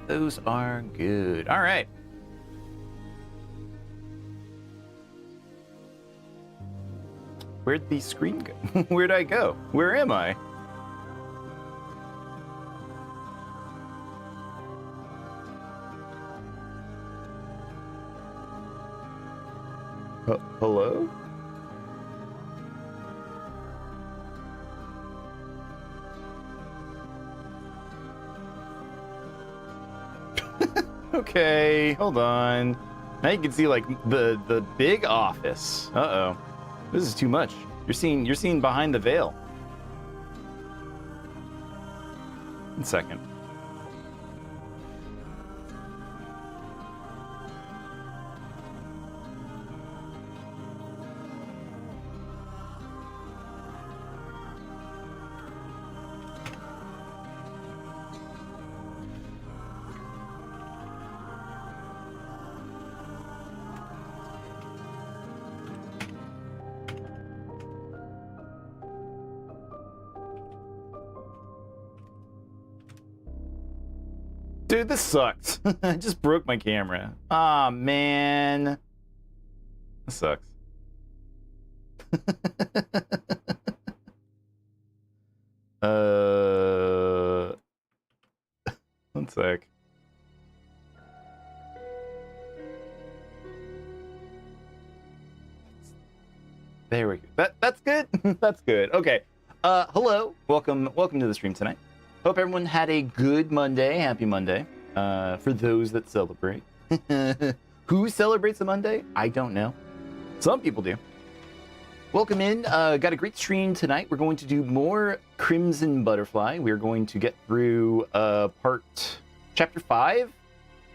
Those are good. All right. Where'd the screen go? Where'd I go? Where am I? Hello? Okay, hold on. Now you can see like the big office. Uh-oh. This is too much. You're seeing behind the veil. 1 second. Dude, this sucks. I just broke my camera. Aw, man. This sucks. One sec. There we go. That's good. That's good. Okay. Hello. Welcome to the stream tonight. Hope everyone had a good Monday. Happy Monday. For those that celebrate. Who celebrates a Monday? I don't know. Some people do. Welcome in. Got a great stream tonight. We're going to do more Crimson Butterfly. We're going to get through chapter 5.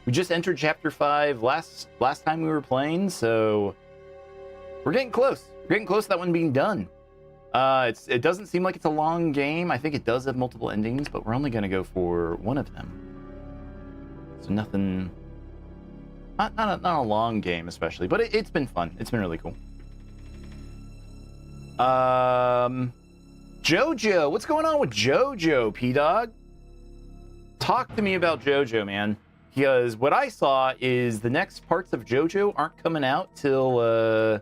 We just entered chapter 5 last time we were playing, so we're getting close. We're getting close to that one being done. It doesn't seem like it's a long game. I think it does have multiple endings, but we're only going to go for one of them. So nothing... Not a long game, especially, but it's been fun. It's been really cool. Jojo, what's going on with Jojo, P-Dog? Talk to me about Jojo, man. Because what I saw is the next parts of Jojo aren't coming out till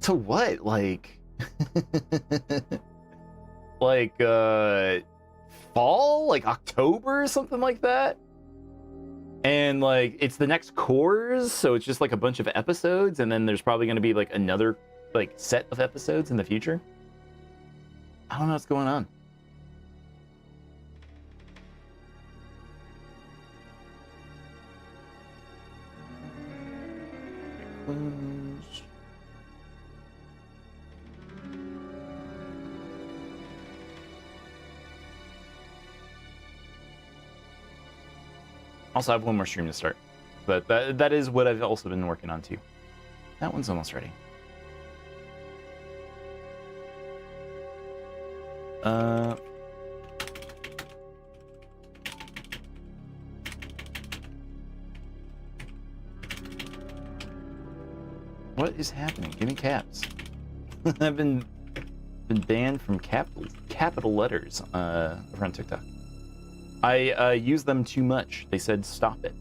what? Like like fall, like October or something like that. And like it's the next course, so it's just like a bunch of episodes, and then there's probably going to be like another like set of episodes in the future. I don't know what's going on. Also, I have one more stream to start, but that is what I've also been working on too. That one's almost ready. What is happening? Give me caps. I've been banned from capital letters over on TikTok. I use them too much. They said stop it.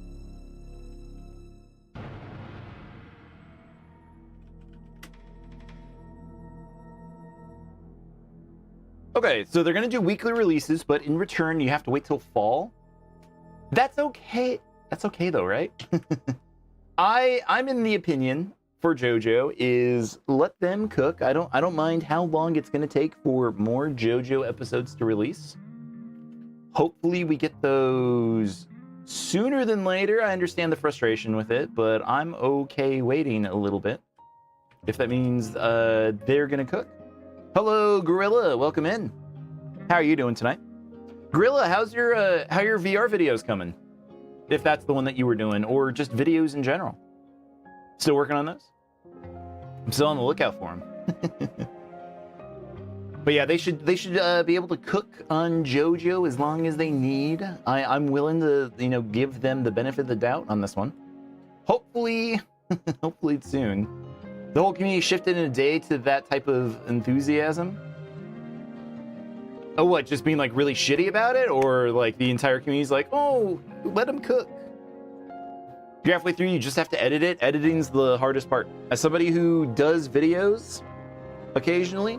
Okay, so they're gonna do weekly releases, but in return you have to wait till fall. That's okay. That's okay though, right? I'm in the opinion for JoJo is let them cook. I don't mind how long it's gonna take for more JoJo episodes to release. Hopefully we get those sooner than later. I understand the frustration with it, but I'm okay waiting a little bit. If that means they're gonna cook. Hello, Gorilla. Welcome in. How are you doing tonight? Gorilla, how's your how your VR videos coming? If that's the one that you were doing, or just videos in general. Still working on those? I'm still on the lookout for them. But yeah, they should be able to cook on JoJo as long as they need. I'm willing to, you know, give them the benefit of the doubt on this one. Hopefully, hopefully soon. The whole community shifted in a day to that type of enthusiasm. Oh, what? Just being like really shitty about it, or like the entire community's like, oh, let him cook. If you're halfway through, you just have to edit it. Editing's the hardest part. As somebody who does videos occasionally,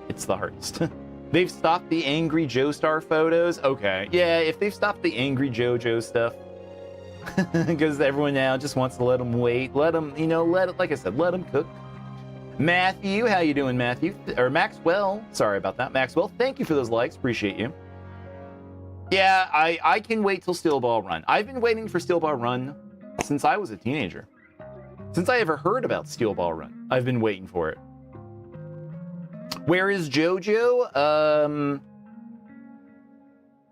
it's the hardest. They've stopped the Angry Joestar photos. Okay, yeah, if they've stopped the Angry JoJo stuff, because everyone now just wants to let them wait, let them, you know, like I said, let them cook. Matthew, how you doing, Matthew? Or Maxwell, sorry about that. Maxwell, thank you for those likes, appreciate you. Yeah, I can wait till Steel Ball Run. I've been waiting for Steel Ball Run since I was a teenager. Since I ever heard about Steel Ball Run, I've been waiting for it. Where is JoJo?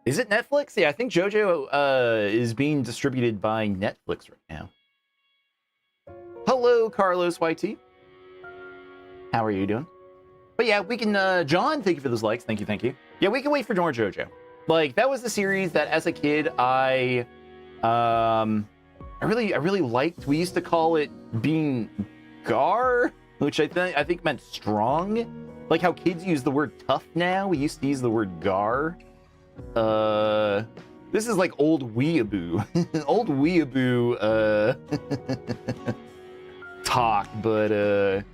Is it Netflix? Yeah, I think JoJo is being distributed by Netflix right now. Hello, Carlos YT. How are you doing? But yeah, we can, John, thank you for those likes. Thank you, thank you. Yeah, we can wait for more JoJo. Like, that was the series that as a kid, I really liked. We used to call it being Gar, which I think meant strong. Like how kids use the word tough now, we used to use the word Gar. This is like old weeaboo. Old weeaboo, talk, but,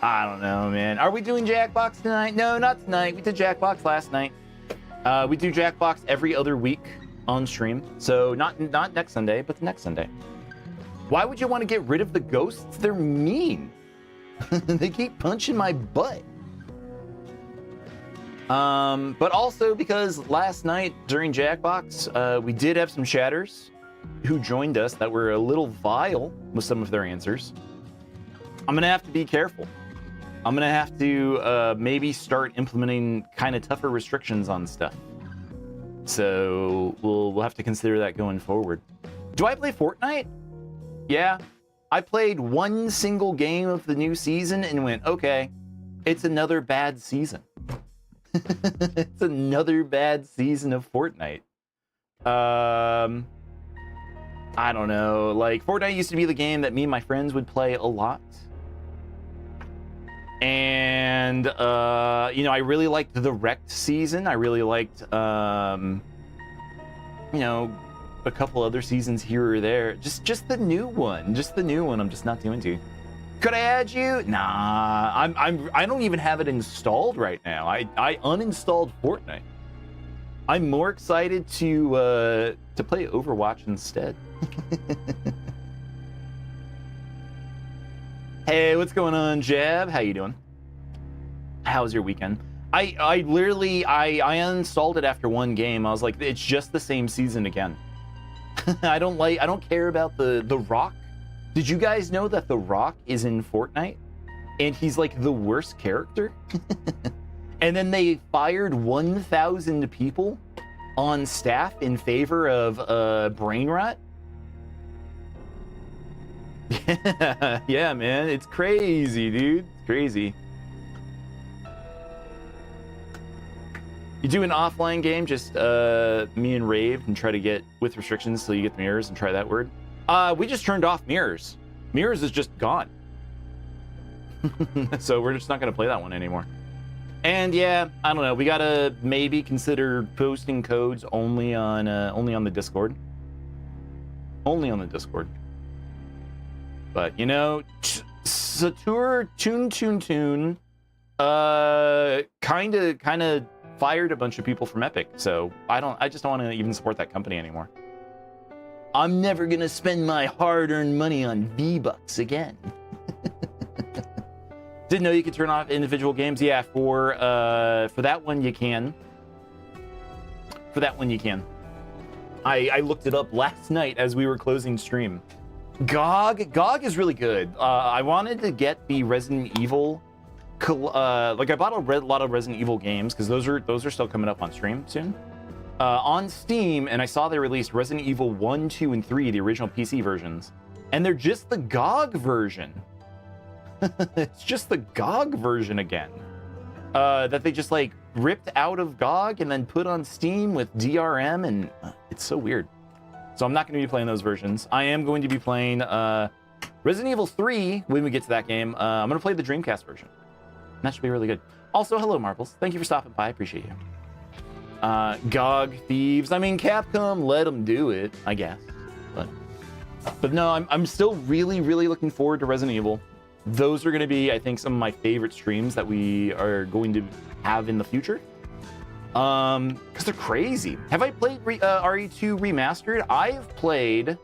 I don't know, man. Are we doing Jackbox tonight? No, not tonight. We did Jackbox last night. We do Jackbox every other week on stream. So not next Sunday, but the next Sunday. Why would you want to get rid of the ghosts? They're mean. They keep punching my butt. But also because last night during Jackbox, we did have some chatters who joined us that were a little vile with some of their answers. I'm gonna have to be careful. I'm gonna have to maybe start implementing kind of tougher restrictions on stuff. So we'll have to consider that going forward. Do I play Fortnite? Yeah. I played one single game of the new season and went, okay, it's another bad season. It's another bad season of Fortnite. I don't know. Like, Fortnite used to be the game that me and my friends would play a lot. And, you know, I really liked the Wrecked season. I really liked, you know, a couple other seasons here or there. Just the new one. Just the new one I'm just not too into. Could I add you? Nah, I don't even have it installed right now. I uninstalled Fortnite. I'm more excited to play Overwatch instead. Hey, what's going on, Jab? How you doing? How was your weekend? I literally uninstalled it after one game. I was like, it's just the same season again. I don't care about the Rock. Did you guys know that the Rock is in Fortnite? And he's like the worst character? And then they fired 1,000 people on staff in favor of brain rot? Yeah, man, it's crazy, dude. It's crazy. You do an offline game, just me and Rave, and try to get with restrictions so you get the mirrors and try that word. We just turned off mirrors. Mirrors is just gone. So we're just not gonna play that one anymore. And yeah, I don't know. We gotta maybe consider posting codes only on the Discord. Only on the Discord. But you know, Satur Tune kind of fired a bunch of people from Epic. So I just don't want to even support that company anymore. I'm never gonna spend my hard-earned money on V-Bucks again. Didn't know you could turn off individual games. Yeah, for that one you can. For that one you can. I looked it up last night as we were closing stream. GOG is really good. I wanted to get the Resident Evil. Like I bought a lot of Resident Evil games because those are still coming up on stream soon. On Steam, and I saw they released Resident Evil 1, 2, and 3, the original PC versions, and they're just the GOG version. It's just the GOG version again. That they just like ripped out of GOG and then put on Steam with DRM, and it's so weird. So I'm not going to be playing those versions. I am going to be playing Resident Evil 3 when we get to that game. I'm going to play the Dreamcast version. That should be really good. Also, hello, Marbles. Thank you for stopping by. I appreciate you. GOG Thieves. I mean, Capcom let them do it, I guess. But no, I'm still really, really looking forward to Resident Evil. Those are going to be, I think, some of my favorite streams that we are going to have in the future. Because they're crazy. Have I played RE2 Remastered? I've played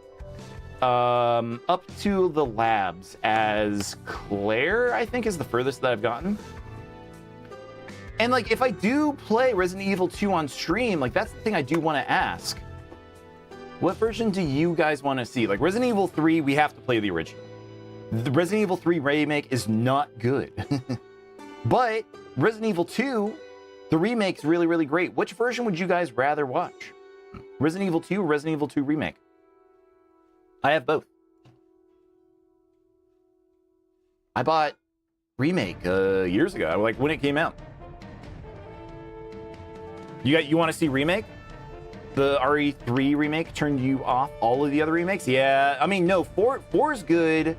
up to the labs as Claire, I think is the furthest that I've gotten. And like, if I do play Resident Evil 2 on stream, like that's the thing I do want to ask. What version do you guys want to see? Like Resident Evil 3, we have to play the original. The Resident Evil 3 remake is not good. But Resident Evil 2, the remake's really, really great. Which version would you guys rather watch? Resident Evil 2 or Resident Evil 2 remake? I have both. I bought remake years ago, like when it came out. You want to see remake? The RE3 remake turned you off all of the other remakes? Yeah, I mean, no, 4 is good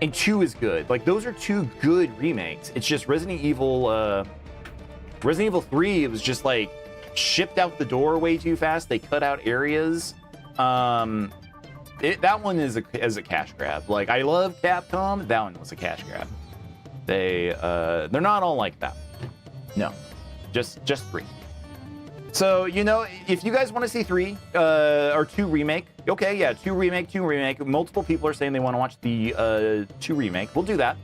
and 2 is good. Like, those are two good remakes. It's just Resident Evil 3, it was just like shipped out the door way too fast. They cut out areas. That one is a cash grab. Like, I love Capcom. That one was a cash grab. They're not all like that. No, just 3. So, you know, if you guys want to see 3 or 2 remake, okay, yeah, 2 remake. Multiple people are saying they want to watch the 2 remake. We'll do that.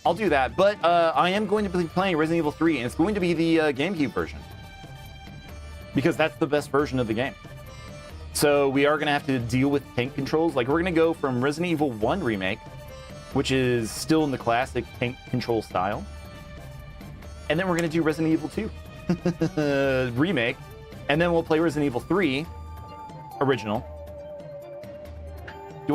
I'll do that. But I am going to be playing Resident Evil 3, and it's going to be the GameCube version. Because that's the best version of the game. So we are going to have to deal with tank controls. Like, we're going to go from Resident Evil 1 remake, which is still in the classic tank control style. And then we're going to do Resident Evil 2 remake. And then we'll play Resident Evil 3 original. Do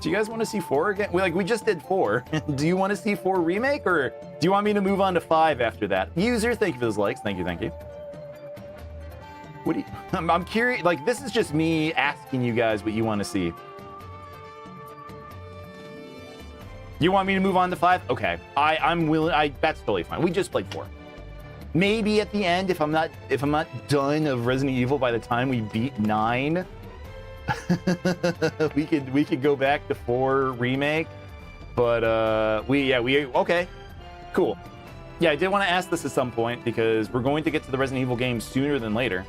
you guys want to see 4 again? We just did 4. Do you want to see 4 remake, or do you want me to move on to 5 after that? User, thank you for those likes. Thank you. What do you... I'm curious, like, this is just me asking you guys what you want to see. You want me to move on to 5? Okay, I'm willing. That's totally fine. We just played 4. Maybe at the end, if I'm not done of Resident Evil by the time we beat 9, we could go back to 4 remake. But okay, cool. Yeah, I did want to ask this at some point because we're going to get to the Resident Evil games sooner than later.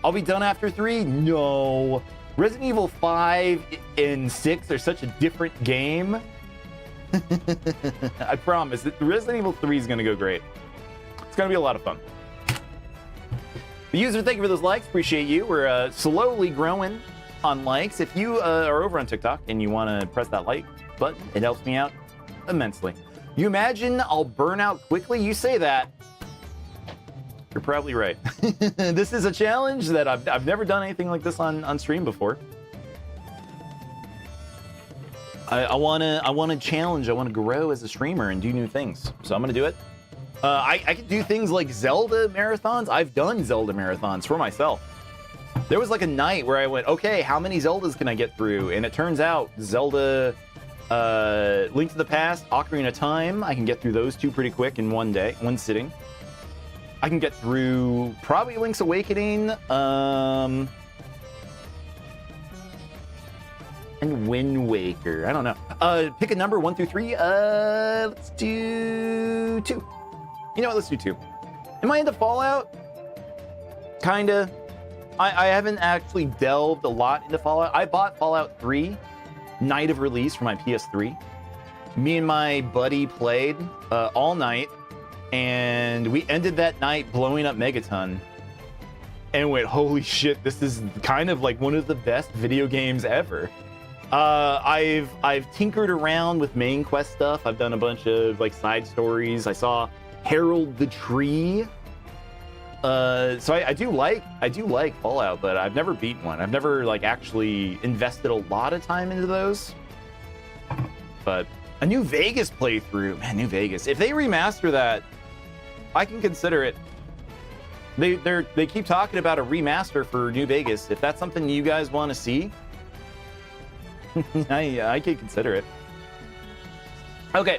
I'll be done after 3? No. Resident Evil 5 and 6 are such a different game. I promise. Resident Evil 3 is going to go great. It's going to be a lot of fun. The user, thank you for those likes. Appreciate you. We're slowly growing on likes. If you are over on TikTok and you want to press that like button, it helps me out immensely. You imagine I'll burn out quickly? You say that. You're probably right. This is a challenge that I've never done anything like this on stream before. I want to challenge. I want to grow as a streamer and do new things. So I'm going to do it. I can do things like Zelda marathons. I've done Zelda marathons for myself. There was like a night where I went, okay, how many Zeldas can I get through? And it turns out Zelda, Link to the Past, Ocarina of Time, I can get through those 2 pretty quick in one sitting. I can get through probably Link's Awakening, and Wind Waker. I don't know. Pick a number 1 through 3. Let's do 2. You know what? Let's do 2. Am I into Fallout? Kinda. I haven't actually delved a lot into Fallout. I bought Fallout 3 night of release for my PS3. Me and my buddy played all night, and we ended that night blowing up Megaton. And went, holy shit, this is kind of like one of the best video games ever. I've tinkered around with main quest stuff. I've done a bunch of like side stories. I saw Harold the Tree. So I do like Fallout, but I've never beaten one. I've never like actually invested a lot of time into those. But a New Vegas playthrough, man, New Vegas. If they remaster that, I can consider it. They keep talking about a remaster for New Vegas. If that's something you guys want to see, I could consider it. Okay,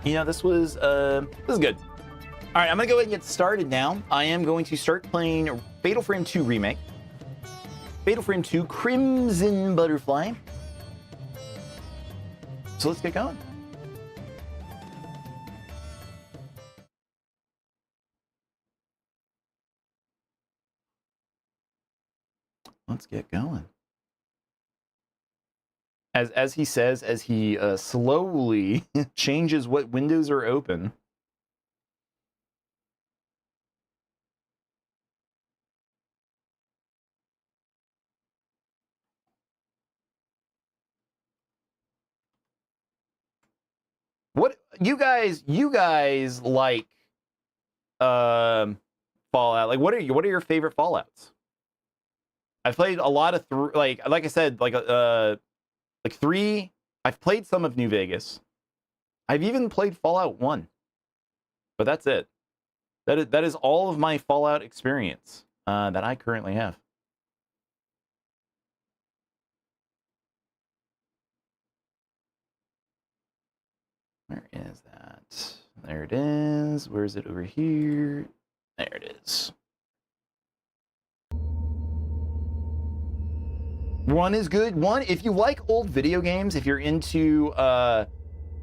You know, this was good. All right, I'm gonna go ahead and get started now. I am going to start playing Fatal Frame 2 Remake. Fatal Frame 2 Crimson Butterfly. So let's get going. Let's get going. As he says, as he slowly changes what windows are open. What you guys like Fallout? Like what are your favorite Fallouts? I've played a lot of like I said, like 3. I've played some of New Vegas. I've even played Fallout 1. But that's it. That is all of my Fallout experience that I currently have. Where is that? There it is. Where is it over here? There it is. 1 is good. 1, if you like old video games, if you're into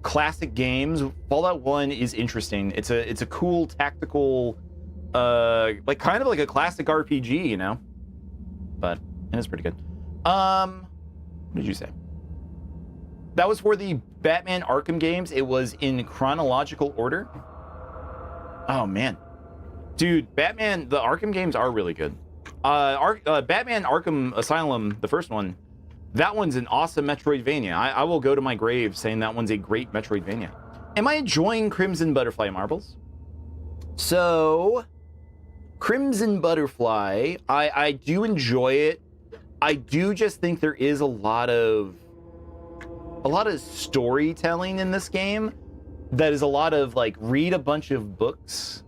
classic games, Fallout 1 is interesting. It's a cool tactical, like kind of like a classic RPG, you know. But it is pretty good. What did you say? That was for the Batman Arkham games. It was in chronological order. Oh man, dude, the Arkham games are really good. Batman Arkham Asylum, the first one, that one's an awesome Metroidvania. I will go to my grave saying that one's a great Metroidvania. Am I enjoying Crimson Butterfly Marbles? So, Crimson Butterfly, I do enjoy it. I do just think there is a lot of storytelling in this game that is a lot of like read a bunch of books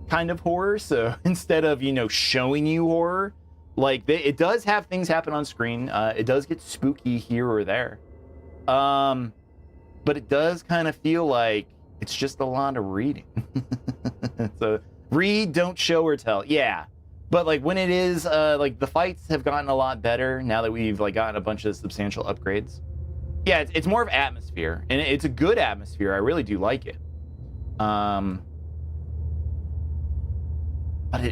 kind of horror. So instead of, you know, showing you horror, like it does have things happen on screen. It does get spooky here or there. But it does kind of feel like it's just a lot of reading. So read, don't show or tell. Yeah. But like when it is, like the fights have gotten a lot better now that we've like gotten a bunch of substantial upgrades. Yeah, it's more of atmosphere, and it's a good atmosphere. I really do like it. But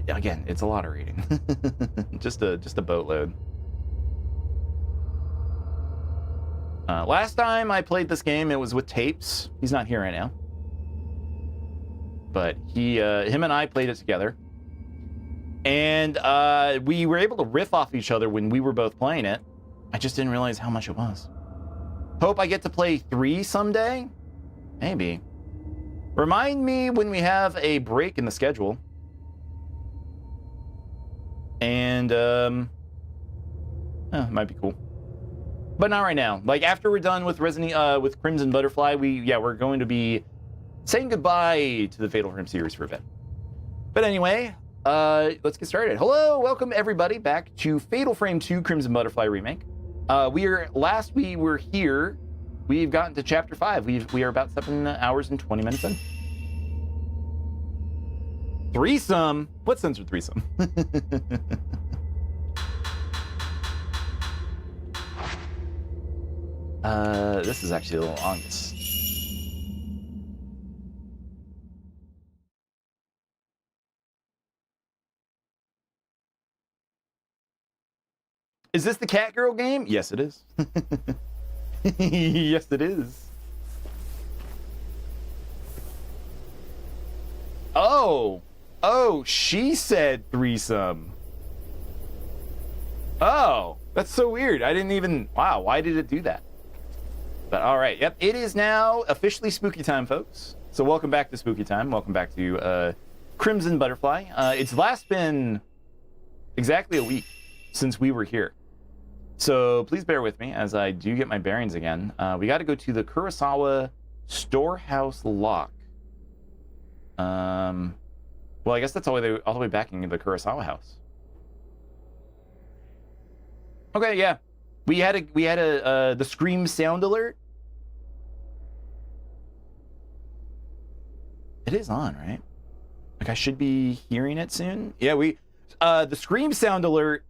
again, it's a lot of reading. just a boatload. Last time I played this game, it was with Tapes. He's not here right now. But him and I played it together. And we were able to riff off each other when we were both playing it. I just didn't realize how much it was. Hope I get to play 3 someday. Maybe. Remind me when we have a break in the schedule. And it might be cool. But not right now. Like after we're done with with Crimson Butterfly, we're going to be saying goodbye to the Fatal Frame series for a bit. But anyway, let's get started. Hello, welcome everybody back to Fatal Frame 2 Crimson Butterfly Remake. We were here, we've gotten to chapter 5. We are about 7 hours and 20 minutes in. Threesome? What sense of threesome? This is actually a little longest. Is this the cat girl game? Yes, it is. Yes, it is. Oh, she said threesome. Oh, that's so weird. I didn't even, wow, why did it do that? But all right, yep, it is now officially spooky time, folks. So welcome back to spooky time. Welcome back to Crimson Butterfly. It's last been exactly a week since we were here. So please bear with me as I do get my bearings again. We got to go to the Kurosawa Storehouse Lock. Well, I guess that's all the way back in the Kurosawa house. Okay, yeah. We had the scream sound alert. It is on, right? Like I should be hearing it soon. Yeah, the scream sound alert,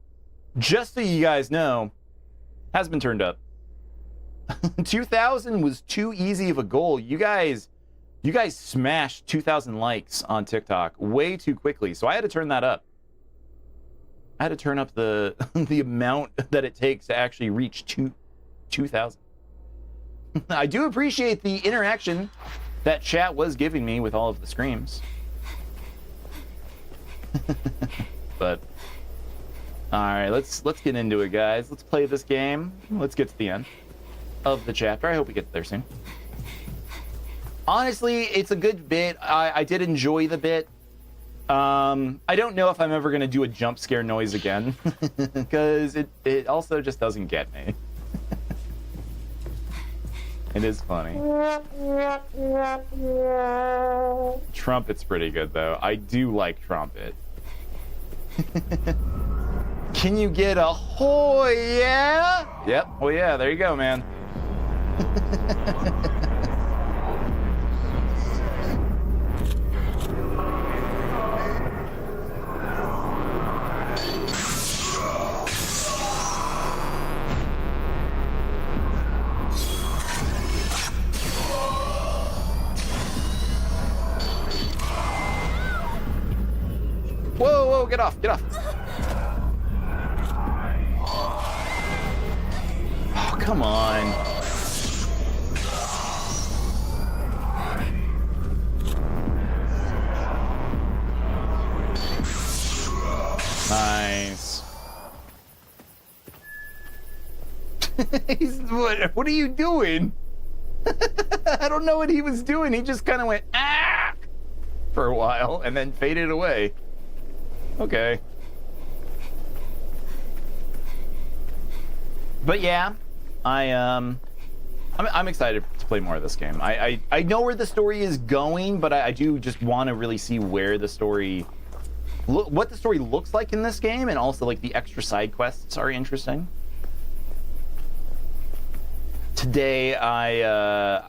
just so you guys know, has been turned up. 2,000 was too easy of a goal. You guys smashed 2,000 likes on TikTok way too quickly, so I had to turn that up. I had to turn up the the amount that it takes to actually reach 2,000. I do appreciate the interaction that chat was giving me with all of the screams. But all right, let's get into it, guys. Let's play this game. Let's get to the end of the chapter. I hope we get there soon. Honestly, it's a good bit. I did enjoy the bit. I don't know if I'm ever gonna do a jump scare noise again, because it also just doesn't get me. It is funny. Trumpet's pretty good though. I do like trumpet. Can you get a oh yeah? Yep. Oh yeah, there you go, man. Whoa, whoa, get off, get off. Oh, come on. Nice. What are you doing? I don't know what he was doing. He just kind of went, ah, for a while and then faded away. Okay. But yeah, I'm excited to play more of this game. I know where the story is going, but I do just want to really see where the story, what the story looks like in this game, and also like the extra side quests are interesting. Today, I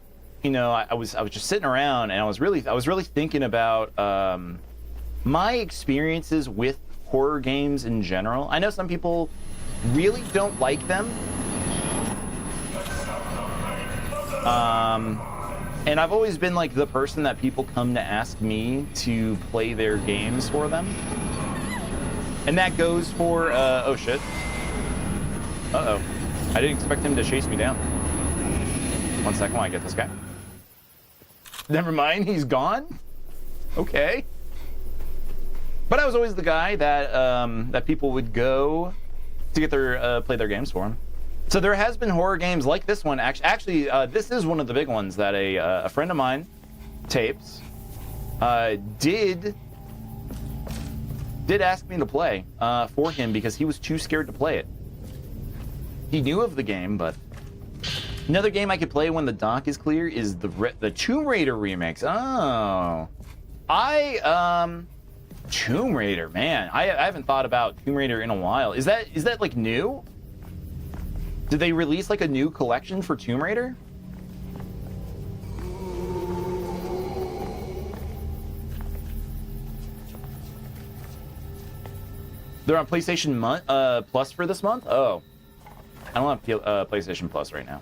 was just sitting around and I was really thinking about my experiences with horror games in general. I know some people really don't like them. And I've always been like the person that people come to ask me to play their games for them. And that goes for, oh shit. Uh-oh. I didn't expect him to chase me down. 1 second while I get this guy. Never mind, he's gone? Okay. But I was always the guy that that people would go to get their play their games for him. So there has been horror games like this one. Actually, this is one of the big ones that a friend of mine, Tapes, did ask me to play for him because he was too scared to play it. He knew of the game, but another game I could play when the dock is clear is the Tomb Raider remakes. Oh, Tomb Raider, man. I haven't thought about Tomb Raider in a while. Is that like new? Did they release like a new collection for Tomb Raider? They're on PlayStation Plus for this month? Oh. I don't have PlayStation Plus right now.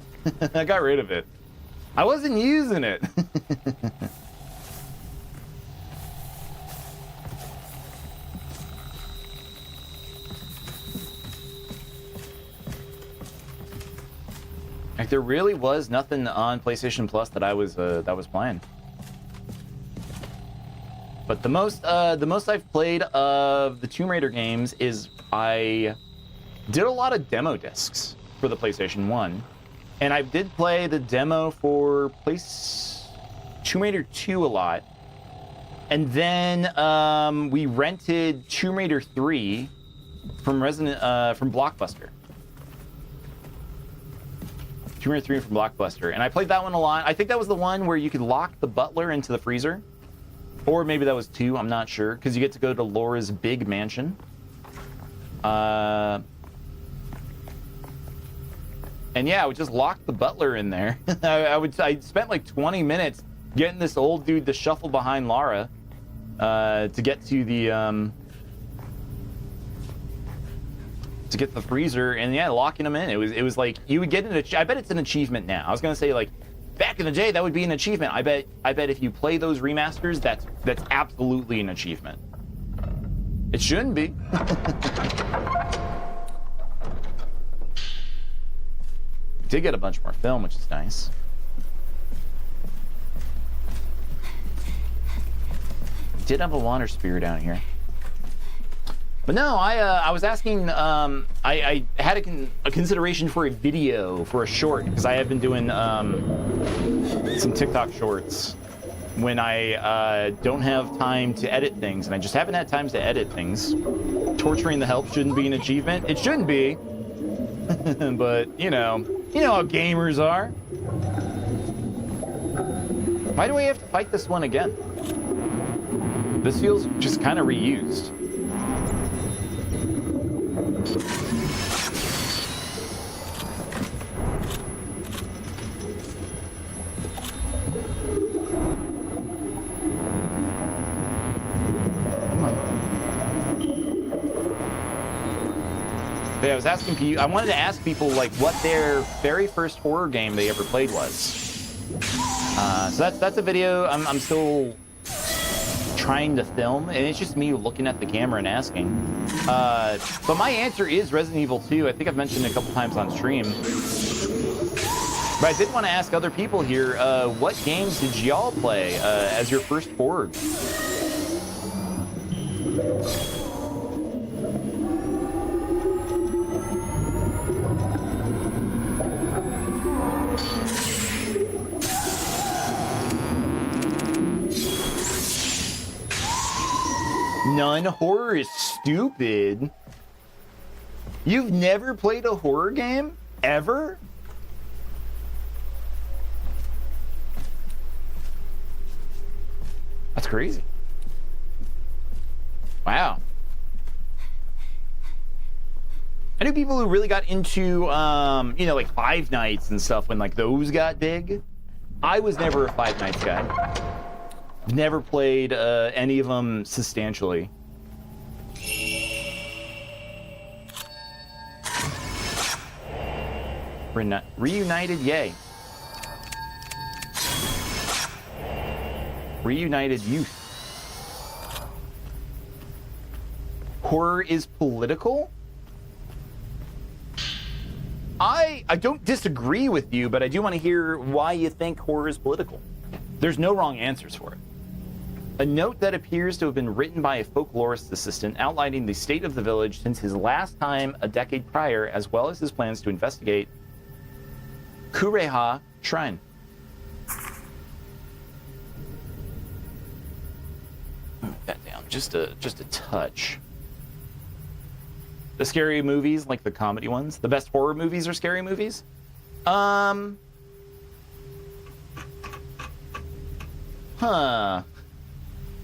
I got rid of it. I wasn't using it. Like there really was nothing on PlayStation Plus that I was playing. But the most I've played of the Tomb Raider games is I did a lot of demo discs for the PlayStation 1. And I did play the demo for Tomb Raider 2 a lot. And then we rented Tomb Raider 3 from Blockbuster. Tomb Raider 3 from Blockbuster. And I played that one a lot. I think that was the one where you could lock the butler into the freezer. Or maybe that was 2, I'm not sure. Because you get to go to Laura's big mansion. And yeah, I would just lock the butler in there. I spent like 20 minutes Getting this old dude to shuffle behind Lara to get to the freezer, and yeah, locking him in. It was like you would get I bet it's an achievement now. I was gonna say, like, back in the day that would be an achievement. I bet if you play those remasters, that's absolutely an achievement. It shouldn't be. Did get a bunch more film, which is nice. Did have a water spear down here. But no, I was asking, I had a consideration for a video, for a short, because I have been doing some TikTok shorts when I don't have time to edit things, and I just haven't had time to edit things. Torturing the help shouldn't be an achievement. It shouldn't be. But, you know how gamers are. Why do we have to fight this one again? This feels just kind of reused. Yeah, I was asking people, I wanted to ask people, like, what their very first horror game they ever played was. So that's a video I'm still trying to film, and it's just me looking at the camera and asking. But my answer is Resident Evil 2. I think I've mentioned it a couple times on stream. But I did want to ask other people here, what games did y'all play as your first horror? None. Horror is stupid. You've never played a horror game? Ever? That's crazy. Wow. I knew people who really got into, like Five Nights and stuff when, like, those got big. I was never a Five Nights guy. Never played any of them substantially. Reunited, yay. Reunited youth. Horror is political? I don't disagree with you, but I do want to hear why you think horror is political. There's no wrong answers for it. A note that appears to have been written by a folklorist assistant outlining the state of the village since his last time a decade prior, as well as his plans to investigate Kureha Shrine. Move that down just a touch. The scary movies, like the comedy ones, the best horror movies are scary movies. Huh.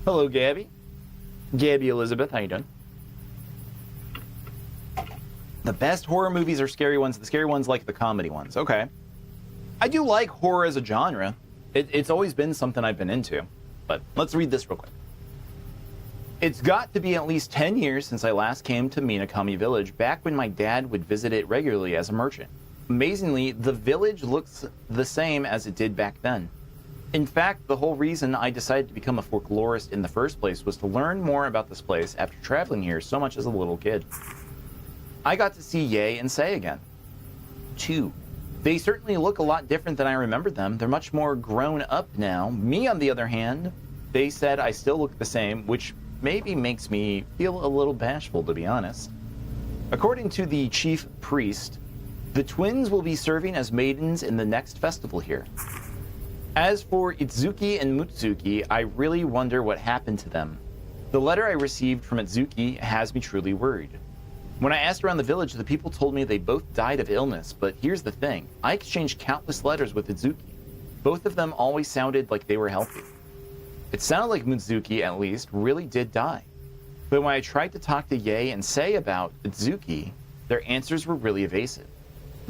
Hello, Gabby. Gabby Elizabeth, how you doing? The best horror movies are scary ones. The scary ones like the comedy ones. Okay. I do like horror as a genre. It's always been something I've been into. But let's read this real quick. It's got to be at least 10 years since I last came to Minakami Village, back when my dad would visit it regularly as a merchant. Amazingly, the village looks the same as it did back then. In fact, the whole reason I decided to become a folklorist in the first place was to learn more about this place after traveling here so much as a little kid. I got to see Ye and Sei again. 2. They certainly look a lot different than I remembered them. They're much more grown up now. Me, on the other hand, they said I still look the same, which maybe makes me feel a little bashful, to be honest. According to the chief priest, the twins will be serving as maidens in the next festival here. As for Itsuki and Mutsuki, I really wonder what happened to them. The letter I received from Itsuki has me truly worried. When I asked around the village, the people told me they both died of illness, but here's the thing. I exchanged countless letters with Itsuki. Both of them always sounded like they were healthy. It sounded like Mutsuki, at least, really did die. But when I tried to talk to Ye and Sei about Itsuki, their answers were really evasive.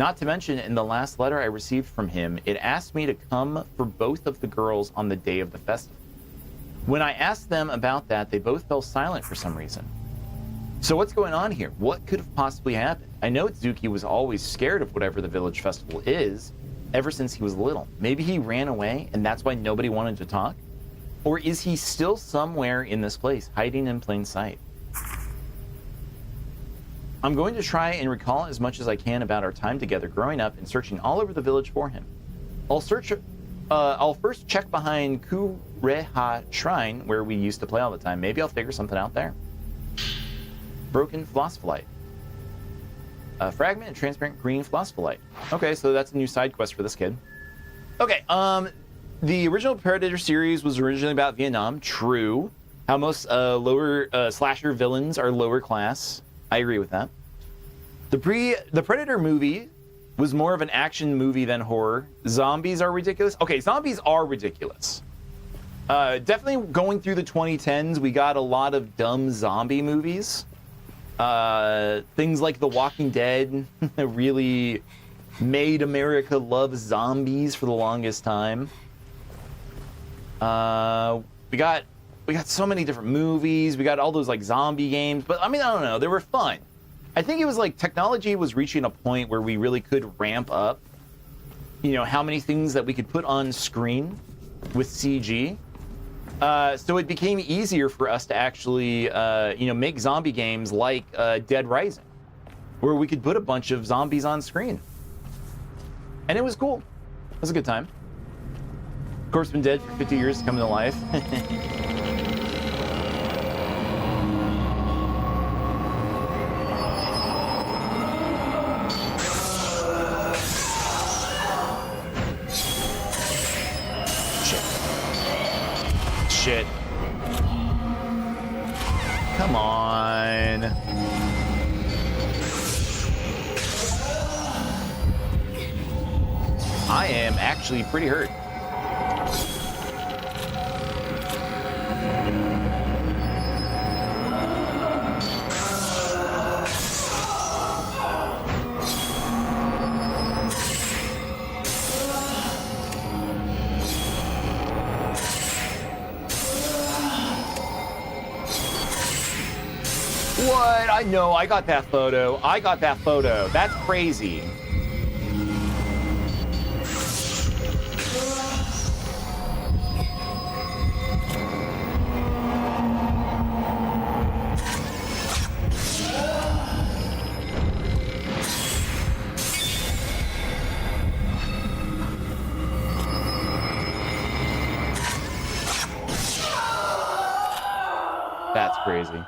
Not to mention, in the last letter I received from him, it asked me to come for both of the girls on the day of the festival. When I asked them about that, they both fell silent for some reason. So what's going on here? What could have possibly happened? I know Zuki was always scared of whatever the village festival is, ever since he was little. Maybe he ran away, and that's why nobody wanted to talk? Or is he still somewhere in this place, hiding in plain sight? I'm going to try and recall as much as I can about our time together growing up and searching all over the village for him. I'll first check behind Kureha Shrine, where we used to play all the time. Maybe I'll figure something out there. Broken Philosopholite. A fragment and transparent green Philosopholite. Okay, so that's a new side quest for this kid. Okay, the original Predator series was originally about Vietnam. True. How most lower slasher villains are lower class. I agree with that. The Predator movie was more of an action movie than horror. Zombies are ridiculous. Okay, zombies are ridiculous. Definitely going through the 2010s, we got a lot of dumb zombie movies. Things like The Walking Dead really made America love zombies for the longest time. We got so many different movies. We got all those like zombie games, but I mean, I don't know, they were fun. I think it was like technology was reaching a point where we really could ramp up, you know, how many things that we could put on screen with CG. So it became easier for us to actually, you know, make zombie games like Dead Rising, where we could put a bunch of zombies on screen. And it was cool. It was a good time. Of course, been dead for 50 years, coming to life. Shit. Come on. I am actually pretty hurt. What? I know, I got that photo. I got that photo. That's crazy. That's crazy.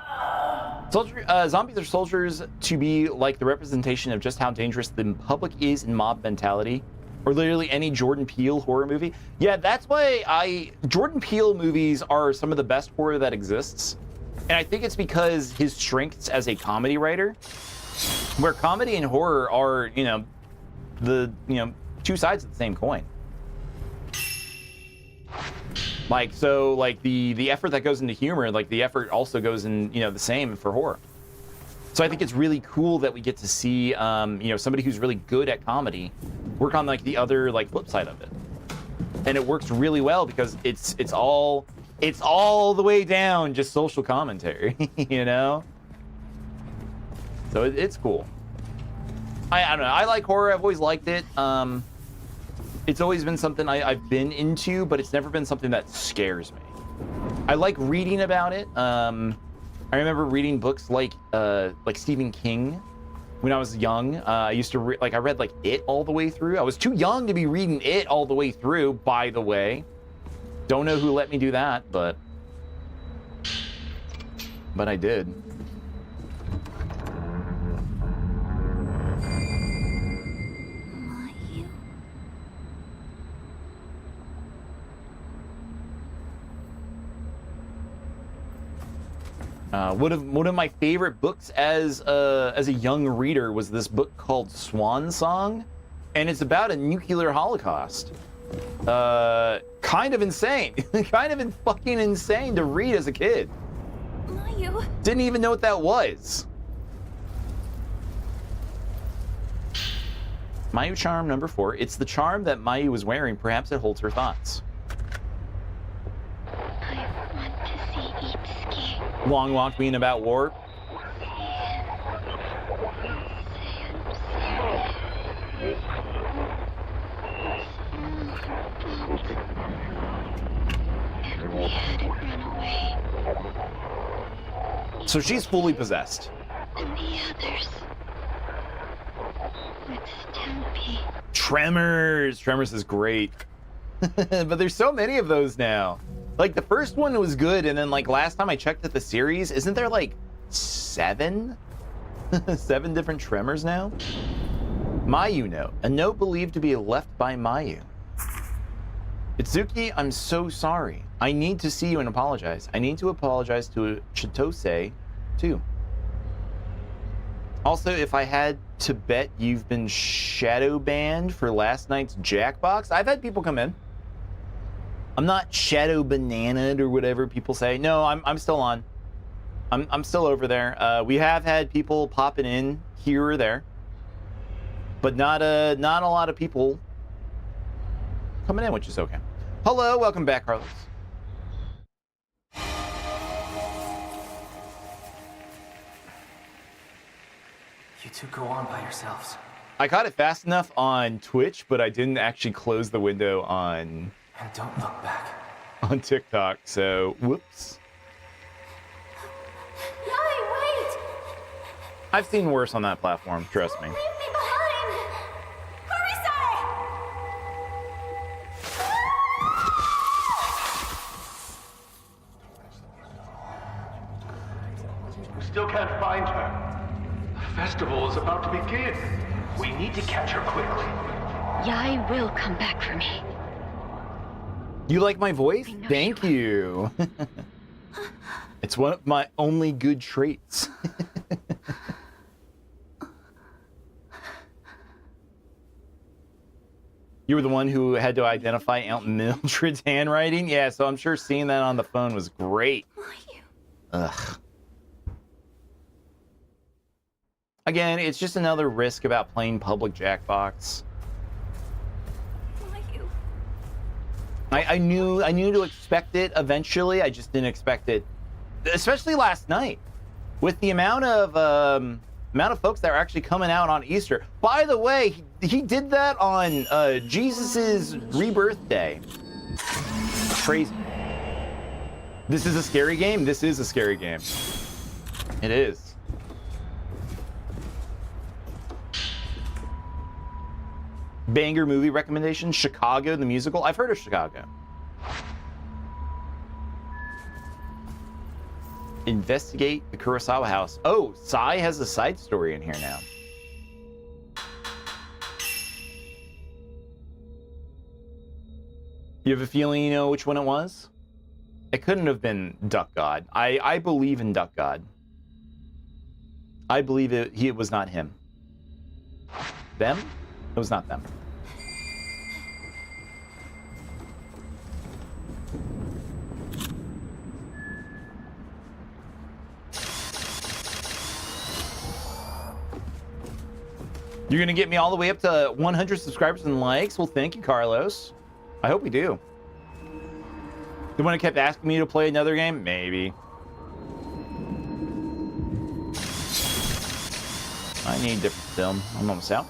Zombies are soldiers to be like the representation of just how dangerous the public is in mob mentality, or literally any Jordan Peele horror movie. Yeah, that's why Jordan Peele movies are some of the best horror that exists. And I think it's because his strengths as a comedy writer, where comedy and horror are, you know, two sides of the same coin. Like, so, like, the effort that goes into humor, like, the effort also goes in, you know, the same for horror. So I think it's really cool that we get to see, you know, somebody who's really good at comedy work on, like, the other, like, flip side of it. And it works really well because it's all the way down just social commentary, you know? So it's cool. I don't know. I like horror. I've always liked it. It's always been something I've been into, but it's never been something that scares me. I like reading about it. I remember reading books like Stephen King when I was young. I used to I read like It all the way through. I was too young to be reading It all the way through, by the way. Don't know who let me do that, but I did. One of my favorite books as a young reader was this book called Swan Song, and it's about a nuclear holocaust. Kind of insane. Kind of fucking insane to read as a kid. Mayu. Didn't even know what that was. Mayu charm number 4. It's the charm that Mayu was wearing. Perhaps it holds her thoughts. I want to see Itsuki. Long walk being about war. We had it run away. So she's fully possessed. And the others. With Stampy. Tremors. Tremors is great. But there's so many of those now. Like, the first one was good, and then, like, last time I checked at the series, isn't there, like, 7? 7 different Tremors now? Mayu note. A note believed to be left by Mayu. Itsuki, I'm so sorry. I need to see you and apologize. I need to apologize to Chitose, too. Also, if I had to bet you've been shadow banned for last night's Jackbox, I've had people come in. I'm not shadow bananaed or whatever people say. No, I'm still on. I'm still over there. We have had people popping in here or there, but not a lot of people coming in, which is okay. Hello, welcome back, Carlos. You two go on by yourselves. I caught it fast enough on Twitch, but I didn't actually close the window on And don't look back. on TikTok, so whoops. Yai, wait! I've seen worse on that platform, trust me. Leave me behind! Kurisai! We still can't find her. The festival is about to begin. We need to catch her quickly. Yai will come back for me. You like my voice? I know Thank you. It's one of my only good traits. You were the one who had to identify Aunt Mildred's handwriting? Yeah, so I'm sure seeing that on the phone was great. Ugh. Again, it's just another risk about playing public Jackbox. I knew to expect it eventually. I just didn't expect it, especially last night, with the amount of folks that were actually coming out on Easter. By the way, he did that on Jesus's rebirth day. Crazy. This is a scary game. This is a scary game. It is. Banger movie recommendation, Chicago the musical. I've heard of Chicago. Investigate the Kurosawa house. Oh, Sai has a side story in here now. You have a feeling you know which one it was? It couldn't have been Duck God. I believe in Duck God. I believe it was not him. Them? It was not them. You're gonna get me all the way up to 100 subscribers and likes? Well, thank you, Carlos. I hope we do. The one that kept asking me to play another game? Maybe. I need different film. I'm almost out.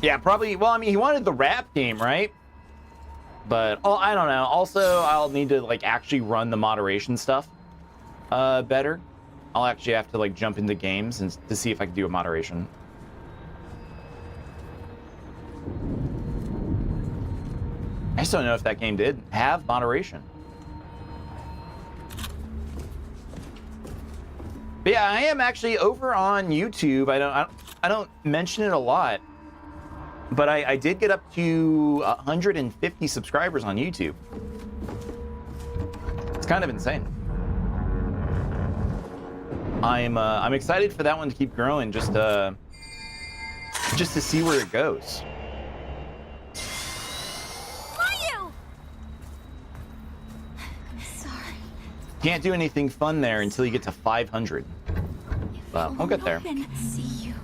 Yeah, probably. Well, I mean, he wanted the rap game, right? But I don't know. Also, I'll need to like actually run the moderation stuff better. I'll actually have to like jump into games and to see if I can do a moderation. I just don't know if that game did have moderation. But yeah, I am actually over on YouTube. I don't mention it a lot, but I did get up to 150 subscribers on YouTube. It's kind of insane. I'm excited for that one to keep growing, just to see where it goes. Mayu! I'm sorry. Can't do anything fun there until you get to 500. Well, I'll get there. See you.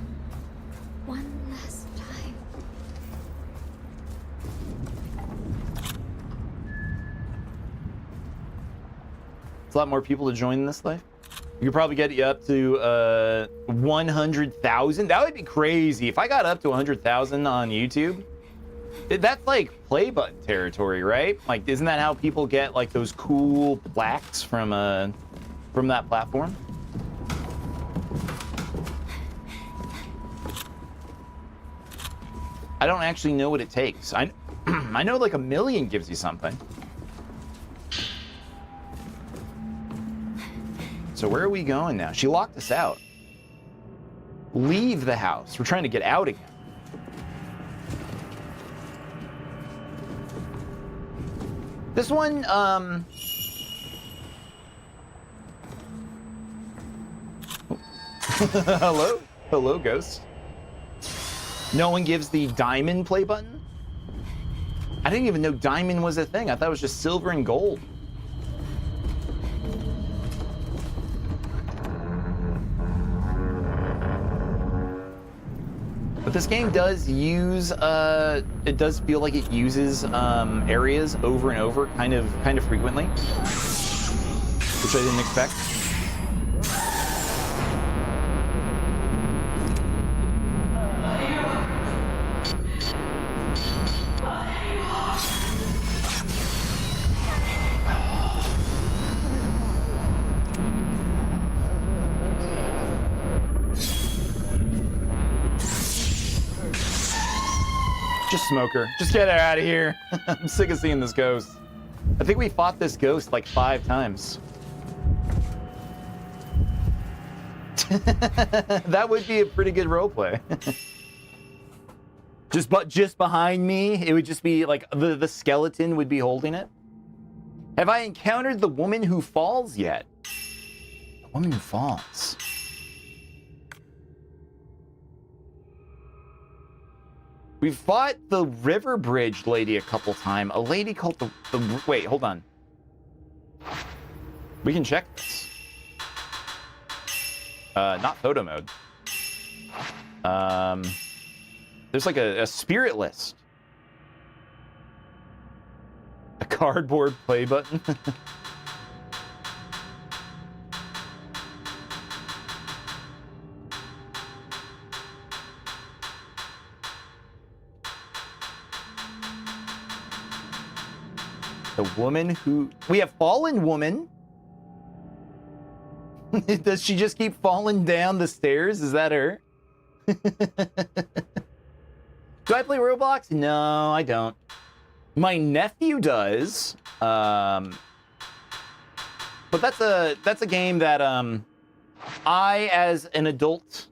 It's a lot more people to join in this life. You could probably get you up to 100,000. That would be crazy. If I got up to 100,000 on YouTube, that's like play button territory, right? Like, isn't that how people get like those cool plaques from that platform? I don't actually know what it takes. I know like 1 million gives you something. So where are we going now? She locked us out. Leave the house. We're trying to get out again. This one, hello? Hello, ghost. No one gives the diamond play button? I didn't even know diamond was a thing. I thought it was just silver and gold. But this game does use, it does feel like it uses areas over and over kind of frequently, which I didn't expect. Just smoke her. Just get her out of here. I'm sick of seeing this ghost. I think we fought this ghost like 5 times. That would be a pretty good roleplay. just behind me, it would just be like the skeleton would be holding it. Have I encountered the woman who falls yet? The woman who falls. We fought the river bridge lady a couple times. A lady called the wait, hold on. We can check this. Not photo mode. There's like a spirit list. A cardboard play button. The woman who... We have fallen woman. Does she just keep falling down the stairs? Is that her? Do I play Roblox? No, I don't. My nephew does. But that's a game that I, as an adult,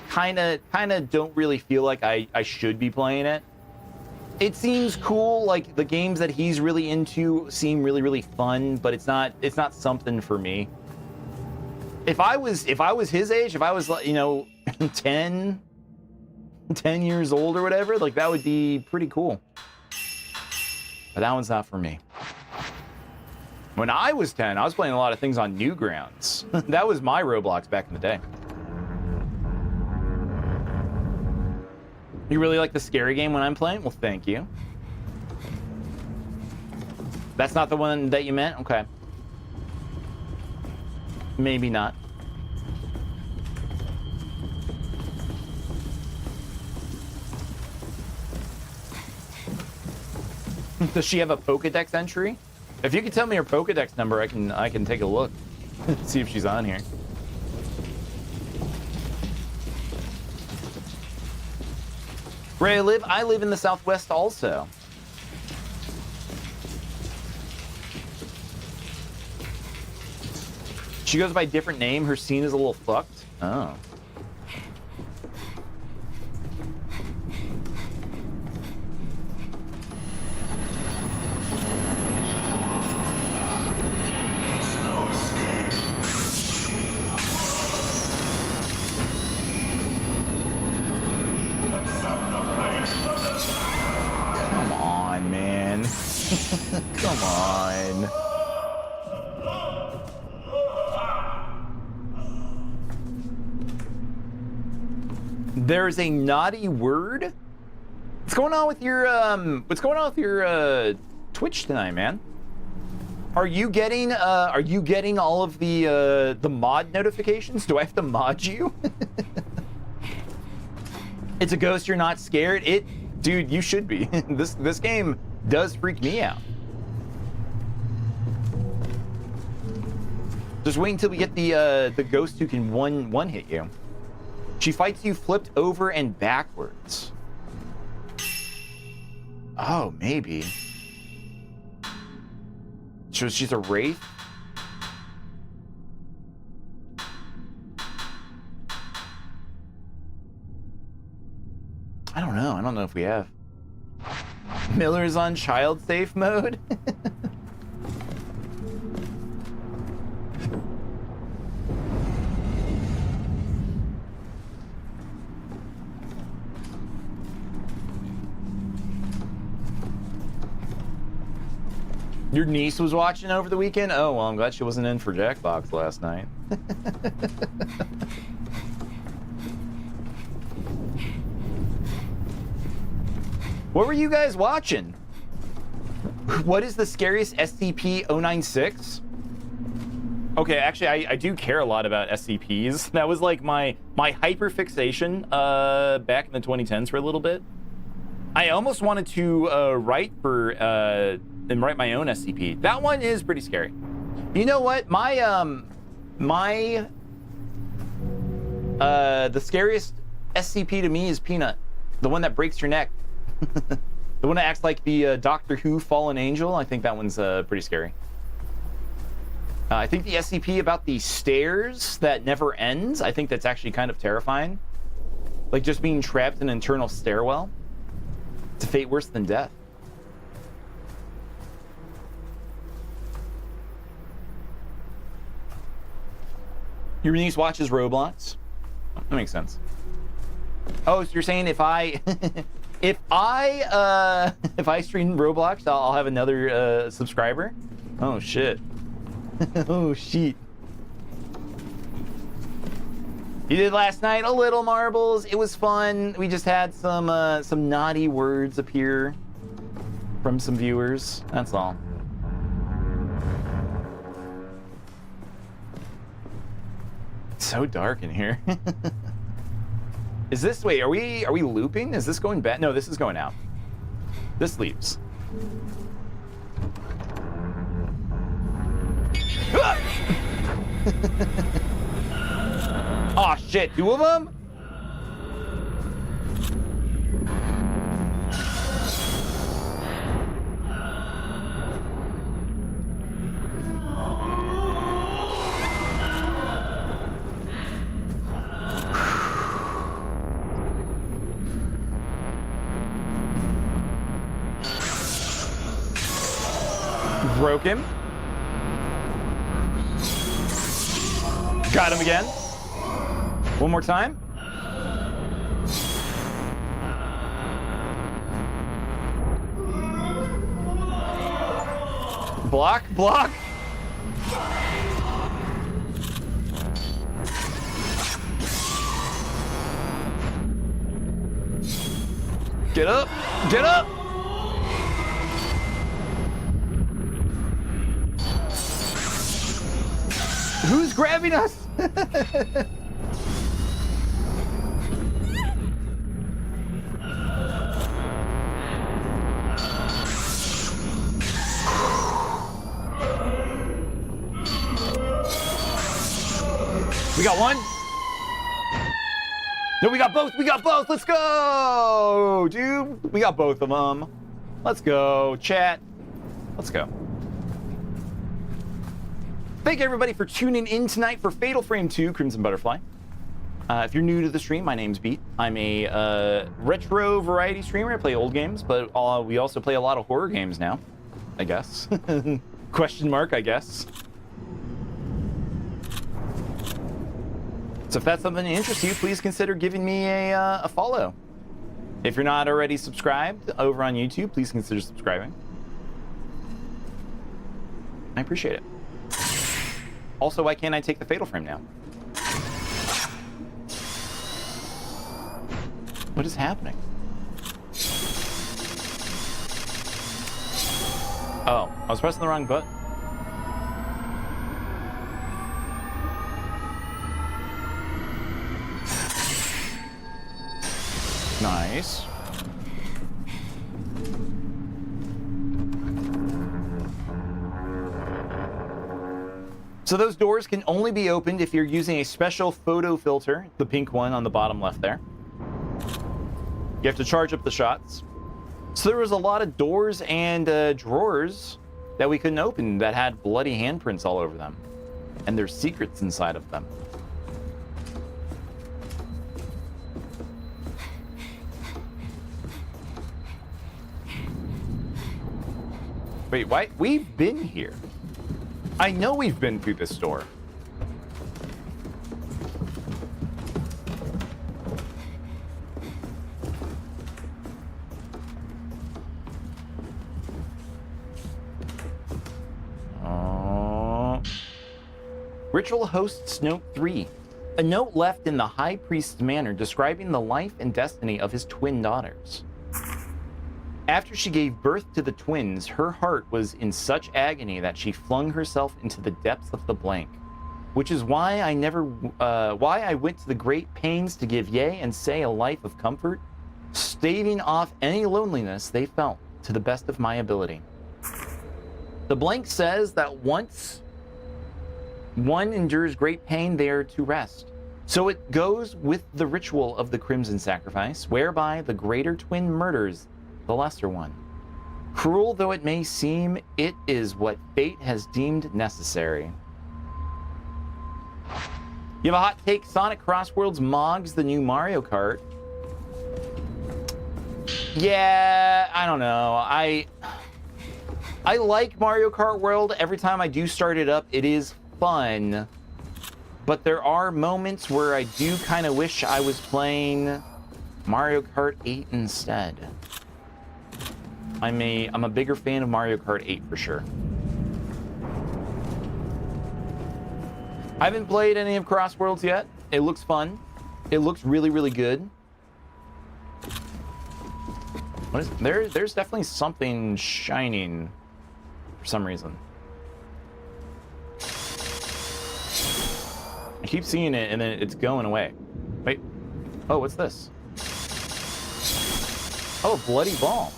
kind of don't really feel like I should be playing it. It seems cool, like the games that he's really into seem really fun, but it's not something for me. If I was his age, if I was, you know, 10 years old or whatever, like that would be pretty cool. But that one's not for me. When I was 10, I was playing a lot of things on Newgrounds. That was my Roblox back in the day. You really like the scary game when I'm playing? Well, thank you. That's not the one that you meant? Okay. Maybe not. Does she have a Pokedex entry? If you could tell me her Pokedex number, I can take a look. See if she's on here. Where I live in the Southwest also. She goes by a different name. Her scene is a little fucked. Oh. Come on, man. Come on. There's a naughty word. What's going on with your Twitch tonight, man? Are you getting all of the mod notifications? Do I have to mod you? It's a ghost, you're not scared? Dude, you should be. This game does freak me out. Just wait until we get the ghost who can one hit you. She fights you flipped over and backwards. Oh, maybe. So she's a wraith? I don't know. I don't know if we have. Miller's on child safe mode? Your niece was watching over the weekend? Oh, well, I'm glad she wasn't in for Jackbox last night. What were you guys watching? What is the scariest SCP-096? Okay, actually, I do care a lot about SCPs. That was like my hyperfixation back in the 2010s for a little bit. I almost wanted to write my own SCP. That one is pretty scary. You know what? The scariest SCP to me is Peanut, the one that breaks your neck. The one that acts like the Doctor Who fallen angel. I think that one's pretty scary. I think the SCP about the stairs that never ends, I think that's actually kind of terrifying. Like just being trapped in an internal stairwell. It's a fate worse than death. Your niece watches Roblox? That makes sense. Oh, so you're saying if I if I stream Roblox, I'll have another subscriber? Oh shit. Oh shit. You did last night a little marbles. It was fun. We just had some naughty words appear from some viewers. That's all. It's so dark in here. Is this, wait, are we looping? Is this going back? No, this is going out. This leaves. Oh shit, two of them? Broke him. Got him again. One more time. Block, block. Get up, get up. Who's grabbing us? We got one. No, we got both. We got both. Let's go, dude. We got both of them. Let's go, chat. Let's go. Thank you, everybody, for tuning in tonight for Fatal Frame 2 Crimson Butterfly. If you're new to the stream, my name's Beat. I'm a retro variety streamer. I play old games, but we also play a lot of horror games now, I guess. Question mark, I guess. So if that's something that interests you, please consider giving me a follow. If you're not already subscribed over on YouTube, please consider subscribing. I appreciate it. Also, why can't I take the Fatal Frame now? What is happening? Oh, I was pressing the wrong button. Nice. So those doors can only be opened if you're using a special photo filter, the pink one on the bottom left there. You have to charge up the shots. So there was a lot of doors and drawers that we couldn't open that had bloody handprints all over them. And there's secrets inside of them. Wait, why? We've been here. I know we've been through this door. Ritual Hosts Note 3. A note left in the High Priest's manor describing the life and destiny of his twin daughters. After she gave birth to the twins, her heart was in such agony that she flung herself into the depths of the blank, which is why I went to the great pains to give Ye and Sei a life of comfort, staving off any loneliness they felt to the best of my ability. The blank says that once one endures great pain, they are to rest. So it goes with the ritual of the Crimson Sacrifice, whereby the greater twin murders the lesser one. Cruel though it may seem, it is what fate has deemed necessary. You have a hot take? Sonic Crossworlds mogs the new Mario Kart. Yeah, I don't know. I like Mario Kart World. Every time I do start it up, it is fun. But there are moments where I do kind of wish I was playing Mario Kart 8 instead. I'm a bigger fan of Mario Kart 8 for sure. I haven't played any of Crossworlds yet. It looks fun. It looks really, really good. What is there's definitely something shining for some reason. I keep seeing it and then it's going away. Wait. Oh, what's this? Oh, a bloody ball.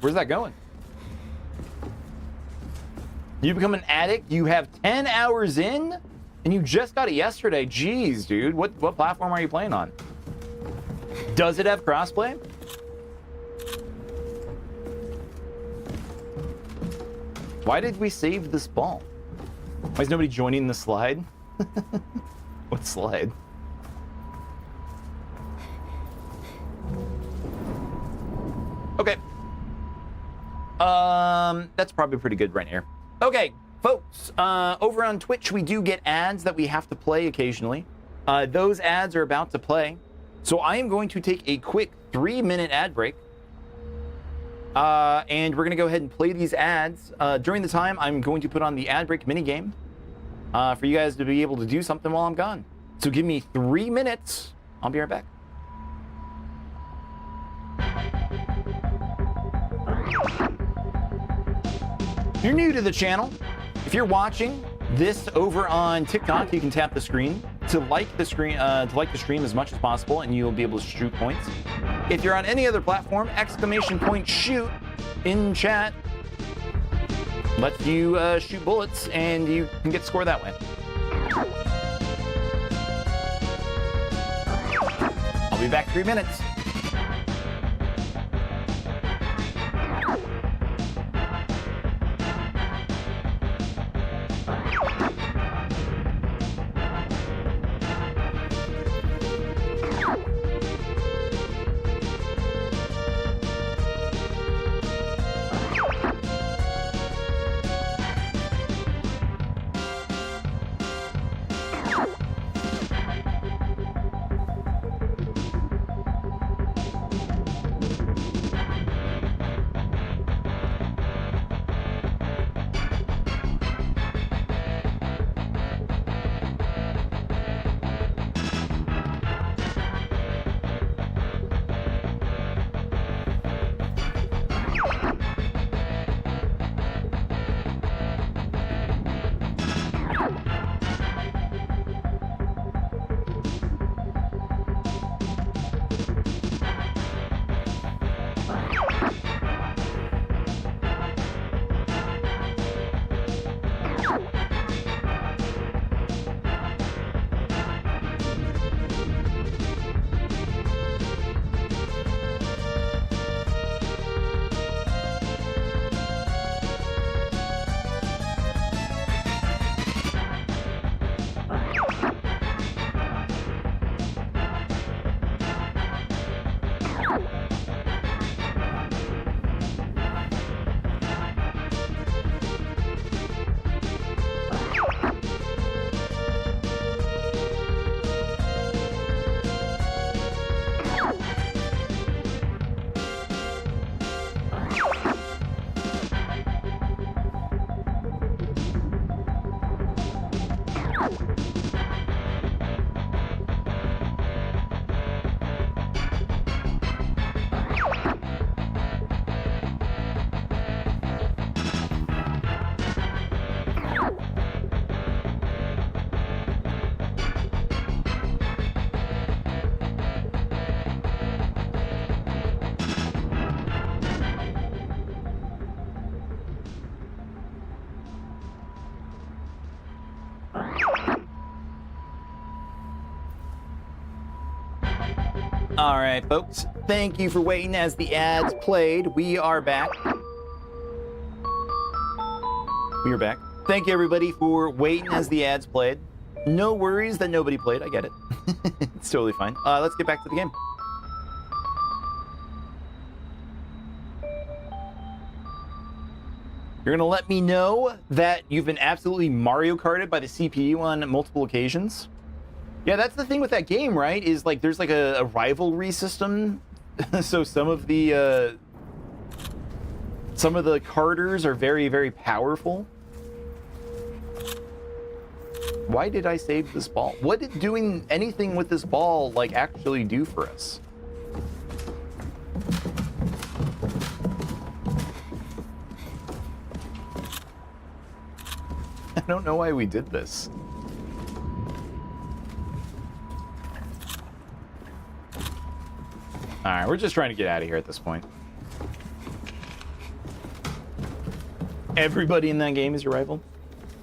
Where's that going? You become an addict, you have 10 hours in, and you just got it yesterday. Jeez, dude. What platform are you playing on? Does it have crossplay? Why did we save this ball? Why is nobody joining the slide? What slide? Okay. That's probably pretty good right here. Okay, folks, over on Twitch, we do get ads that we have to play occasionally. Those ads are about to play. So I am going to take a quick 3-minute ad break. And we're going to go ahead and play these ads. During the time, I'm going to put on the ad break minigame for you guys to be able to do something while I'm gone. So give me 3 minutes. I'll be right back. If you're new to the channel, if you're watching this over on TikTok, you can tap the screen to like the screen, stream as much as possible, and you'll be able to shoot points. If you're on any other platform, !shoot in chat lets you shoot bullets, and you can get score that way. I'll be back 3 minutes. All right, folks. Thank you for waiting as the ads played. We are back. We are back. Thank you, everybody, for waiting as the ads played. No worries that nobody played. I get it. It's totally fine. Let's get back to the game. You're going to let me know that you've been absolutely Mario Karted by the CPU on multiple occasions. Yeah, that's the thing with that game, right? Is like there's like a rivalry system. So some of the karters are very, very powerful. Why did I save this ball? What did doing anything with this ball like actually do for us? I don't know why we did this. All right, we're just trying to get out of here at this point. Everybody in that game is your rival?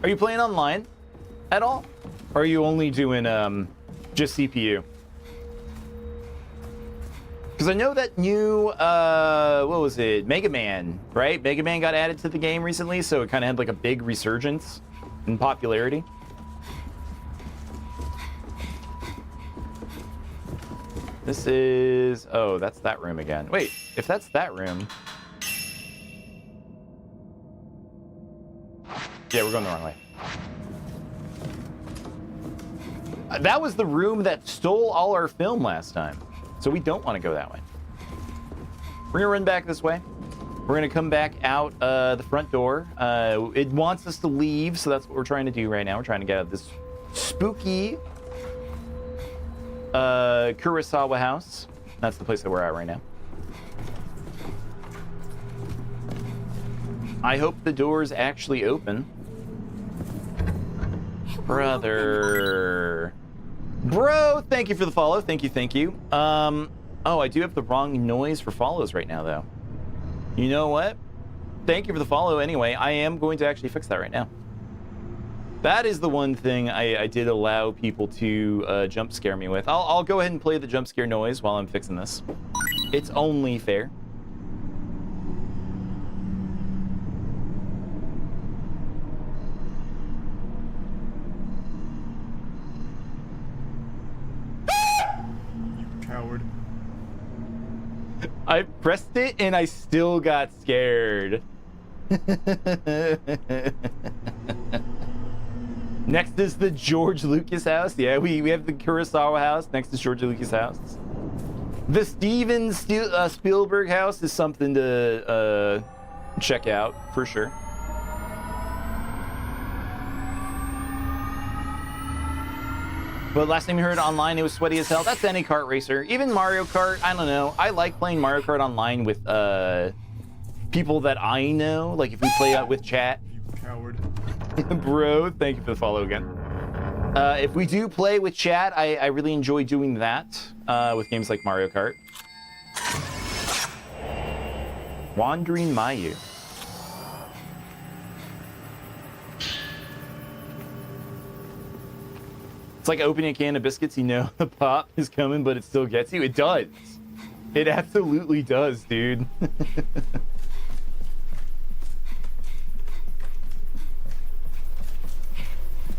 Are you playing online at all? Or are you only doing just CPU? Because I know that new, what was it? Mega Man, right? Mega Man got added to the game recently, so it kind of had like a big resurgence in popularity. This is... Oh, that's that room again. Wait, if that's that room... Yeah, we're going the wrong way. That was the room that stole all our film last time. So we don't want to go that way. We're going to run back this way. We're going to come back out the front door. It wants us to leave, so that's what we're trying to do right now. We're trying to get out of this spooky... Kurosawa house. That's the place that we're at right now. I hope the door's actually open. Brother. Bro, thank you for the follow. Thank you, thank you. Oh, I do have the wrong noise for follows right now, though. You know what? Thank you for the follow anyway. I am going to actually fix that right now. That is the one thing I did allow people to jump scare me with. I'll go ahead and play the jump scare noise while I'm fixing this. It's only fair. You coward. I pressed it and I still got scared. Next is the George Lucas house. Yeah, we have the Kurosawa house. Next is George Lucas house. The Steven Spielberg house is something to check out for sure. But last time you heard online, it was sweaty as hell. That's any kart racer. Even Mario Kart, I don't know. I like playing Mario Kart online with people that I know. Like if we play out with chat. You coward. Bro, thank you for the follow again. If we do play with chat, I really enjoy doing that with games like Mario Kart. Wandering Mayu. It's like opening a can of biscuits, you know the pop is coming, but it still gets you. It does. It absolutely does, dude.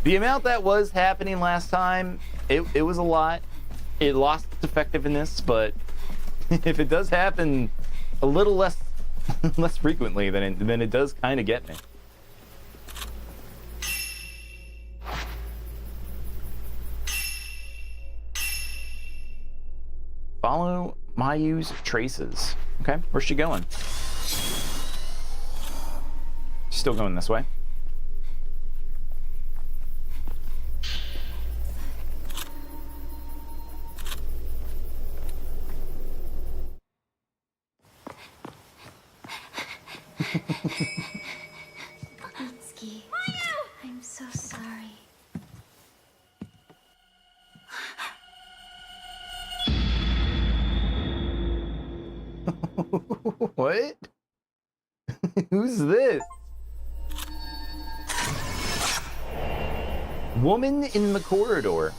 The amount that was happening last time, it was a lot. It lost its effectiveness, but if it does happen a little less frequently, then it does kind of get me. Follow Mayu's traces. Okay, where's she going? She's still going this way. Itsuki, I'm so sorry. What? Who's this? Woman in the corridor.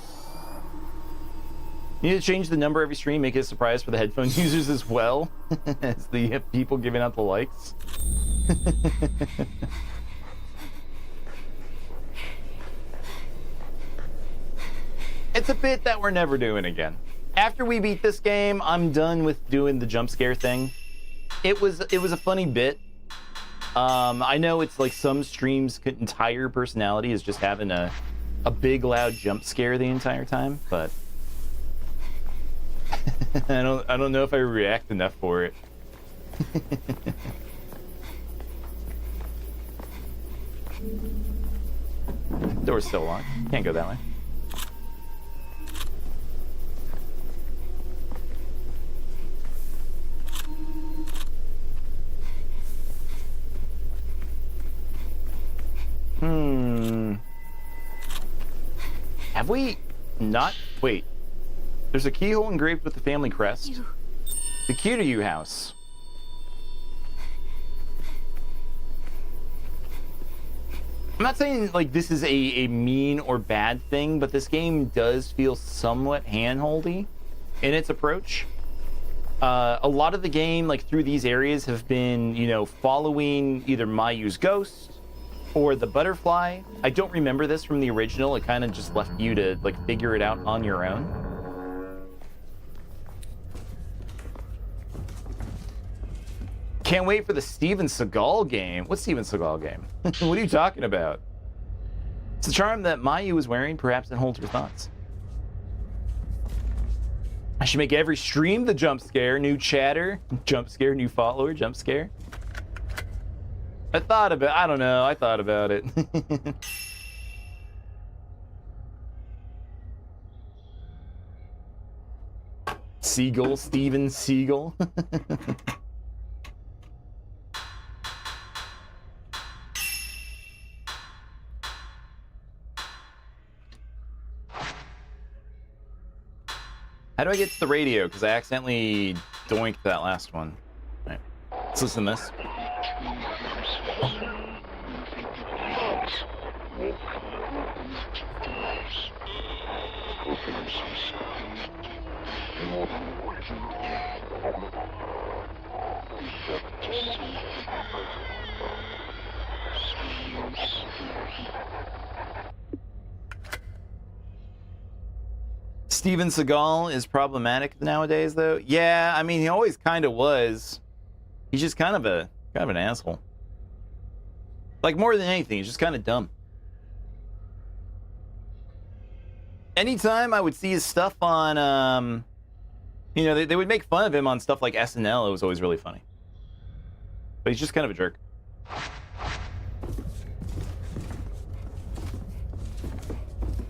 You need to change the number every stream, make it a surprise for the headphone users as well as the people giving out the likes. It's a bit that we're never doing again. After we beat this game, I'm done with doing the jump scare thing. It was a funny bit. I know it's like some streams' entire personality is just having a big loud jump scare the entire time, but I don't know if I react enough for it. Door's still locked. Can't go that way. Have we not? Wait. There's a keyhole engraved with the family crest. The key to you house. I'm not saying like this is a mean or bad thing, but this game does feel somewhat handholdy in its approach. A lot of the game, like through these areas, have been, you know, following either Mayu's ghost or the butterfly. I don't remember this from the original. It kind of just left you to like figure it out on your own. Can't wait for the Steven Seagal game. What Steven Seagal game? What are you talking about? It's the charm that Mayu is wearing. Perhaps it holds her thoughts. I should make every stream the jump scare. New chatter, jump scare, new follower, jump scare. I thought about it. Seagull, Steven Seagal. How do I get to the radio? Because I accidentally doinked that last one. All right, let's listen to this. Steven Seagal is problematic nowadays, though. Yeah, I mean, he always kind of was. He's just kind of an asshole. Like, more than anything, he's just kind of dumb. Anytime I would see his stuff on, you know, they would make fun of him on stuff like SNL. It was always really funny. But he's just kind of a jerk.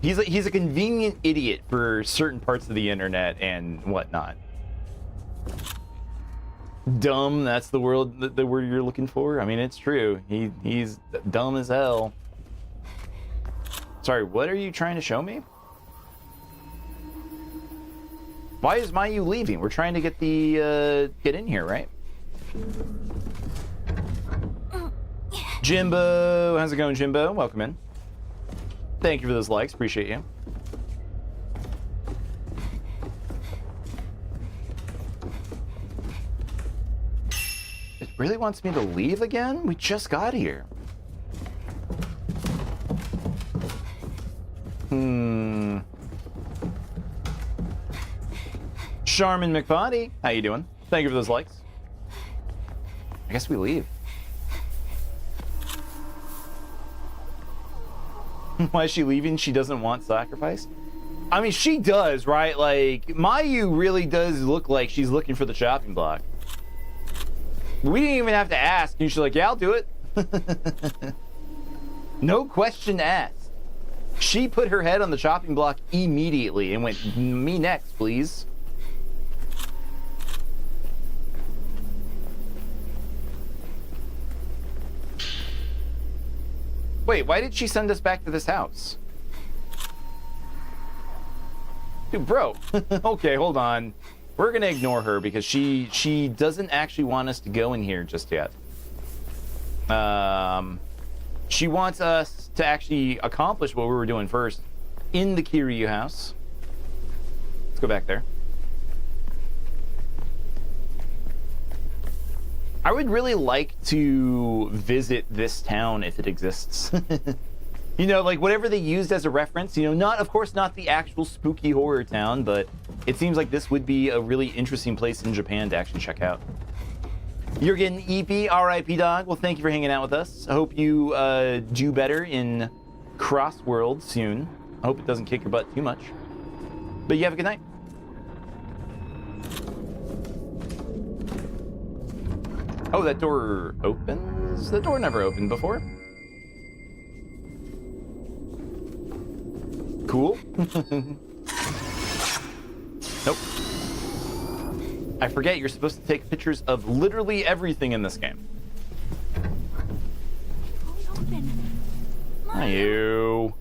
He's a convenient idiot for certain parts of the internet and whatnot. Dumb, that's the word you're looking for? I mean, it's true. He's dumb as hell. Sorry, what are you trying to show me? Why is Mayu leaving? We're trying to get in here, right? Jimbo, how's it going, Jimbo? Welcome in. Thank you for those likes. Appreciate you. It really wants me to leave again? We just got here. Charmin McBody, how you doing? Thank you for those likes. I guess we leave. Why is she leaving? She doesn't want sacrifice? I mean, she does, right? Like, Mayu really does look like she's looking for the chopping block. We didn't even have to ask. And she's like, yeah, I'll do it. No question asked. She put her head on the chopping block immediately and went, me next, please. Wait, why did she send us back to this house? Dude, bro. Okay, hold on. We're gonna ignore her because she doesn't actually want us to go in here just yet. She wants us to actually accomplish what we were doing first in the Kiryu house. Let's go back there. I would really like to visit this town if it exists. You know, like whatever they used as a reference, you know, not, of course, not the actual spooky horror town, but it seems like this would be a really interesting place in Japan to actually check out. You're getting EP, RIP dog. Well, thank you for hanging out with us. I hope you do better in Crossworld soon. I hope it doesn't kick your butt too much. But you have a good night. Oh, that door opens? The door never opened before. Cool. Nope. I forget you're supposed to take pictures of literally everything in this game. Won't open. Hi, you.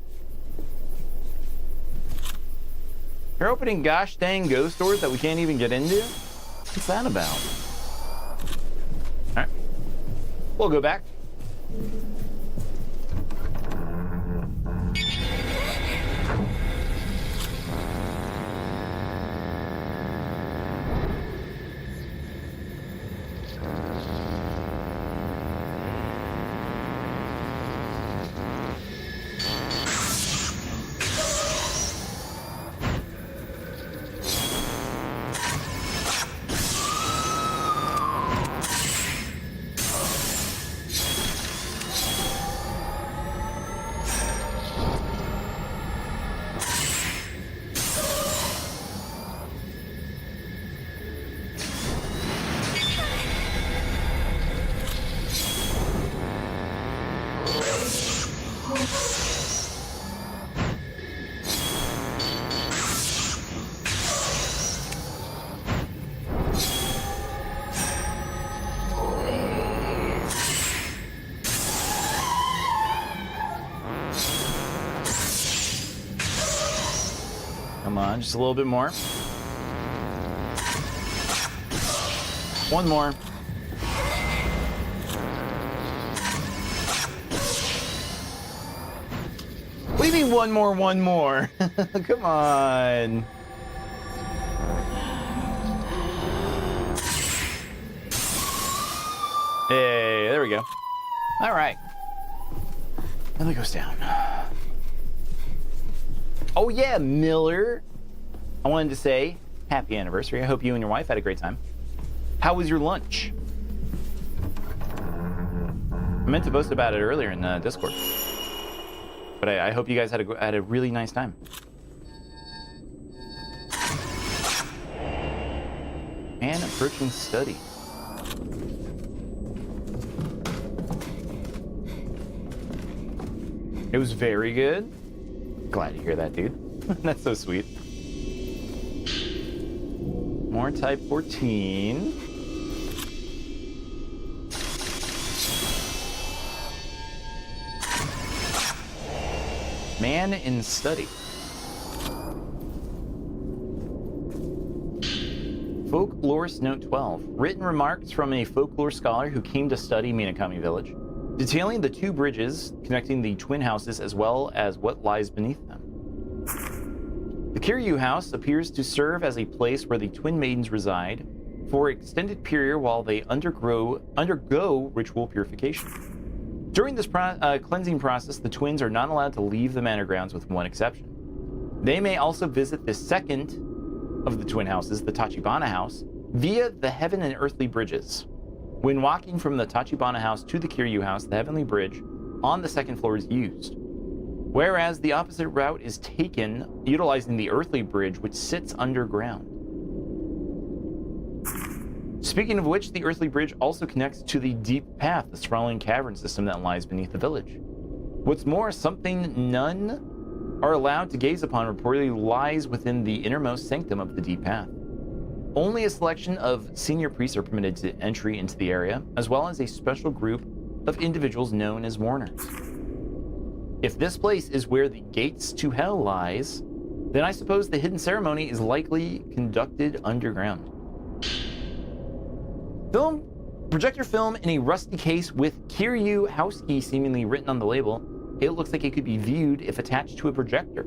You're opening gosh dang ghost doors that we can't even get into? What's that about? Alright. We'll go back. Come on, just a little bit more. One more. What do you mean one more, one more? Come on. Hey, there we go. All right. And it goes down. Oh yeah, Miller. I wanted to say happy anniversary. I hope you and your wife had a great time. How was your lunch? I meant to post about it earlier in Discord. But I hope you guys had a really nice time. Man approaching study. It was very good. Glad to hear that, dude. That's so sweet. More type 14. Man in study. Folklorist Note 12. Written remarks from a folklore scholar who came to study Minakami Village, detailing the two bridges connecting the twin houses as well as what lies beneath them. The Kiryu house appears to serve as a place where the twin maidens reside for an extended period while they undergo ritual purification. During this cleansing process, the twins are not allowed to leave the manor grounds with one exception. They may also visit the second of the twin houses, the Tachibana house, via the heaven and earthly bridges. When walking from the Tachibana house to the Kiryu house, the heavenly bridge on the second floor is used, whereas the opposite route is taken utilizing the earthly bridge which sits underground. Speaking of which, the earthly bridge also connects to the deep path, the sprawling cavern system that lies beneath the village. What's more, something none are allowed to gaze upon reportedly lies within the innermost sanctum of the deep path. Only a selection of senior priests are permitted to entry into the area, as well as a special group of individuals known as mourners. If this place is where the gates to hell lies, then I suppose the hidden ceremony is likely conducted underground. Projector film in a rusty case with Kiryu house key seemingly written on the label. It looks like it could be viewed if attached to a projector.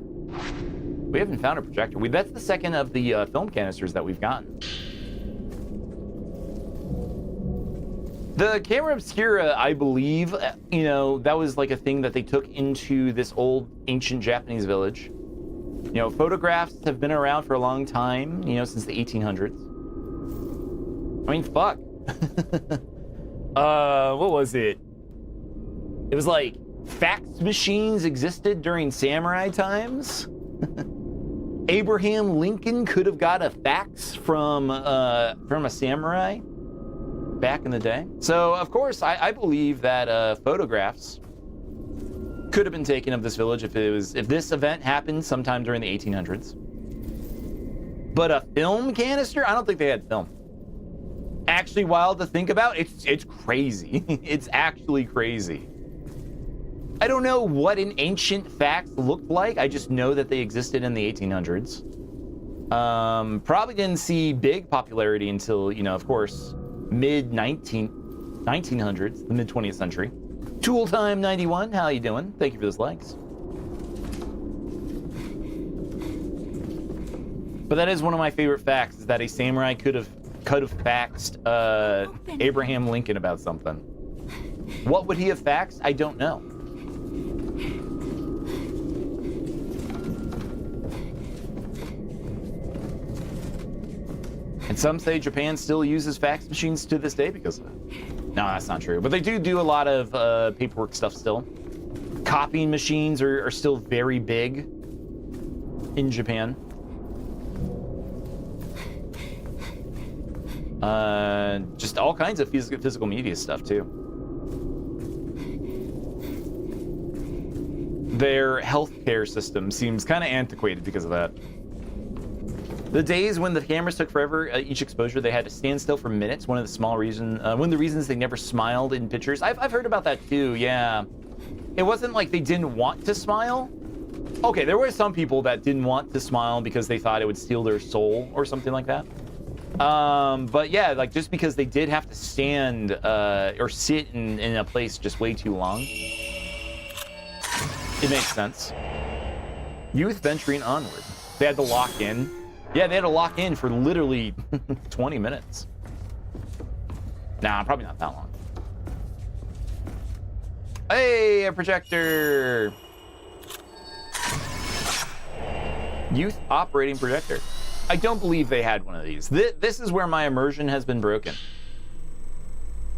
We haven't found a projector. That's the second of the film canisters that we've gotten. The camera obscura, I believe, you know, that was like a thing that they took into this old ancient Japanese village. You know, photographs have been around for a long time, you know, since the 1800s. I mean, fuck. What was it? It was like fax machines existed during samurai times. Abraham Lincoln could have got a fax from a samurai back in the day. So, of course, I believe that photographs could have been taken of this village if this event happened sometime during the 1800s. But a film canister? I don't think they had film. Actually, wild to think about. It's crazy. It's actually crazy. I don't know what an ancient fax looked like. I just know that they existed in the 1800s. Probably didn't see big popularity until, you know, of course, mid-1900s, the mid-20th century. Tool Time 91, how you doing? Thank you for those likes. But that is one of my favorite facts, is that a samurai could have faxed Abraham Lincoln about something. What would he have faxed? I don't know. And some say Japan still uses fax machines to this day because of it. No, that's not true. But they do a lot of paperwork stuff still. Copying machines are still very big in Japan. Just all kinds of physical media stuff too. Their healthcare system seems kind of antiquated because of that. The days when the cameras took forever each exposure, they had to stand still for minutes. One of the reasons they never smiled in pictures. I've heard about that too. Yeah, it wasn't like they didn't want to smile. Okay, there were some people that didn't want to smile because they thought it would steal their soul or something like that. But yeah, like just because they did have to stand or sit in a place just way too long, it makes sense. Youth venturing onward. They had to lock in. Yeah, they had to lock in for literally 20 minutes. Nah, probably not that long. Hey, a projector! Youth operating projector. I don't believe they had one of these. This is where my immersion has been broken.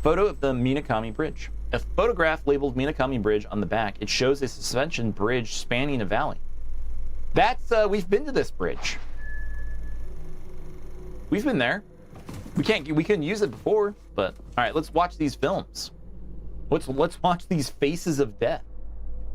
Photo of the Minakami Bridge. A photograph labeled Minakami Bridge on the back. It shows a suspension bridge spanning a valley. That's, we've been to this bridge. We've been there. We couldn't use it before, but all right, let's watch these films. Let's watch these Faces of Death,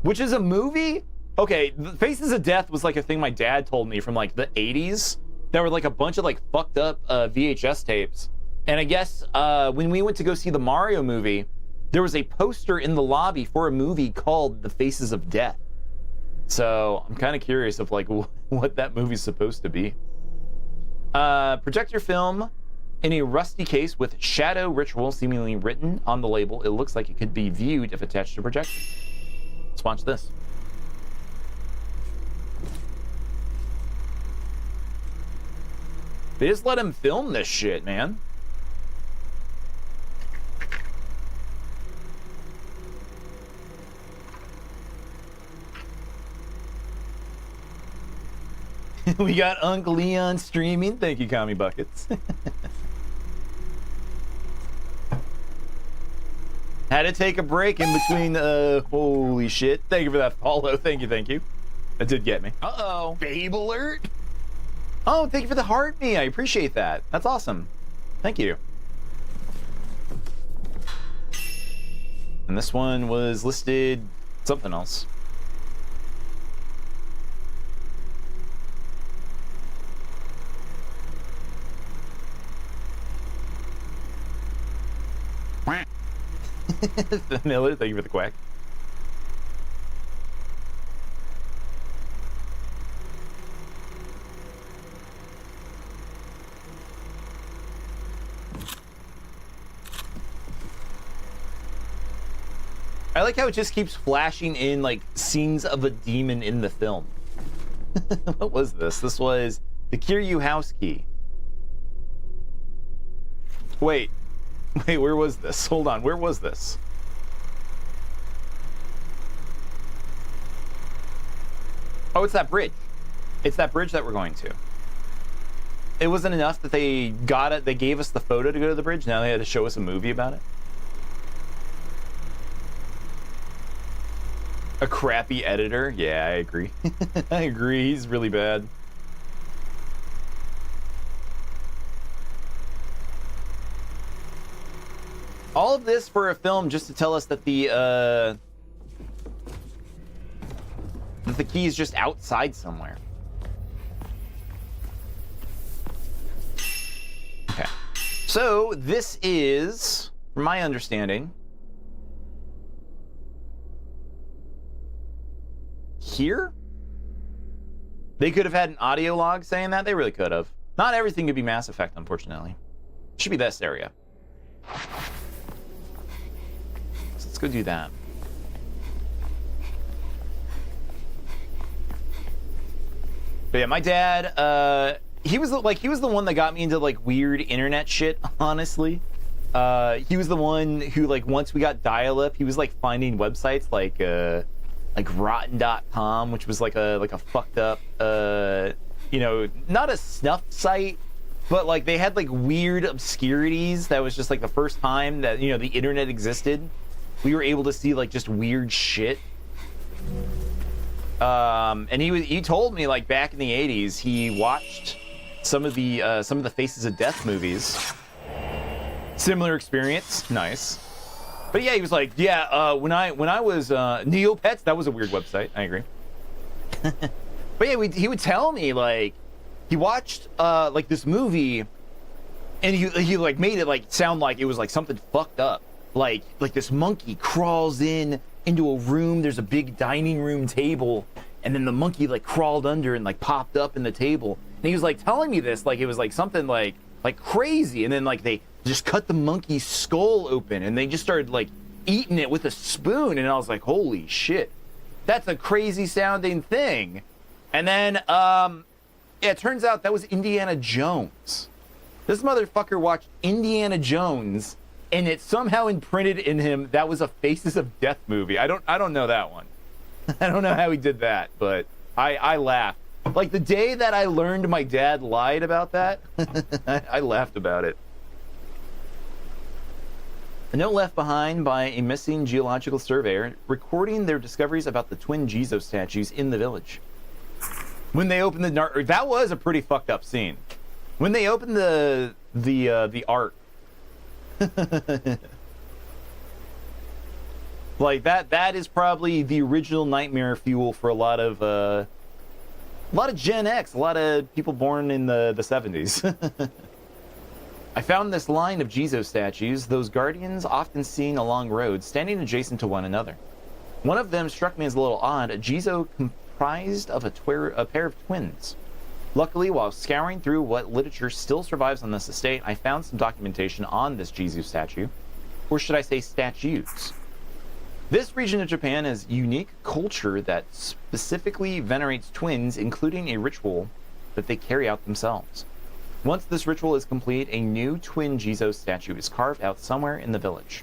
which is a movie. Okay, Faces of Death was like a thing my dad told me from like the 80s. There were like a bunch of like fucked up VHS tapes. And I guess when we went to go see the Mario movie, there was a poster in the lobby for a movie called The Faces of Death. So I'm kind of curious of like what that movie's supposed to be. Projector film in a rusty case with Shadow Ritual seemingly written on the label. It looks like it could be viewed if attached to a projector. Let's watch this. They just let him film this shit, man. We got Uncle Leon streaming. Thank you, Commie Buckets. Had to take a break in between. Holy shit. Thank you for that follow. Thank you, thank you. That did get me. Uh-oh. Babe alert. Oh, thank you for the heart me. I appreciate that. That's awesome. Thank you. And this one was listed something else. Miller, thank you for the quack. I like how it just keeps flashing in like scenes of a demon in the film. What was this? This was the Kiryu house key. Wait, where was this? Hold on, where was this? Oh, it's that bridge. It's that bridge that we're going to. It wasn't enough that they got it. They gave us the photo to go to the bridge. Now they had to show us a movie about it. A crappy editor? Yeah, I agree. I agree. He's really bad. All of this for a film just to tell us that the key is just outside somewhere. Okay. So this is, from my understanding, here? They could have had an audio log saying that. They really could have. Not everything could be Mass Effect, unfortunately. It should be this area. So let's go do that. But yeah, my dad, he was the one that got me into like weird internet shit, honestly. He was the one who, like, once we got dial-up, he was like finding websites like rotten.com, which was like a fucked up you know, not a snuff site, but like they had like weird obscurities. That was just like the first time that, you know, the internet existed. We were able to see like just weird shit. And he told me, like, back in the 80s he watched some of the Faces of Death movies. Similar experience. Nice. But yeah, he was like, yeah, when I was Neopets, that was a weird website. I agree. But yeah, he would tell me, like, he watched like this movie, and he like made it like sound like it was like something fucked up. Like this monkey crawls into a room. There's a big dining room table, and then the monkey like crawled under and like popped up in the table. And he was like telling me this like it was like something like crazy. And then like they just cut the monkey's skull open, and they just started like eating it with a spoon. And I was like, holy shit, that's a crazy sounding thing. And then yeah, it turns out that was Indiana Jones. This motherfucker watched Indiana Jones, and it somehow imprinted in him that was a Faces of Death movie. I don't know that one. I don't know how he did that, but I laughed. Like the day that I learned my dad lied about that, I laughed about it. A note left behind by a missing geological surveyor recording their discoveries about the twin Jesus statues in the village. When they opened that was a pretty fucked up scene. When they opened the art, like that is probably the original nightmare fuel for a lot of Gen X, a lot of people born in the 70s. I found this line of Jesus statues, those guardians often seen along roads, standing adjacent to one another. One of them struck me as a little odd, a Jesus comprised of a pair of twins. Luckily, while scouring through what literature still survives on this estate, I found some documentation on this Jesus statue, or should I say statues. This region of Japan has unique culture that specifically venerates twins, including a ritual that they carry out themselves. Once this ritual is complete, a new twin Jesus statue is carved out somewhere in the village.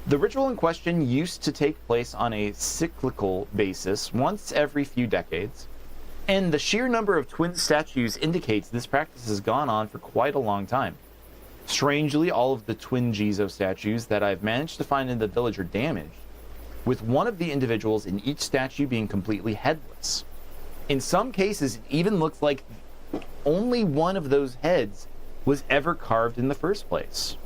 The ritual in question used to take place on a cyclical basis once every few decades, and the sheer number of twin statues indicates this practice has gone on for quite a long time. Strangely, all of the twin Jesus statues that I've managed to find in the village are damaged, with one of the individuals in each statue being completely headless. In some cases, it even looks like only one of those heads was ever carved in the first place.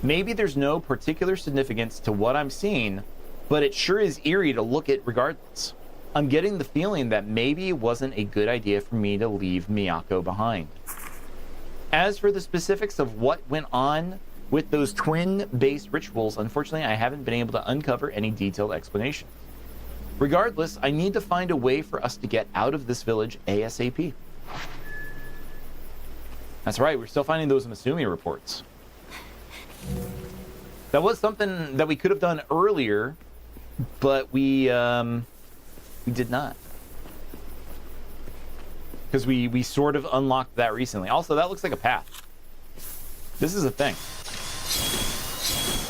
Maybe there's no particular significance to what I'm seeing, but it sure is eerie to look at regardless. I'm getting the feeling that maybe it wasn't a good idea for me to leave Miyako behind. As for the specifics of what went on with those twin-based rituals, unfortunately, I haven't been able to uncover any detailed explanation. Regardless, I need to find a way for us to get out of this village ASAP. That's right, we're still finding those Masumi reports. That was something that we could have done earlier, but we did not. because we sort of unlocked that recently. Also, that looks like a path. This is a thing.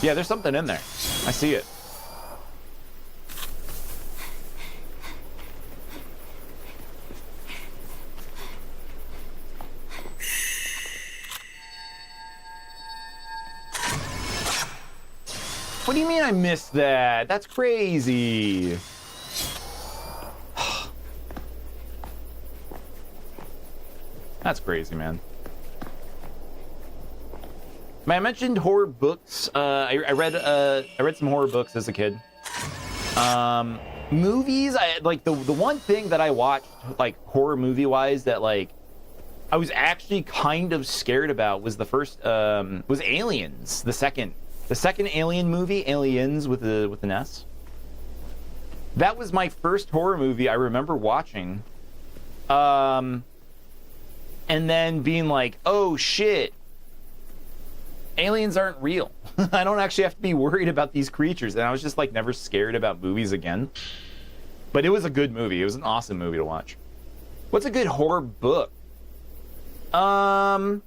Yeah, there's something in there. I see it. What do you mean I missed that? That's crazy. That's crazy, man. I mentioned horror books. I read some horror books as a kid. Movies, like the one thing that I watched, like horror movie wise, that like I was actually kind of scared about was the first was Aliens, the second Alien movie, Aliens with an S. That was my first horror movie I remember watching. And then being like, oh shit, aliens aren't real. I don't actually have to be worried about these creatures. And I was just like never scared about movies again. But it was a good movie. It was an awesome movie to watch. What's a good horror book? I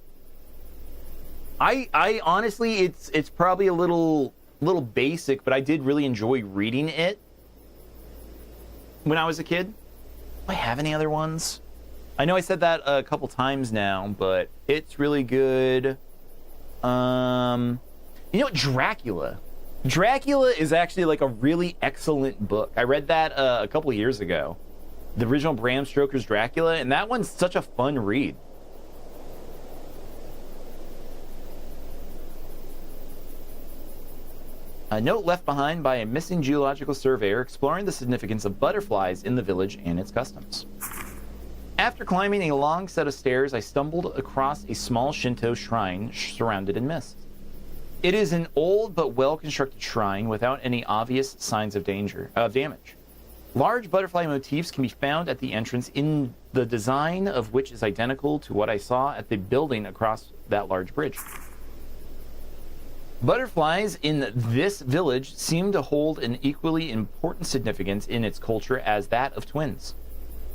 honestly, it's probably a little basic, but I did really enjoy reading it when I was a kid. Do I have any other ones? I know I said that a couple times now, but it's really good. You know, Dracula. Dracula is actually like a really excellent book. I read that a couple years ago. The original Bram Stoker's Dracula, and that one's such a fun read. A note left behind by a missing geological surveyor exploring the significance of butterflies in the village and its customs. After climbing a long set of stairs, I stumbled across a small Shinto shrine surrounded in mist. It is an old but well-constructed shrine without any obvious signs of damage. Large butterfly motifs can be found at the entrance, in the design of which is identical to what I saw at the building across that large bridge. Butterflies in this village seem to hold an equally important significance in its culture as that of twins.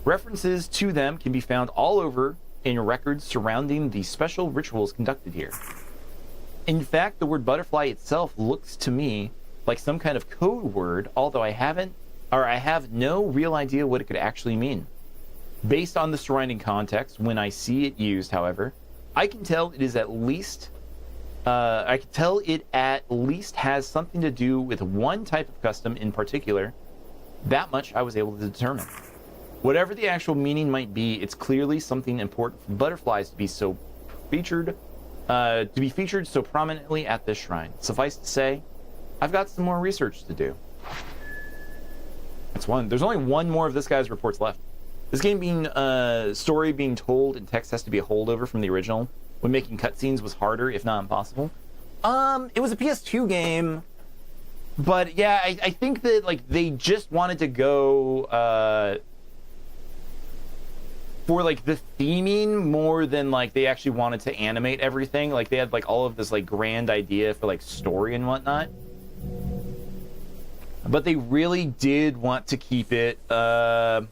References to them can be found all over in records surrounding the special rituals conducted here. In fact, the word butterfly itself looks to me like some kind of code word, although I have no real idea what it could actually mean. Based on the surrounding context, when I see it used, however, I can tell it at least has something to do with one type of custom in particular. That much I was able to determine. Whatever the actual meaning might be, it's clearly something important for butterflies to be featured so prominently at this shrine. Suffice to say, I've got some more research to do. That's one. There's only one more of this guy's reports left. This game being story being told in text has to be a holdover from the original, when making cutscenes was harder, if not impossible. It was a PS2 game, but yeah, I think that like they just wanted to go for like the theming more than like they actually wanted to animate everything. Like they had like all of this like grand idea for like story and whatnot, but they really did want to keep it I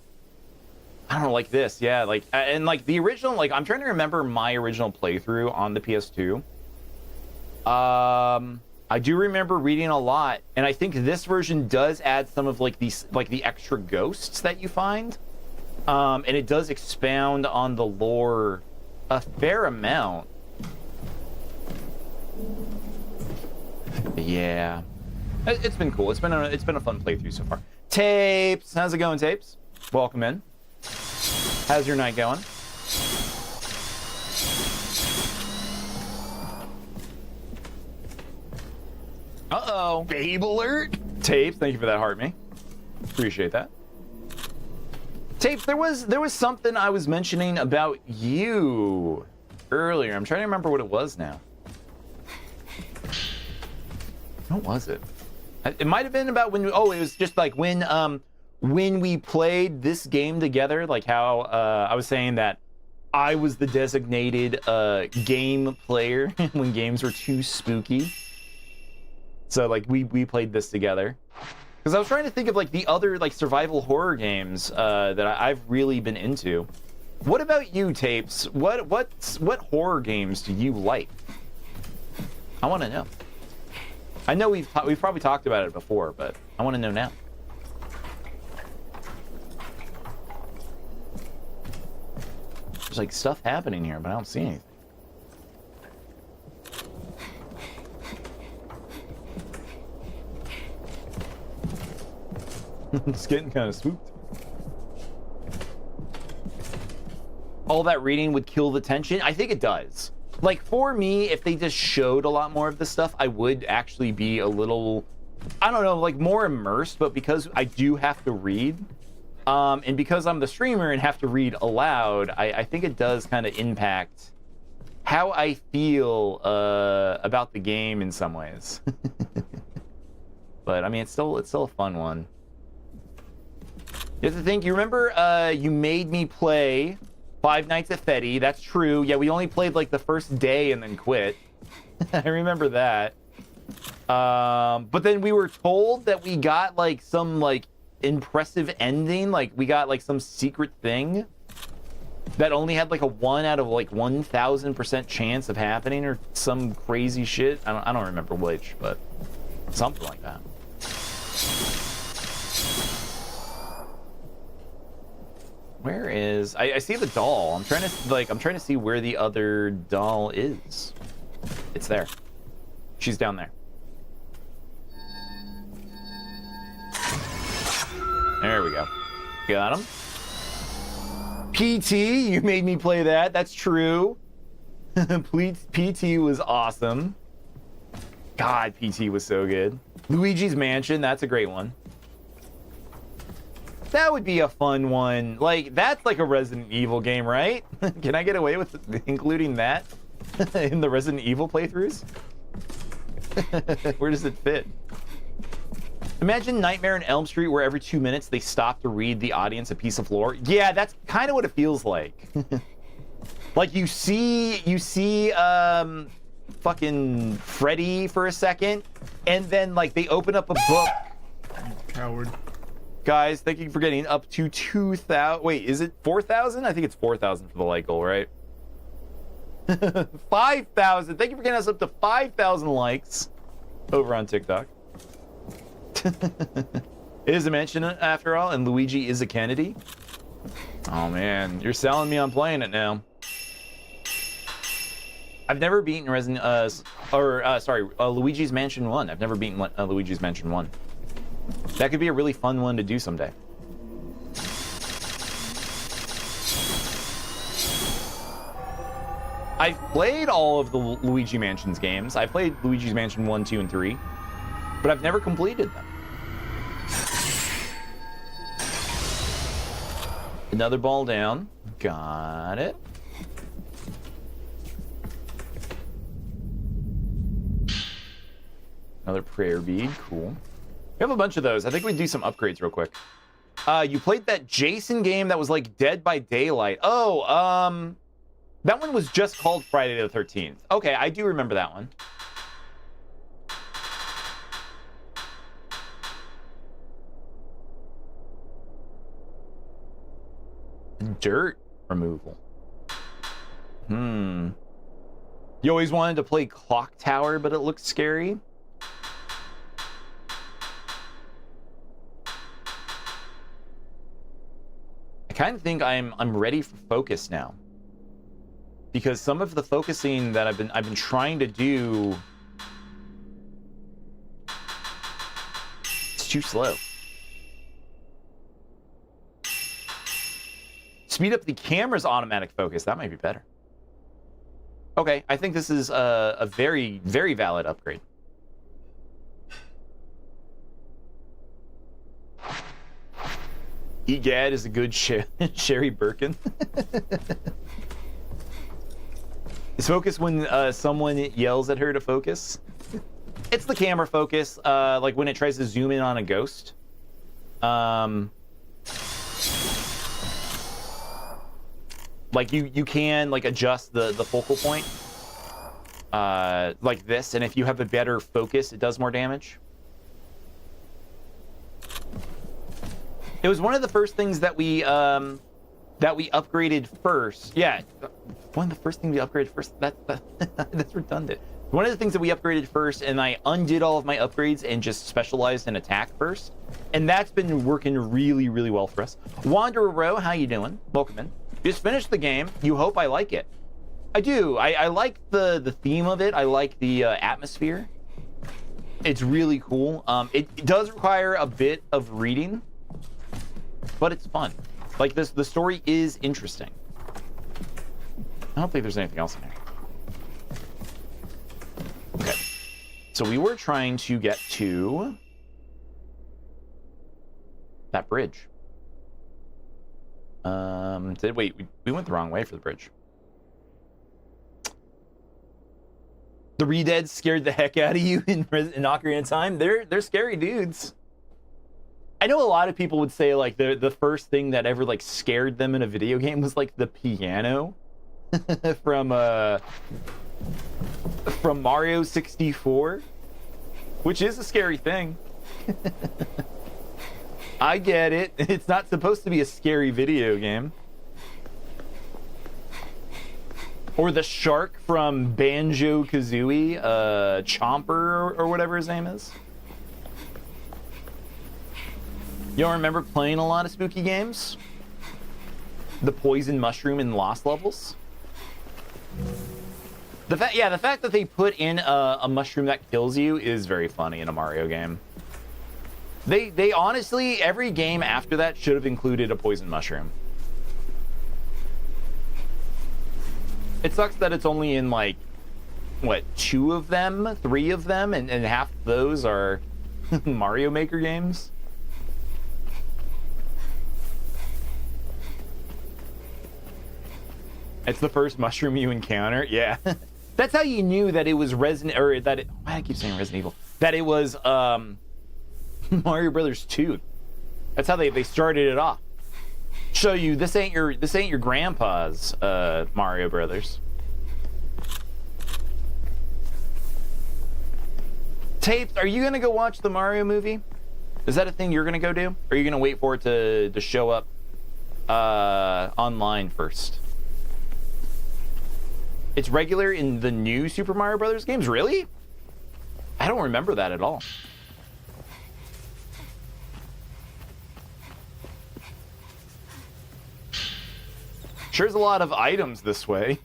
don't know, like this. Yeah, like and like the original, like I'm trying to remember my original playthrough on the PS2. I do remember reading a lot, and I think this version does add some of like these like the extra ghosts that you find. And it does expound on the lore a fair amount. But yeah, it's been cool. It's been a fun playthrough so far. Tapes, how's it going, Tapes? Welcome in. How's your night going? Uh-oh, babe alert. Tapes, thank you for that heart, me. Appreciate that. Tapes, there was something I was mentioning about you earlier. I'm trying to remember what it was now. What was it? It might have been about when it was just like when we played this game together, like how I was saying that I was the designated game player when games were too spooky. So like we played this together. Because I was trying to think of like the other like survival horror games that I've really been into. What about you, Tapes? What horror games do you like? I want to know. I know we've probably talked about it before, but I want to know now. There's like stuff happening here, but I don't see anything. It's getting kind of spooked. All that reading would kill the tension? I think it does. Like, for me, if they just showed a lot more of this stuff, I would actually be a little, I don't know, like more immersed, but because I do have to read, and because I'm the streamer and have to read aloud, I think it does kind of impact how I feel about the game in some ways. But, I mean, it's still a fun one. You have to think, you remember you made me play Five Nights at Freddy. That's true. Yeah, we only played like the first day and then quit. I remember that. But then we were told that we got like some like impressive ending. Like we got like some secret thing that only had like a 1 out of like 1,000% chance of happening or some crazy shit. I don't remember which, but something like that. Where is I see the doll. I'm trying to see where the other doll is. It's there. She's down there. There we go. Got him. PT, you made me play that. That's true. PT was awesome. God, PT was so good. Luigi's Mansion, that's a great one. That would be a fun one. Like, that's like a Resident Evil game, right? Can I get away with including that in the Resident Evil playthroughs? Where does it fit? Imagine Nightmare on Elm Street where every 2 minutes they stop to read the audience a piece of lore. Yeah, that's kind of what it feels like. Like you see fucking Freddy for a second, and then like they open up a book. Coward. Guys, thank you for getting up to 2,000. Wait, is it 4,000? I think it's 4,000 for the like goal, right? 5,000. Thank you for getting us up to 5,000 likes over on TikTok. It is a mention after all, and Luigi is a Kennedy. Oh man, you're selling me on playing it now. I've never beaten Luigi's Mansion 1. I've never beaten Luigi's Mansion 1. That could be a really fun one to do someday. I've played all of the Luigi Mansion's games. I played Luigi's Mansion 1, 2, and 3, but I've never completed them. Another ball down. Got it. Another prayer bead. Cool. We have a bunch of those. I think we do some upgrades real quick. You played that Jason game that was like Dead by Daylight. Oh, that one was just called Friday the 13th. Okay, I do remember that one. Dirt removal. You always wanted to play Clock Tower, but it looked scary. I kind of think I'm ready for focus now, because some of the focusing that I've been trying to do, it's too slow. Speed up the camera's automatic focus. That might be better. Okay, I think this is a very, very valid upgrade. Egad is a good Sherry Birkin. Is focus when someone yells at her to focus? It's the camera focus, like when it tries to zoom in on a ghost. Like you can like adjust the focal point like this, and if you have a better focus, it does more damage. It was one of the first things that we that we upgraded first. Yeah, one of the first things we upgraded first. That's redundant. One of the things that we upgraded first, and I undid all of my upgrades and just specialized in attack first. And that's been working really, really well for us. Wanderer Row, how you doing? Welcome in. Just finished the game. You hope I like it. I do. I like the theme of it. I like the atmosphere. It's really cool. It does require a bit of reading, but it's fun. Like the story is interesting. I don't think there's anything else in here. Okay. So we were trying to get to that bridge. Wait, we went the wrong way for the bridge. The Redeads scared the heck out of you in Ocarina of Time. They're scary dudes. I know a lot of people would say like the first thing that ever like scared them in a video game was like the piano from Mario 64, which is a scary thing. I get it. It's not supposed to be a scary video game. Or the shark from Banjo-Kazooie, Chomper or whatever his name is. You don't remember playing a lot of spooky games? The poison mushroom in Lost Levels? The fact that they put in a mushroom that kills you is very funny in a Mario game. They honestly, every game after that should have included a poison mushroom. It sucks that it's only in like, what, 2 of them, 3 of them, and half of those are Mario Maker games. It's the first mushroom you encounter. Yeah. That's how you knew that it was Resident, or that it, why do I keep saying Resident Evil? That it was Mario Brothers 2. That's how they started it off. Show you this ain't your grandpa's Mario Brothers. Tapes, are you gonna go watch the Mario movie? Is that a thing you're gonna go do? Or are you gonna wait for it to show up online first? It's regular in the new Super Mario Brothers games? Really? I don't remember that at all. Sure, there's a lot of items this way.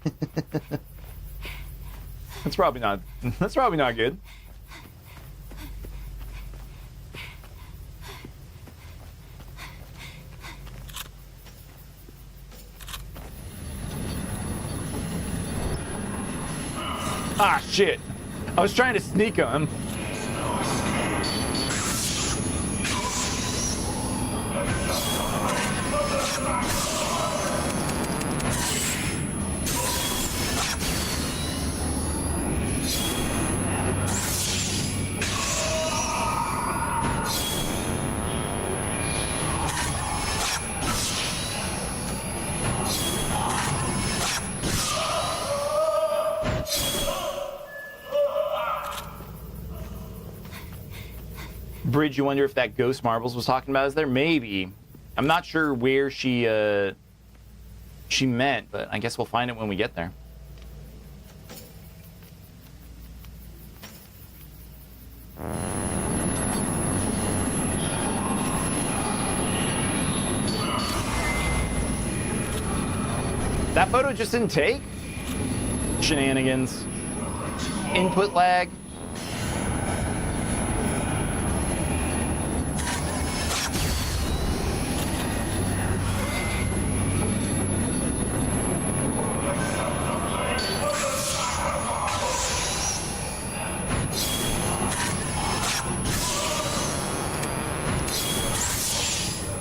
That's probably not good. Ah, shit. I was trying to sneak on him. Bridge, you wonder if that Ghost Marbles was talking about is there? Maybe. I'm not sure where she meant, but I guess we'll find it when we get there. That photo just didn't take? Shenanigans. Input lag.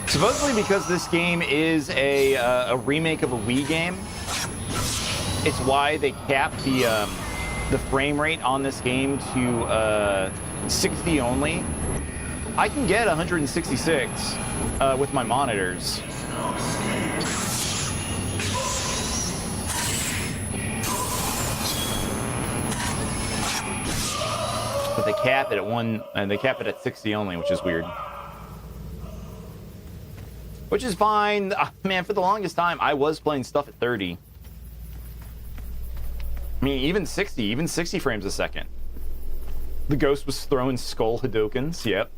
Supposedly because this game is a remake of a Wii game, it's why they capped the frame rate on this game to 60 only. I can get 166 with my monitors. But they cap it at 60 only, which is weird. Which is fine. Man, for the longest time, I was playing stuff at 30. I mean, even 60 frames a second. The ghost was throwing skull Hadokens, yep.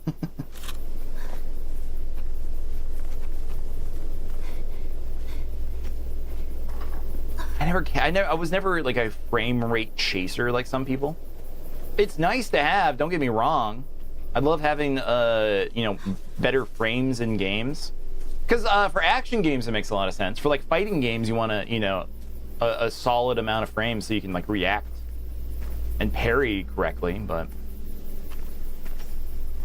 I was never like a frame rate chaser like some people. It's nice to have, don't get me wrong. I love having, you know, better frames in games. Because for action games, it makes a lot of sense. For like fighting games, you want to, you know, a solid amount of frames so you can like react and parry correctly. But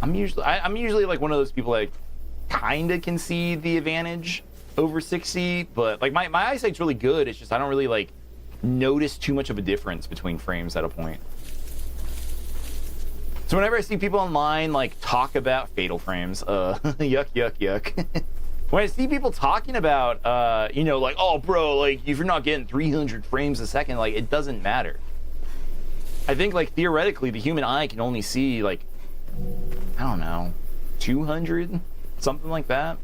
I'm usually like one of those people that kind of can see the advantage over 60. But like my eyesight's really good. It's just I don't really like notice too much of a difference between frames at a point. So whenever I see people online like talk about fatal frames, yuck, yuck, yuck. When I see people talking about, you know, like, oh, bro, like, if you're not getting 300 frames a second, like, it doesn't matter. I think, like, theoretically, the human eye can only see, like, I don't know, 200? Something like that.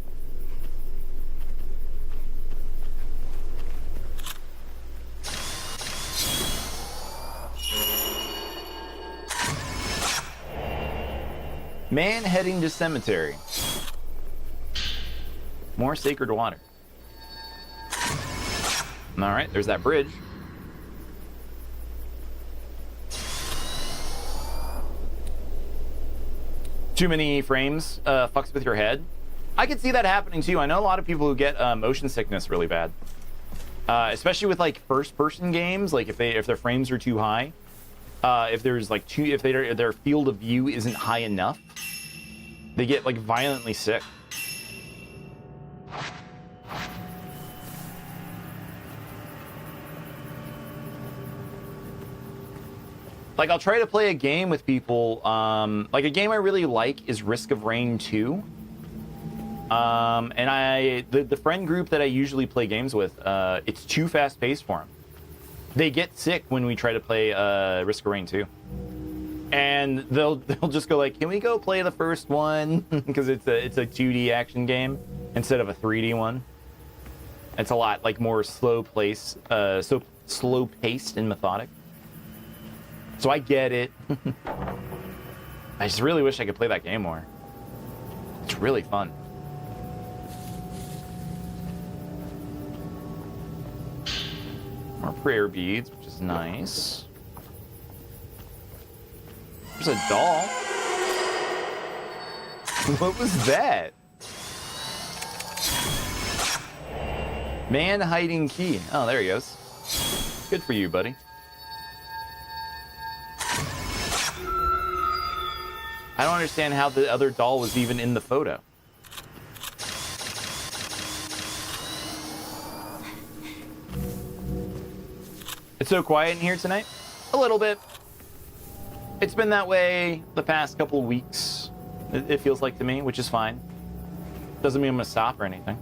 Man heading to cemetery. More sacred water. All right, there's that bridge. Too many frames fucks with your head. I could see that happening too. I know a lot of people who get motion sickness really bad, especially with like first-person games. Like if their frames are too high, if their field of view isn't high enough, they get like violently sick. Like, I'll try to play a game with people. Like, a game I really like is Risk of Rain 2. And the friend group that I usually play games with, it's too fast-paced for them. They get sick when we try to play Risk of Rain 2. And they'll just go like, can we go play the first one? Because it's a 2D action game instead of a 3D one. It's a lot, like, more slow-paced and methodic. So I get it. I just really wish I could play that game more. It's really fun. More prayer beads, which is nice. There's a doll. What was that? Man hiding key. Oh, there he goes. Good for you, buddy. I don't understand how the other doll was even in the photo. It's so quiet in here tonight? A little bit. It's been that way the past couple of weeks, it feels like to me, which is fine. Doesn't mean I'm gonna stop or anything.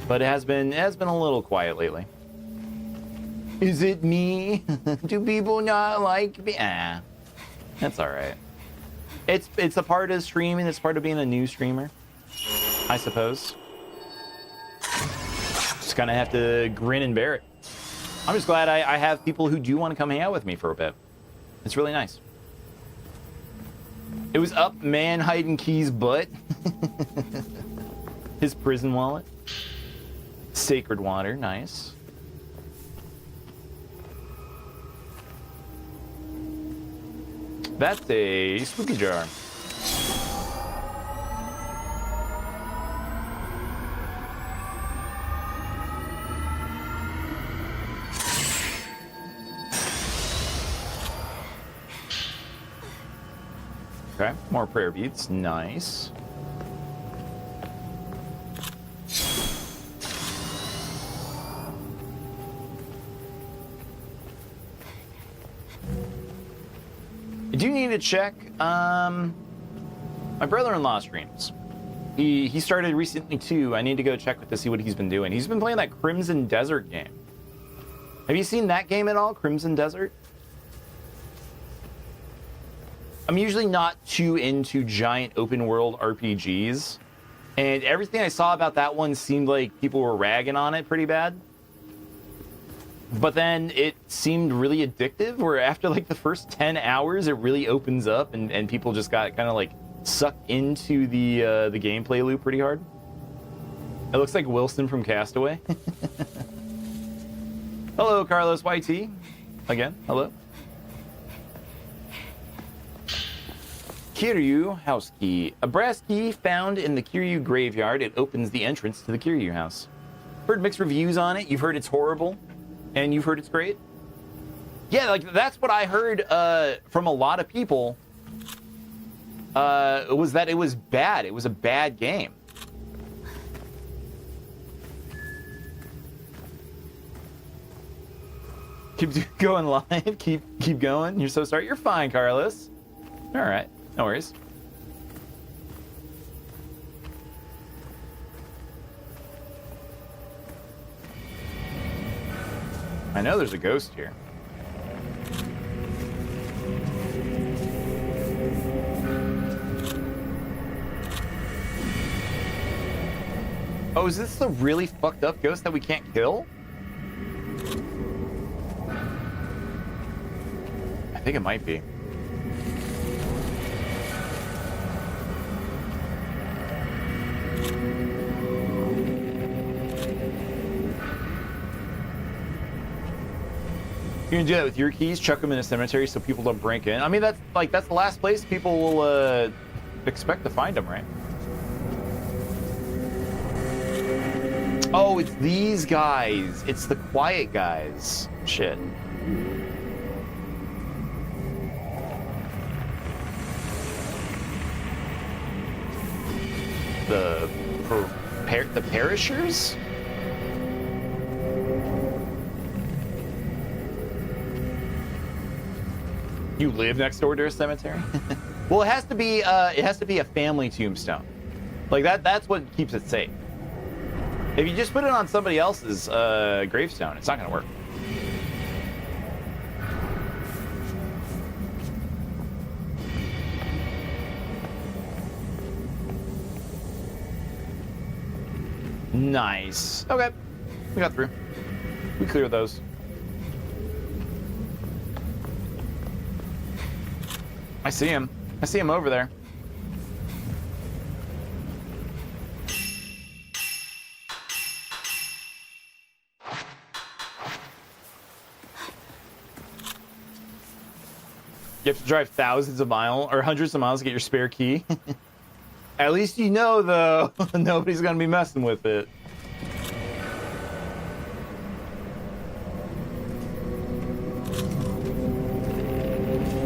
But it has been a little quiet lately. Is it me? Do people not like me? Ah, that's all right. It's a part of streaming. It's part of being a new streamer, I suppose. Just gonna have to grin and bear it. I'm just glad I have people who do want to come hang out with me for a bit. It's really nice. It was up man hiding keys butt. His prison wallet. Sacred water, nice. That's a spooky jar. Okay, more prayer beads, nice. I do need to check, my brother-in-law streams. He started recently too. I need to go check to see what he's been doing. He's been playing that Crimson Desert game. Have you seen that game at all, Crimson Desert? I'm usually not too into giant open world RPGs. And everything I saw about that one seemed like people were ragging on it pretty bad. But then it seemed really addictive, where after like the first 10 hours, it really opens up and people just got kind of like sucked into the gameplay loop pretty hard. It looks like Wilson from Castaway. Hello, Carlos YT. Again, hello. Kiryu house key. A brass key found in the Kiryu graveyard. It opens the entrance to the Kiryu house. Heard mixed reviews on it. You've heard it's horrible, and you've heard it's great. Yeah, like that's what I heard from a lot of people. Was that it was bad. It was a bad game. Keep going live. Keep going. You're so sorry. You're fine, Carlos. All right. No worries. I know there's a ghost here. Oh, is this the really fucked up ghost that we can't kill? I think it might be. You can do that with your keys, chuck them in a cemetery so people don't break in. I mean, that's the last place people will expect to find them, right? Oh, it's these guys. It's the quiet guys. Shit. The perishers? You live next door to a cemetery? Well, it has to be a family tombstone. Like that's what keeps it safe. If you just put it on somebody else's gravestone, it's not gonna work. Nice. Okay. We got through. We cleared those. I see him. I see him over there. You have to drive thousands of miles or hundreds of miles to get your spare key. At least you know, though, nobody's gonna be messing with it.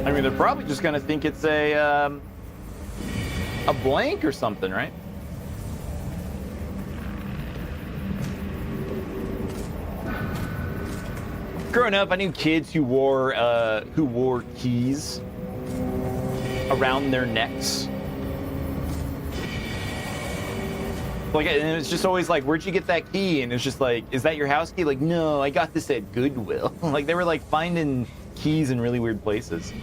I mean, they're probably just gonna think it's a blank or something, right? Growing up, I knew kids who wore keys around their necks. Like, and it was just always like, where'd you get that key? And it's just like, is that your house key? Like, no, I got this at Goodwill. Like, they were like finding keys in really weird places.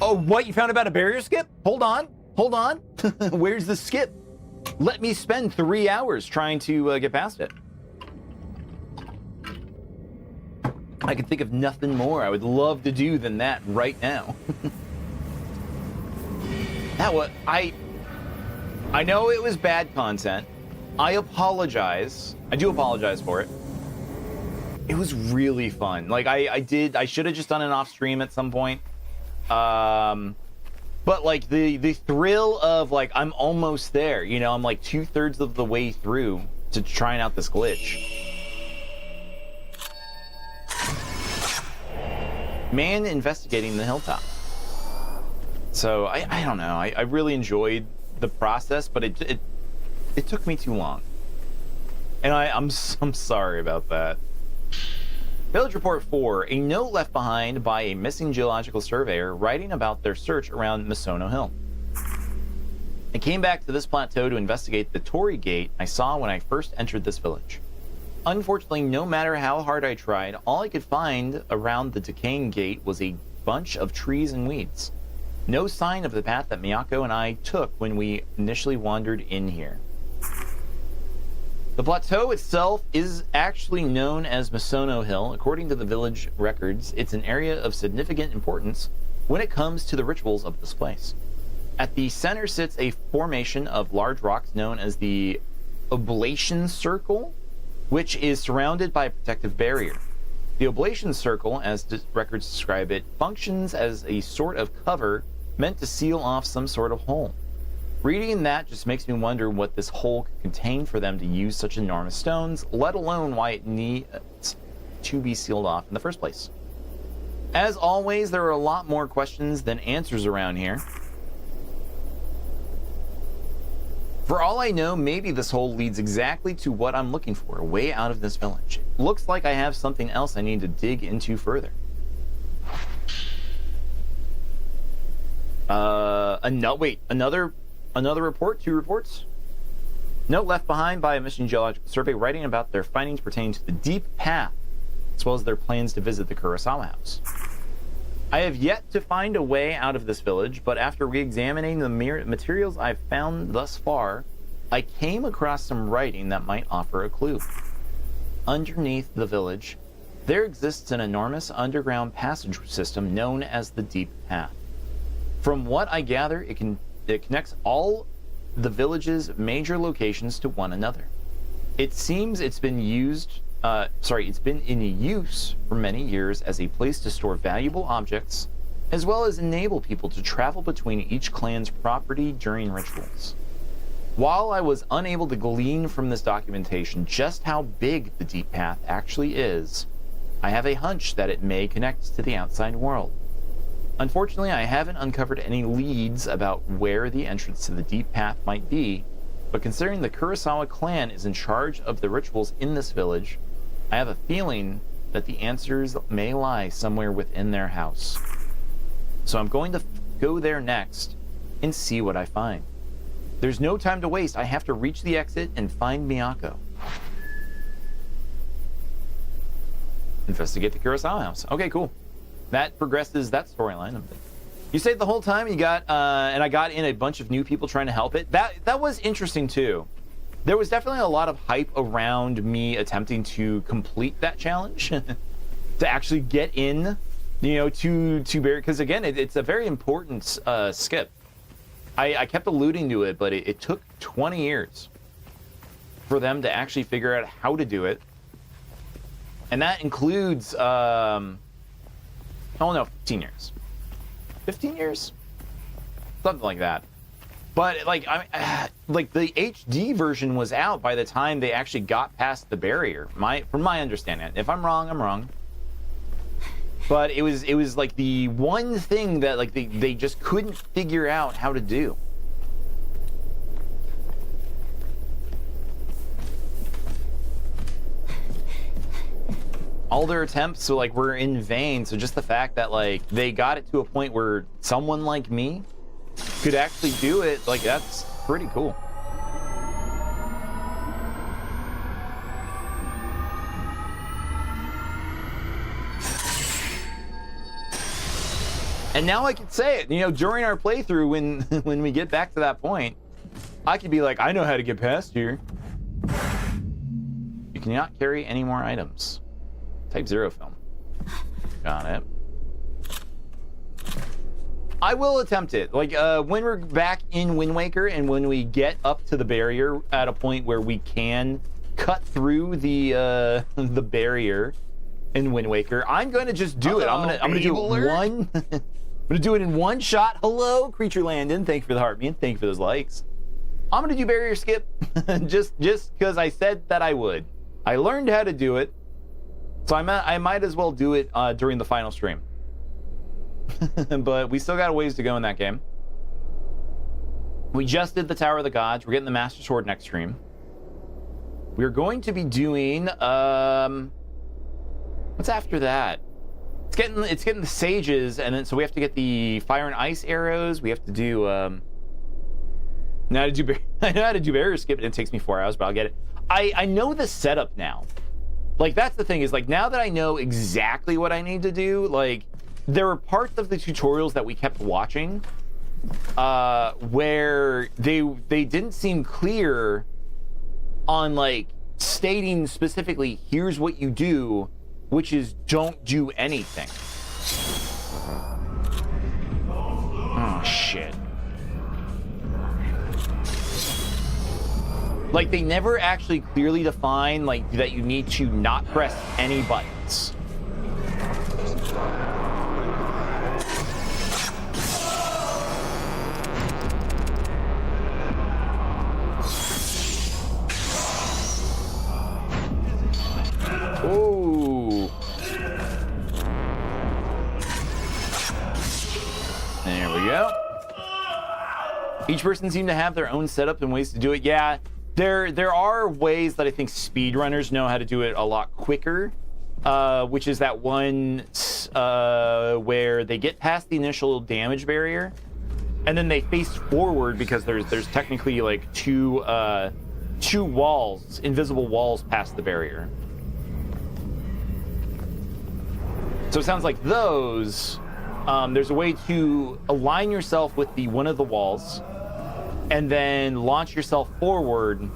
Oh, what? You found about a barrier skip? Hold on. Hold on. Where's the skip? Let me spend 3 hours trying to get past it. I can think of nothing more I would love to do than that right now. That was... I know it was bad content. I apologize. I do apologize for it. It was really fun. Like, I should have just done it off stream at some point. But like the thrill of like, I'm almost there, you know, I'm like 2/3 of the way through to trying out this glitch. Man investigating the hilltop. So I don't know. I really enjoyed the process, but it took me too long. And I'm sorry about that. Village Report 4, a note left behind by a missing geological surveyor writing about their search around Misono Hill. I came back to this plateau to investigate the Torii Gate I saw when I first entered this village. Unfortunately, no matter how hard I tried, all I could find around the decaying gate was a bunch of trees and weeds. No sign of the path that Miyako and I took when we initially wandered in here. The plateau itself is actually known as Misono Hill. According to the village records, it's an area of significant importance when it comes to the rituals of this place. At the center sits a formation of large rocks known as the Oblation Circle, which is surrounded by a protective barrier. The Oblation Circle, as records describe it, functions as a sort of cover meant to seal off some sort of hole. Reading that just makes me wonder what this hole could contain for them to use such enormous stones, let alone why it needs to be sealed off in the first place. As always, there are a lot more questions than answers around here. For all I know, maybe this hole leads exactly to what I'm looking for, a way out of this village. Looks like I have something else I need to dig into further. Another report? 2 reports? Note left behind by a Mission Geological Survey writing about their findings pertaining to the deep path, as well as their plans to visit the Kurosawa house. I have yet to find a way out of this village, but after re-examining the materials I've found thus far, I came across some writing that might offer a clue. Underneath the village, there exists an enormous underground passage system known as the Deep Path. From what I gather, it connects all the village's major locations to one another. It seems it's been in use for many years as a place to store valuable objects, as well as enable people to travel between each clan's property during rituals. While I was unable to glean from this documentation just how big the Deep Path actually is, I have a hunch that it may connect to the outside world. Unfortunately, I haven't uncovered any leads about where the entrance to the Deep Path might be, but considering the Kurosawa clan is in charge of the rituals in this village, I have a feeling that the answers may lie somewhere within their house. So I'm going to go there next and see what I find. There's no time to waste. I have to reach the exit and find Miyako. Investigate the Kurosawa house. Okay, cool. That progresses that storyline. You saved the whole time. You got, and I got in a bunch of new people trying to help it. That was interesting too. There was definitely a lot of hype around me attempting to complete that challenge, to actually get in, to Barry, because again, it's a very important skip. I kept alluding to it, but it took 20 years for them to actually figure out how to do it, and that includes. 15 years. 15 years? Something like that. But like the HD version was out by the time they actually got past the barrier. From my understanding. If I'm wrong, I'm wrong. But it was like the one thing that like they just couldn't figure out how to do. All their attempts were in vain. So just the fact that they got it to a point where someone like me could actually do it, that's pretty cool. And now I can say it, during our playthrough when we get back to that point, I could be like, I know how to get past here. You cannot carry any more items. Type 0 film. Got it. I will attempt it. When we're back in Wind Waker and when we get up to the barrier at a point where we can cut through the barrier in Wind Waker, I'm going to just do it. I'm gonna do it I'm gonna do it in one shot. Hello, Creature Landon. Thank you for the heart, man. Thank you for those likes. I'm gonna do barrier skip just because I said that I would. I learned how to do it. So I might as well do it during the final stream. But we still got a ways to go in that game. We just did the Tower of the Gods. We're getting the Master Sword next stream. We're going to be doing what's after that? It's getting the sages, and then so we have to get the fire and ice arrows. We have to do I know how to do barrier skip, and it takes me 4 hours, but I'll get it. I know the setup now. That's the thing is, now that I know exactly what I need to do, there were parts of the tutorials that we kept watching where they didn't seem clear on like stating specifically, here's what you do, which is don't do anything. Oh shit. Like they never actually clearly define like that you need to not press any buttons. Oh. There we go. Each person seemed to have their own setup and ways to do it. Yeah, there are ways that I think speedrunners know how to do it a lot quicker, which is that one where they get past the initial damage barrier, and then they face forward because there's technically like two walls, invisible walls past the barrier. So it sounds like those, there's a way to align yourself with one of the walls and then launch yourself forward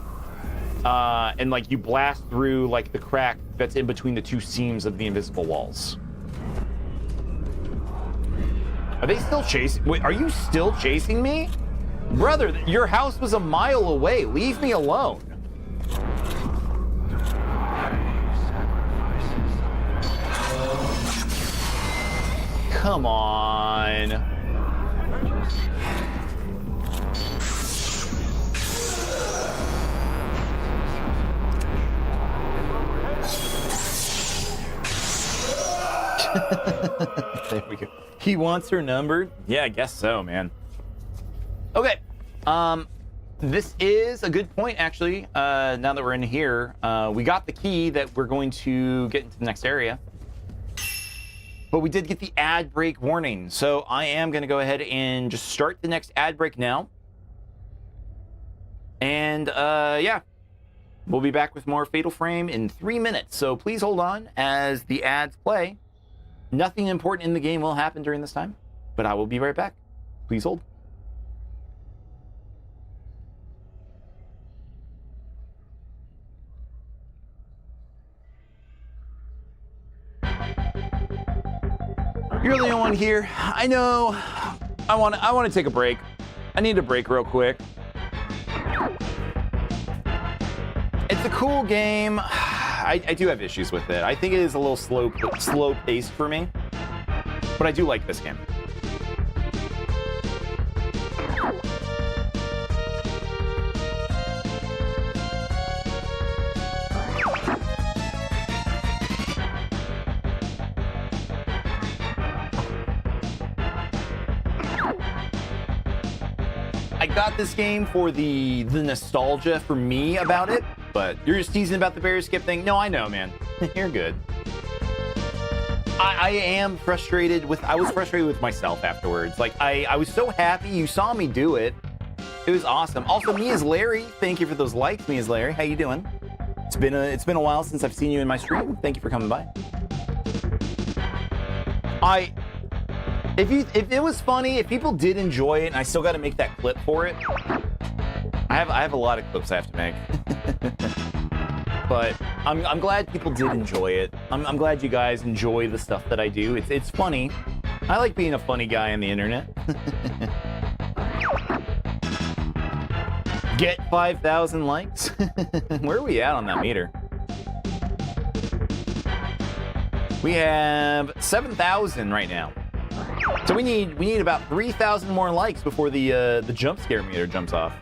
and like you blast through like the crack that's in between the two seams of the invisible walls. Are they still chasing? Wait, are you still chasing me? Brother, your house was a mile away. Leave me alone. Come on. There we go. He wants her number? Yeah, I guess so, man. Okay. This is a good point, actually. Now that we're in here, we got the key that we're going to get into the next area. But we did get the ad break warning. So I am going to go ahead and just start the next ad break now. And yeah, we'll be back with more Fatal Frame in 3 minutes. So please hold on as the ads play. Nothing important in the game will happen during this time, but I will be right back. Please hold. You're the only one here. I know. I want to take a break. I need a break real quick. It's a cool game. I do have issues with it. I think it is a little slow paced for me, but I do like this game. I got this game for the nostalgia for me about it, but you're just teasing about the barrier skip thing. No, I know, man. You're good. I am frustrated with. I was frustrated with myself afterwards. Like I was so happy you saw me do it. It was awesome. Also, me as Larry. Thank you for those likes, me as Larry. How you doing? It's been a while since I've seen you in my stream. Thank you for coming by. If it was funny, if people did enjoy it, and I still got to make that clip for it. I have a lot of clips I have to make. But I'm glad people did enjoy it. I'm glad you guys enjoy the stuff that I do. It's funny. I like being a funny guy on the internet. Get 5,000 likes. Where are we at on that meter? We have 7,000 right now. So we need about 3,000 more likes before the jump scare meter jumps off.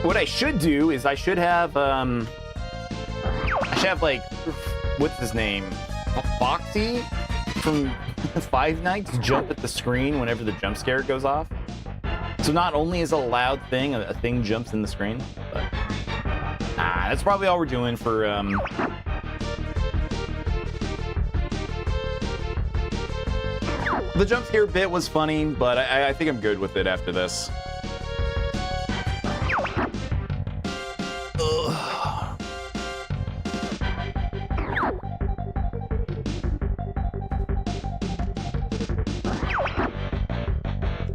What I should do is I should have like, what's his name? Foxy from Five Nights jump at the screen whenever the jump scare goes off. So not only is it a loud thing, a thing jumps in the screen, but that's probably all we're doing for the jump scare bit was funny, but I think I'm good with it after this.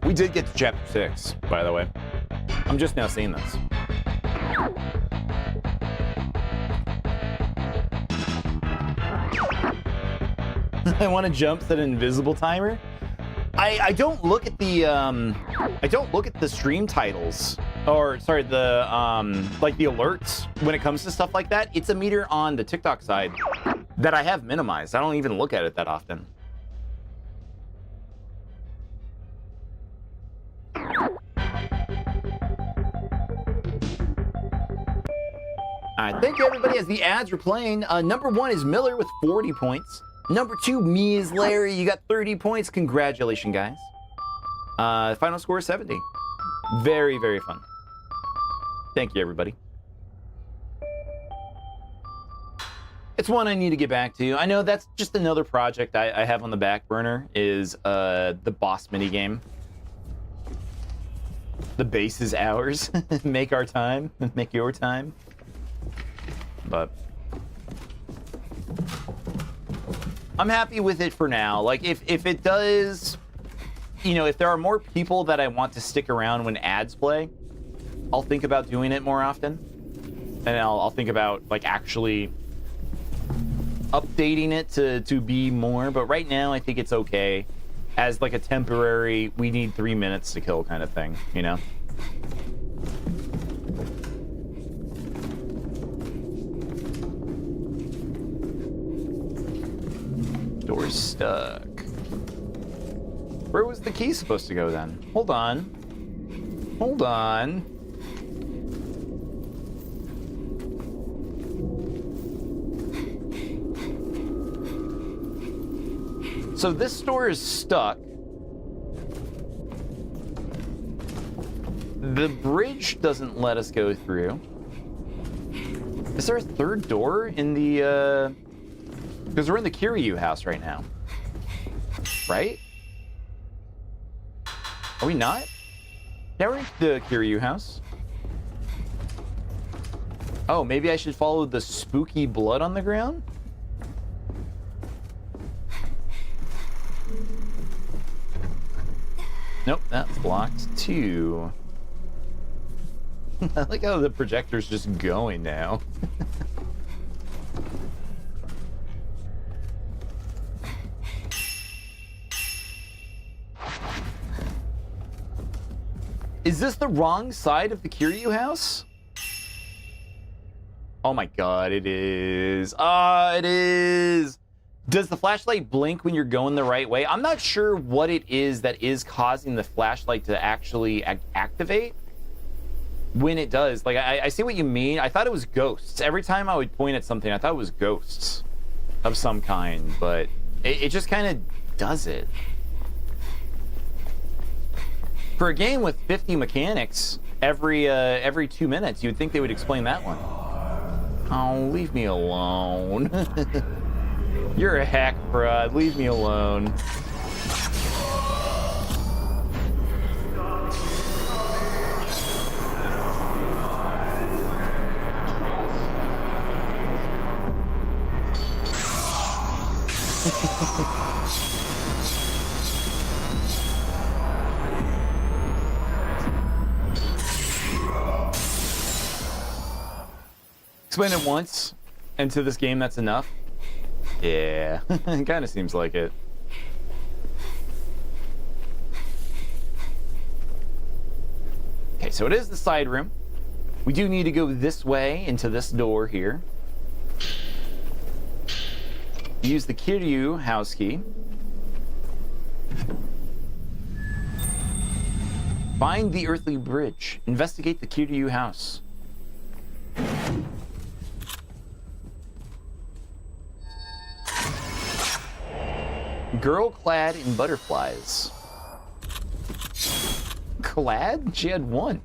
We did get to chapter 6, by the way. I'm just now seeing this. I want to jump set an invisible timer. I don't look at the stream titles, or sorry, the like the alerts when it comes to stuff like that. It's a meter on the TikTok side that I have minimized. I don't even look at it that often. All right, thank you everybody as the ads were playing. Number 1 is Miller with 40 points. Number 2, me is Larry. You got 30 points. Congratulations, guys. Final score is 70. Very, very fun. Thank you, everybody. It's one I need to get back to. I know that's just another project I have on the back burner is the boss minigame. The base is ours. Make our time. Make your time. But I'm happy with it for now. Like, if it does, you know, if there are more people that I want to stick around when ads play, I'll think about doing it more often. And I'll think about, like, actually updating it to be more. But right now, I think it's okay as, like, a temporary, we need 3 minutes to kill kind of thing, you know? Door's stuck. Where was the key supposed to go then? Hold on. Hold on. So this door is stuck. The bridge doesn't let us go through. Is there a third door in the, because we're in the Kiryu house right now. Right? Are we not? Yeah, we're in the Kiryu house. Oh, maybe I should follow the spooky blood on the ground? Nope, that's blocked too. I like how the projector's just going now. Is this the wrong side of the Kiryu house? Oh my god, it is. Ah, it is. Does the flashlight blink when you're going the right way? I'm not sure what it is that is causing the flashlight to actually activate when it does. Like, I see what you mean. I thought it was ghosts. Every time I would point at something, I thought it was ghosts of some kind, but it just kind of does it. For a game with 50 mechanics every 2 minutes, you'd think they would explain that one. Oh, leave me alone. You're a hack fraud. Leave me alone. Explain it once, and to this game, that's enough. Yeah, it kind of seems like it. Okay, so it is the side room. We do need to go this way into this door here. Use the Kiryu house key. Find the earthly bridge. Investigate the Kiryu house. Girl clad in butterflies. Clad? She had one.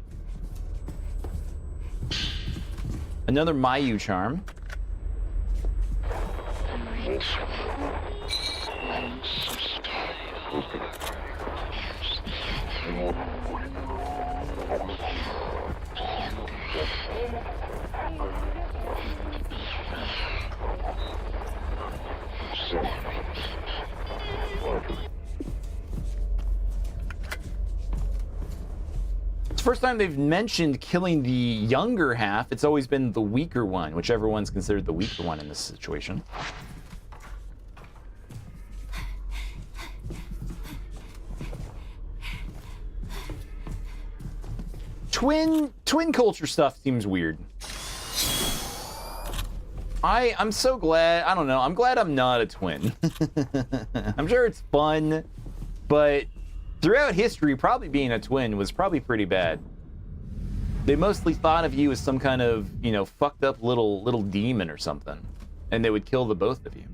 Another Mayu charm. first time they've mentioned killing the younger half. It's always been the weaker one, whichever one's considered the weaker one in this situation. Twin culture stuff seems weird. I'm so glad, I don't know, I'm glad I'm not a twin. I'm sure it's fun, but throughout history, probably being a twin was probably pretty bad. They mostly thought of you as some kind of, you know, fucked up little demon or something, and they would kill the both of you.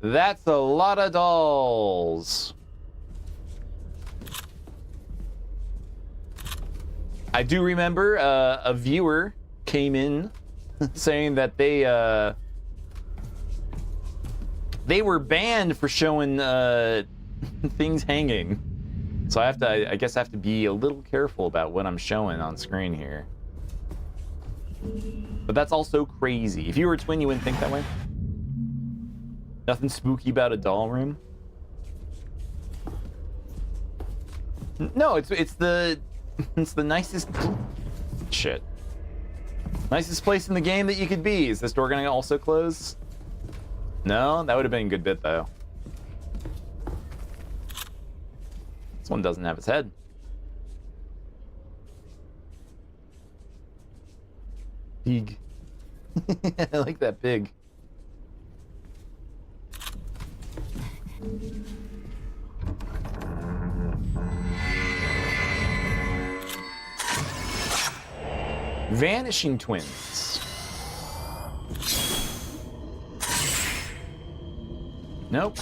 That's a lot of dolls. I do remember a viewer came in saying that they were banned for showing things hanging. So I guess I have to be a little careful about what I'm showing on screen here. But that's also crazy. If you were a twin, you wouldn't think that way. Nothing spooky about a doll room? No, it's the nicest shit. Nicest place in the game that you could be. Is this door gonna also close? No, that would have been a good bit though. This one doesn't have its head. Pig. I like that pig. Vanishing twins. Nope.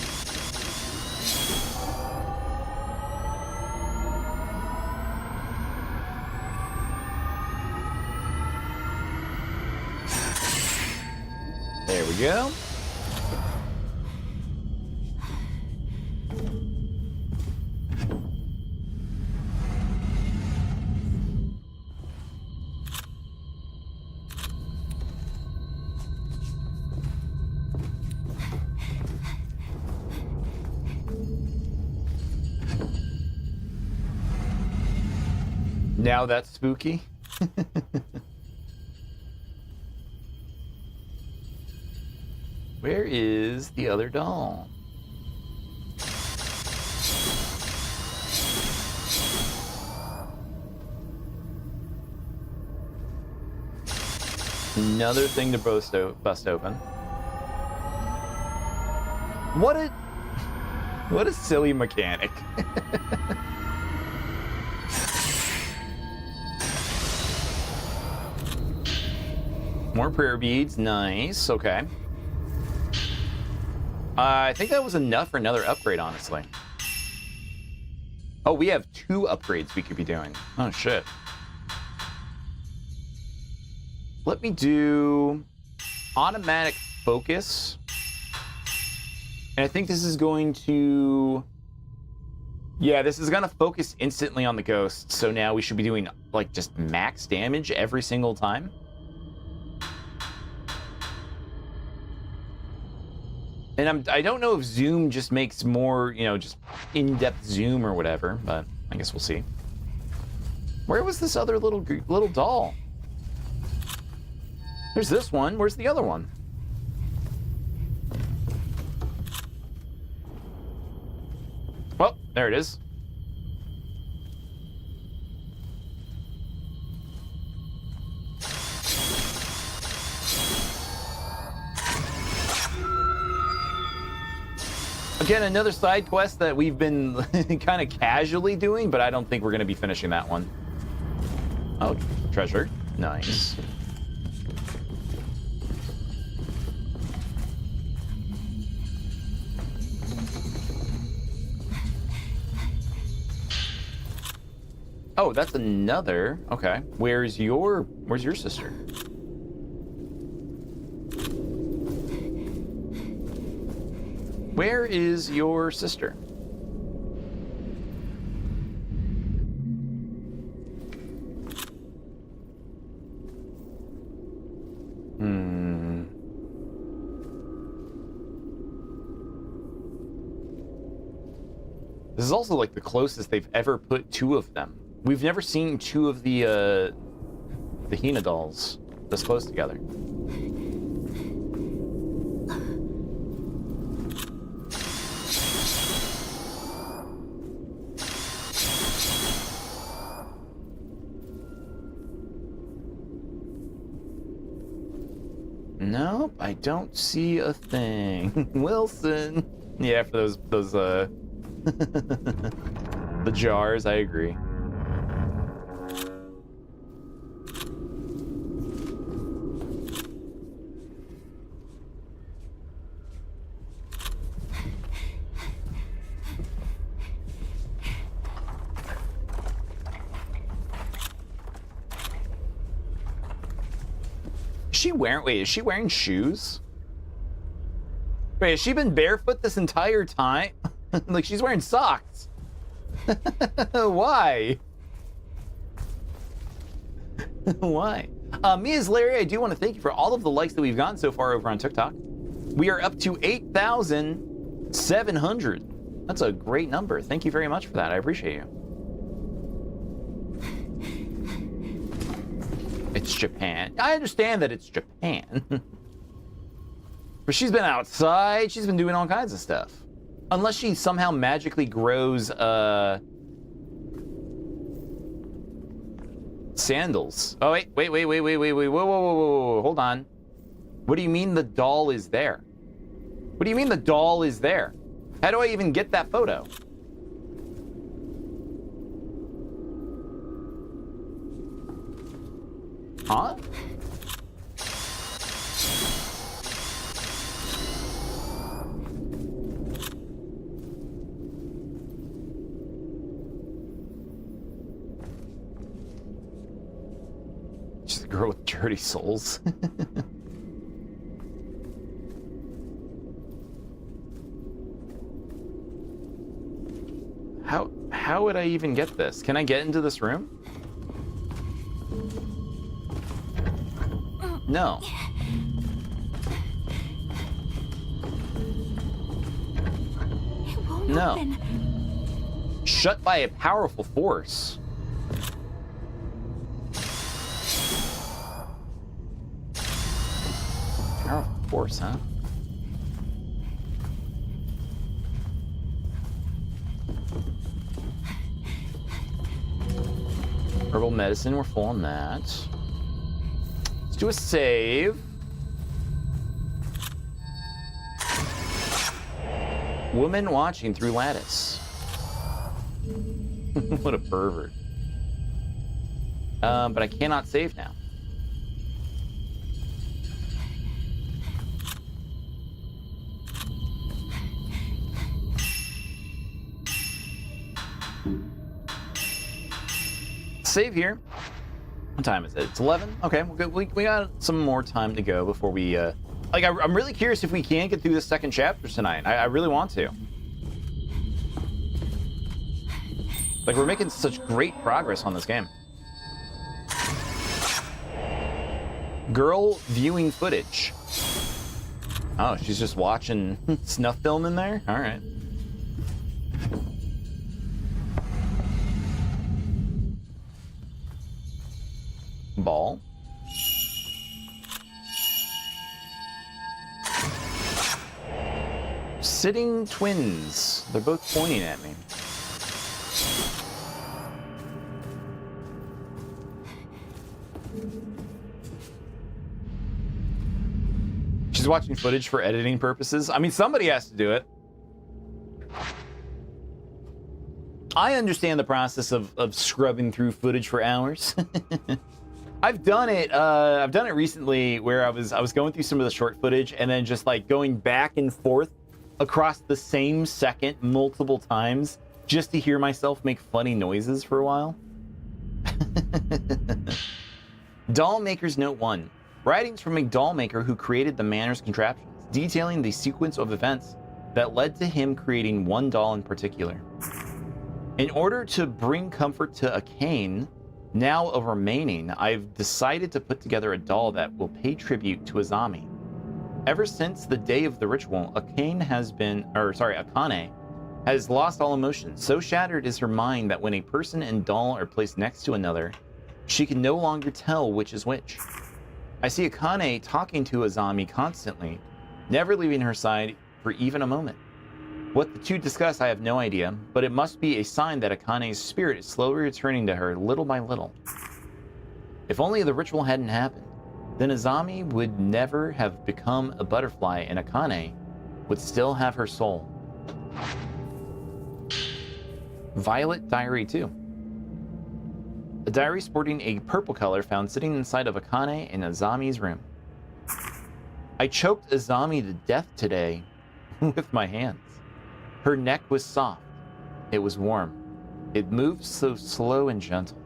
There we go. Now that's spooky. Where is the other doll? Another thing to bust open. What a silly mechanic. More prayer beads, nice, okay. I think that was enough for another upgrade, honestly. Oh, we have 2 upgrades we could be doing. Oh, shit. Let me do automatic focus. And I think this is going to... Yeah, this is going to focus instantly on the ghost. So now we should be doing, like, just max damage every single time. And I don't know if zoom just makes more, you know, just in-depth zoom or whatever, but I guess we'll see. Where was this other little doll? There's this one. Where's the other one? Well, there it is. Again, another side quest that we've been kind of casually doing, but I don't think we're going to be finishing that one. Oh, treasure. Nice. Oh, that's another. Okay. Where's your sister? Where is your sister? Hmm. This is also like the closest they've ever put two of them. We've never seen two of the Hina dolls this close together. Nope, I don't see a thing. Wilson. Yeah, for those the jars, I agree. Is she wearing shoes? Wait, has she been barefoot this entire time? Like, she's wearing socks. Why? Why? Mia's Larry, I do want to thank you for all of the likes that we've gotten so far over on TikTok. We are up to 8,700. That's a great number. Thank you very much for that. I appreciate you. It's Japan. I understand that it's Japan. But she's been outside. She's been doing all kinds of stuff. Unless she somehow magically grows sandals. Oh, wait. Whoa. Hold on. What do you mean the doll is there? What do you mean the doll is there? How do I even get that photo? Huh? She's a girl with dirty souls. How would I even get this? Can I get into this room? No. It won't No. open. Shut by a powerful force. Powerful force, huh? Herbal medicine, we're full on that. Let's do a save. Woman watching through lattice. What a pervert. But I cannot save now. Save here. What time is it? It's 11? Okay, well, good. We got some more time to go before we, I'm really curious if we can get through the second chapter tonight. I really want to. Like, we're making such great progress on this game. Girl viewing footage. Oh, she's just watching snuff film in there? All right. Ball. Sitting twins. They're both pointing at me. She's watching footage for editing purposes. I mean, somebody has to do it. I understand the process of scrubbing through footage for hours. I've done it recently where I was going through some of the short footage and then just like going back and forth across the same second multiple times just to hear myself make funny noises for a while. Doll Maker's Note 1. Writings from a doll maker who created the manners contraptions, detailing the sequence of events that led to him creating one doll in particular. In order to bring comfort to Akane, now of remaining, I've decided to put together a doll that will pay tribute to Azami. Ever since the day of the ritual, Akane has lost all emotion. So shattered is her mind that when a person and doll are placed next to another, she can no longer tell which is which. I see Akane talking to Azami constantly, never leaving her side for even a moment. What the two discuss, I have no idea, but it must be a sign that Akane's spirit is slowly returning to her little by little. If only the ritual hadn't happened, then Azami would never have become a butterfly and Akane would still have her soul. Violet Diary 2. A diary sporting a purple color found sitting inside of Akane in Azami's room. I choked Azami to death today with my hands. Her neck was soft. It was warm. It moved so slow and gentle.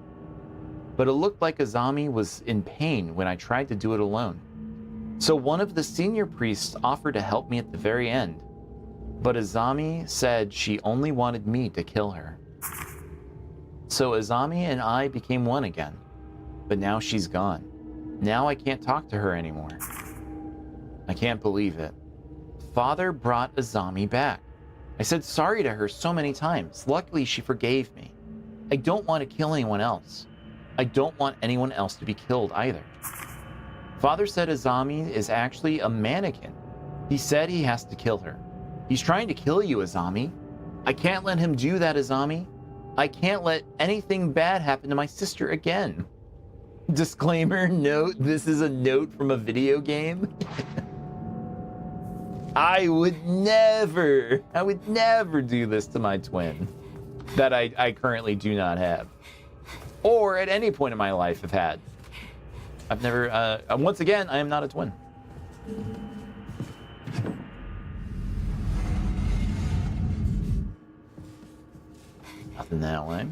But it looked like Azami was in pain when I tried to do it alone. So one of the senior priests offered to help me at the very end. But Azami said she only wanted me to kill her. So Azami and I became one again. But now she's gone. Now I can't talk to her anymore. I can't believe it. Father brought Azami back. I said sorry to her so many times. Luckily, she forgave me. I don't want to kill anyone else. I don't want anyone else to be killed either. Father said Azami is actually a mannequin. He said he has to kill her. He's trying to kill you, Azami. I can't let him do that, Azami. I can't let anything bad happen to my sister again. Disclaimer, note, this is a note from a video game. I would never do this to my twin that I currently do not have. Or at any point in my life have had. I've never, once again, I am not a twin. Nothing that way.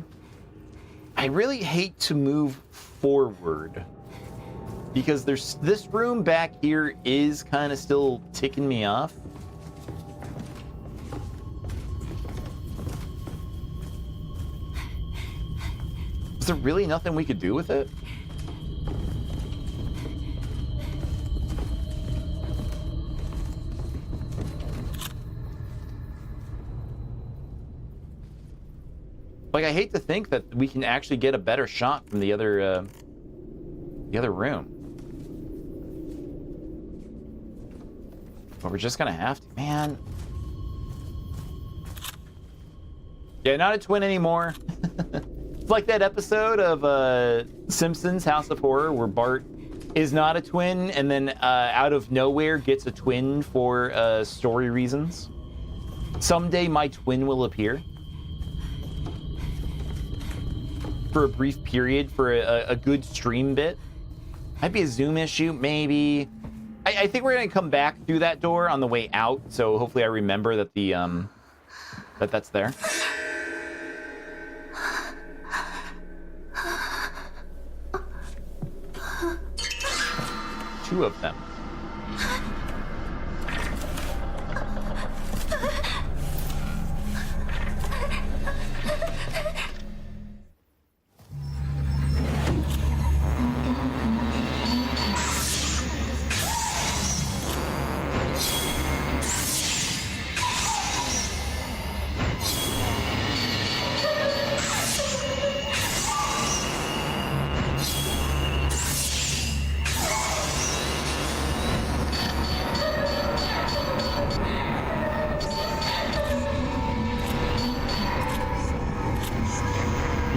I really hate to move forward because there's this room back here is kind of still ticking me off. Is there really nothing we could do with it? Like, I hate to think that we can actually get a better shot from the other room. But we're just gonna have to, man. Yeah, not a twin anymore. It's like that episode of Simpsons House of Horror where Bart is not a twin and then out of nowhere gets a twin for story reasons. Someday my twin will appear. For a brief period, for a good stream bit. Might be a zoom issue, maybe. I think we're gonna come back through that door on the way out, so hopefully I remember that the that's there. Two of them.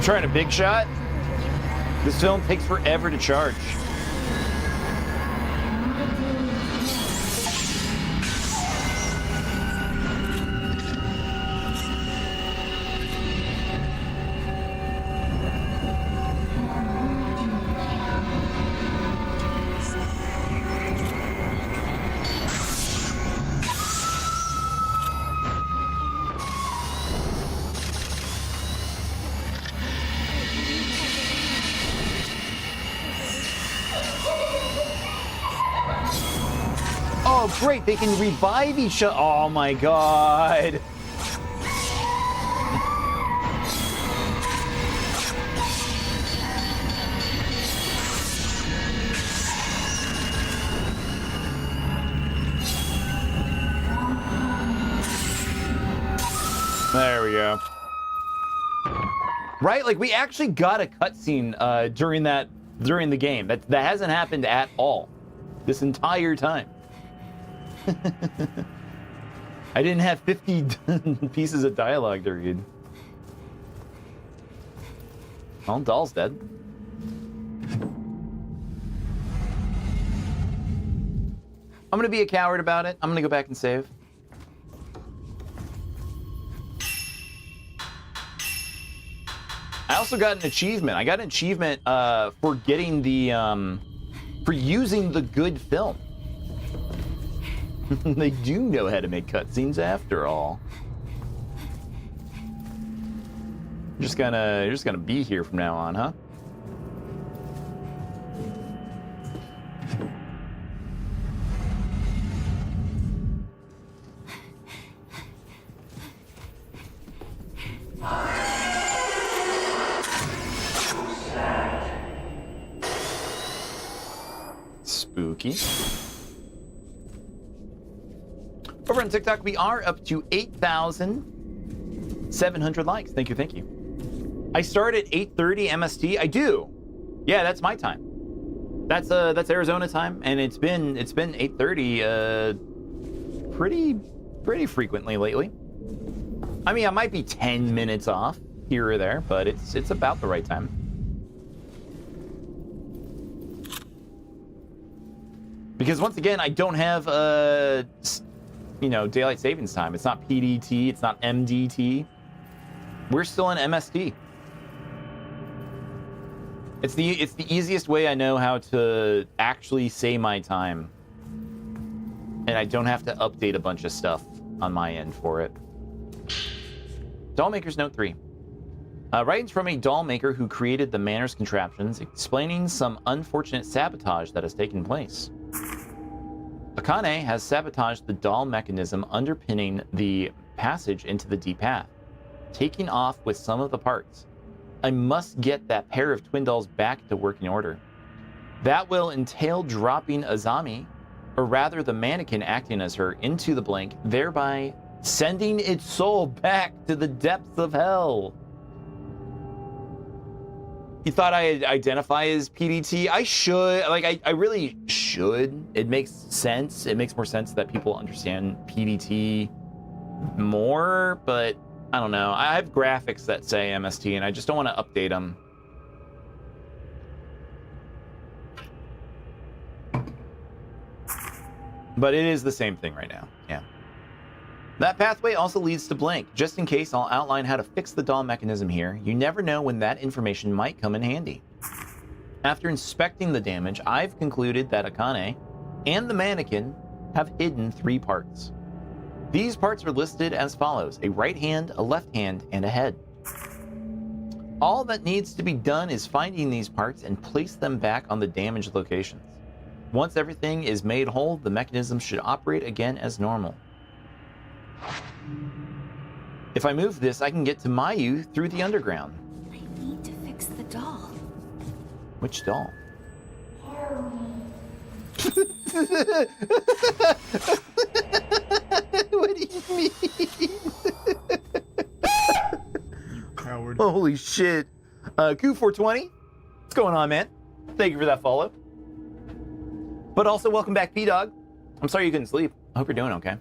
Trying a big shot? This film takes forever to charge. Oh, great, they can revive each other. Oh my god. Yeah. Right? Like, we actually got a cutscene during the game. That hasn't happened at all this entire time. I didn't have 50 pieces of dialogue to read. Oh, Doll's dead. I'm gonna be a coward about it. I'm gonna go back and save. I also got an achievement. I got an achievement for getting the for using the good film. They do know how to make cutscenes after all. You're just gonna be here from now on, huh? Spooky. Over on TikTok, we are up to 8,700 likes. Thank you, thank you. I start at 8:30 MST. I do. Yeah, that's my time. That's Arizona time, and it's been 8:30 pretty frequently lately. I mean, I might be 10 minutes off here or there, but it's about the right time. Because once again, I don't have daylight savings time. It's not PDT, it's not MDT. We're still in MST. It's the easiest way I know how to actually say my time. And I don't have to update a bunch of stuff on my end for it. Dollmaker's Note 3. Writings from a doll maker who created the manners contraptions, explaining some unfortunate sabotage that has taken place. Akane has sabotaged the doll mechanism underpinning the passage into the deep path, taking off with some of the parts. I must get that pair of twin dolls back to working order. That will entail dropping Azami, or rather the mannequin acting as her, into the blank, thereby sending its soul back to the depths of hell. You thought I'd identify as PDT? I should. I really should. It makes sense. It makes more sense that people understand PDT more, but I don't know. I have graphics that say MST, and I just don't want to update them. But it is the same thing right now. Yeah. That pathway also leads to blank. Just in case, I'll outline how to fix the doll mechanism here. You never know when that information might come in handy. After inspecting the damage, I've concluded that Akane and the mannequin have hidden 3 parts. These parts are listed as follows: a right hand, a left hand, and a head. All that needs to be done is finding these parts and place them back on the damaged locations. Once everything is made whole, the mechanism should operate again as normal. If I move this, I can get to Mayu through the underground. I need to fix the doll. Which doll? What do you mean? You coward. Holy shit. Q420, what's going on, man? Thank you for that follow. But also, welcome back, P-Dog. I'm sorry you couldn't sleep. I hope you're doing okay.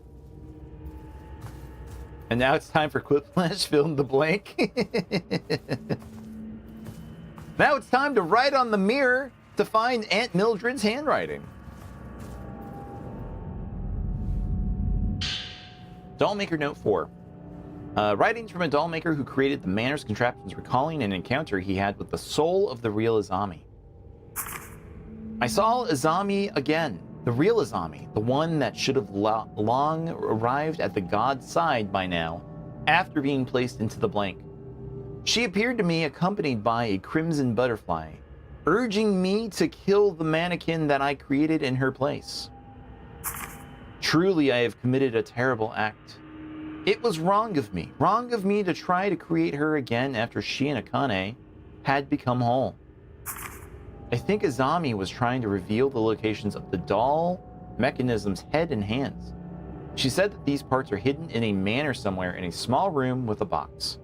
And now it's time for Quiplash, fill in the blank. Now it's time to write on the mirror to find Aunt Mildred's handwriting. Dollmaker Note 4. Writings from a dollmaker who created the manners contraptions, recalling an encounter he had with the soul of the real Azami. I saw Azami again. The real Azami, the one that should have long arrived at the god's side by now, after being placed into the blank. She appeared to me accompanied by a crimson butterfly, urging me to kill the mannequin that I created in her place. Truly, I have committed a terrible act. It was wrong of me to try to create her again after she and Akane had become whole. I think Azami was trying to reveal the locations of the doll mechanism's head and hands. She said that these parts are hidden in a manor somewhere in a small room with a box.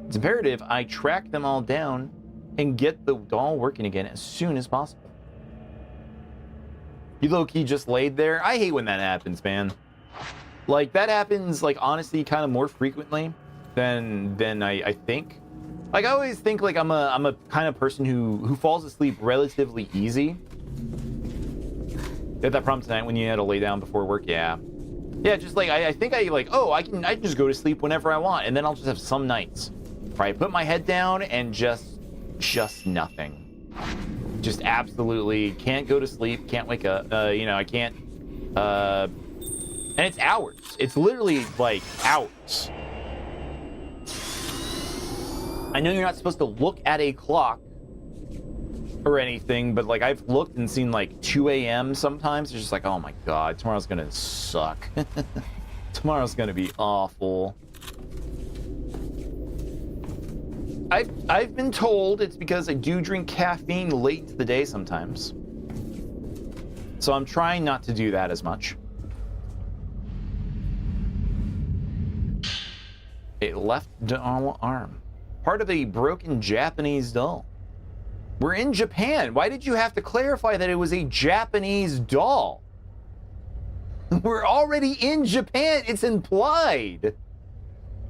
It's imperative I track them all down and get the doll working again as soon as possible. You low-key just laid there? I hate when that happens, man. Like, that happens, like, honestly, kind of more frequently than I think. Like, I always think, like, I'm a kind of person who falls asleep relatively easy. You had that problem tonight when you had to lay down before work? Yeah. Yeah, just like, I think I can just go to sleep whenever I want, and then I'll just have some nights where I put my head down and just nothing. Just absolutely can't go to sleep, can't wake up, I can't, and it's hours. It's literally, like, hours. I know you're not supposed to look at a clock or anything, but, like, I've looked and seen, like, 2 a.m. sometimes. It's just like, oh my god, tomorrow's gonna suck. Tomorrow's gonna be awful. I've been told it's because I do drink caffeine late into the day sometimes. So I'm trying not to do that as much. A left doll arm. Part of a broken Japanese doll. We're in Japan. Why did you have to clarify that it was a Japanese doll? We're already in Japan. It's implied.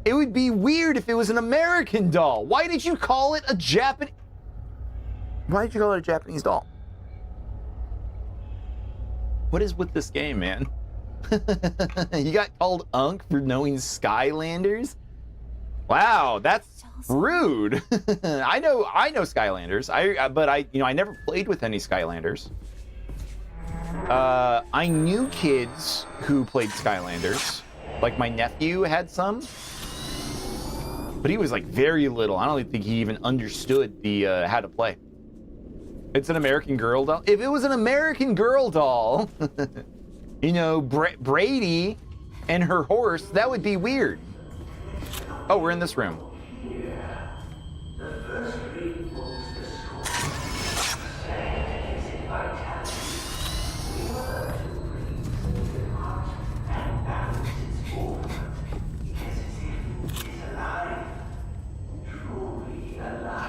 It would be weird if it was an American doll. Why did you call it a Japanese? Why did you call it a Japanese doll? What is with this game, man? You got called Unk for knowing Skylanders? Wow, that's rude. I know Skylanders. But I never played with any Skylanders. I knew kids who played Skylanders. Like my nephew had some. But he was like very little. I don't think he even understood the how to play. It's an American Girl doll. If it was an American Girl doll, Brady and her horse, that would be weird. Oh, we're in this room.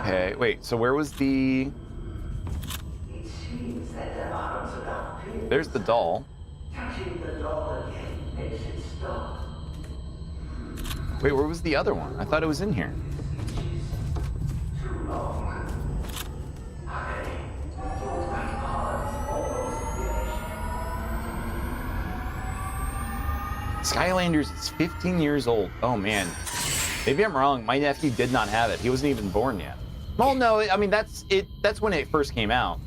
Okay, wait, so where was the... There's the doll. Wait, where was the other one? I thought it was in here. Skylanders is 15 years old. Oh, man. Maybe I'm wrong. My nephew did not have it. He wasn't even born yet. Well, no, I mean, that's when it first came out.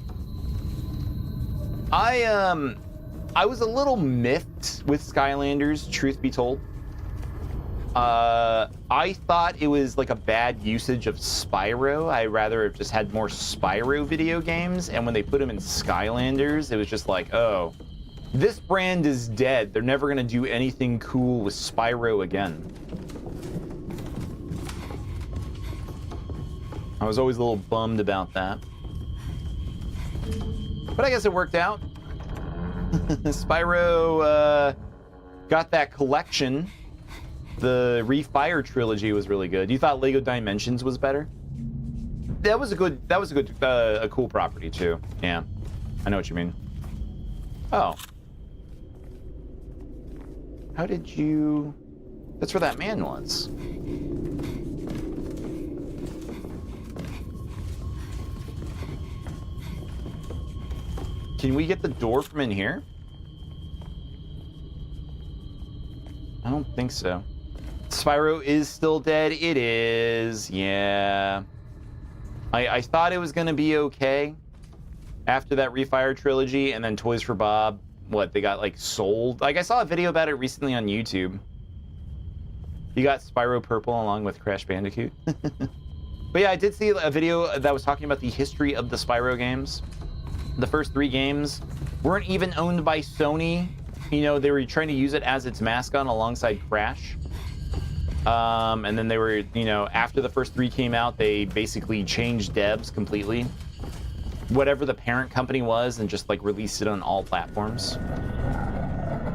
I was a little miffed with Skylanders, truth be told. I thought it was like a bad usage of Spyro. I rather have just had more Spyro video games, and when they put them in Skylanders, it was just like, oh, this brand is dead. They're never gonna do anything cool with Spyro again. I was always a little bummed about that. But I guess it worked out. Spyro got that collection. The Refire trilogy was really good. You thought Lego Dimensions was better? That was a cool property too. Yeah, I know what you mean. Oh. How did you... That's where that man was. Can we get the door from in here? I don't think so. Spyro is still dead. It is. Yeah. I thought it was going to be okay after that Refire trilogy, and then Toys for Bob, they got, like, sold? Like, I saw a video about it recently on YouTube. You got Spyro Purple along with Crash Bandicoot. But yeah, I did see a video that was talking about the history of the Spyro games. The first 3 games weren't even owned by Sony. They were trying to use it as its mascot alongside Crash. And then they were, after the first 3 came out, they basically changed devs completely. Whatever the parent company was, and just, like, released it on all platforms.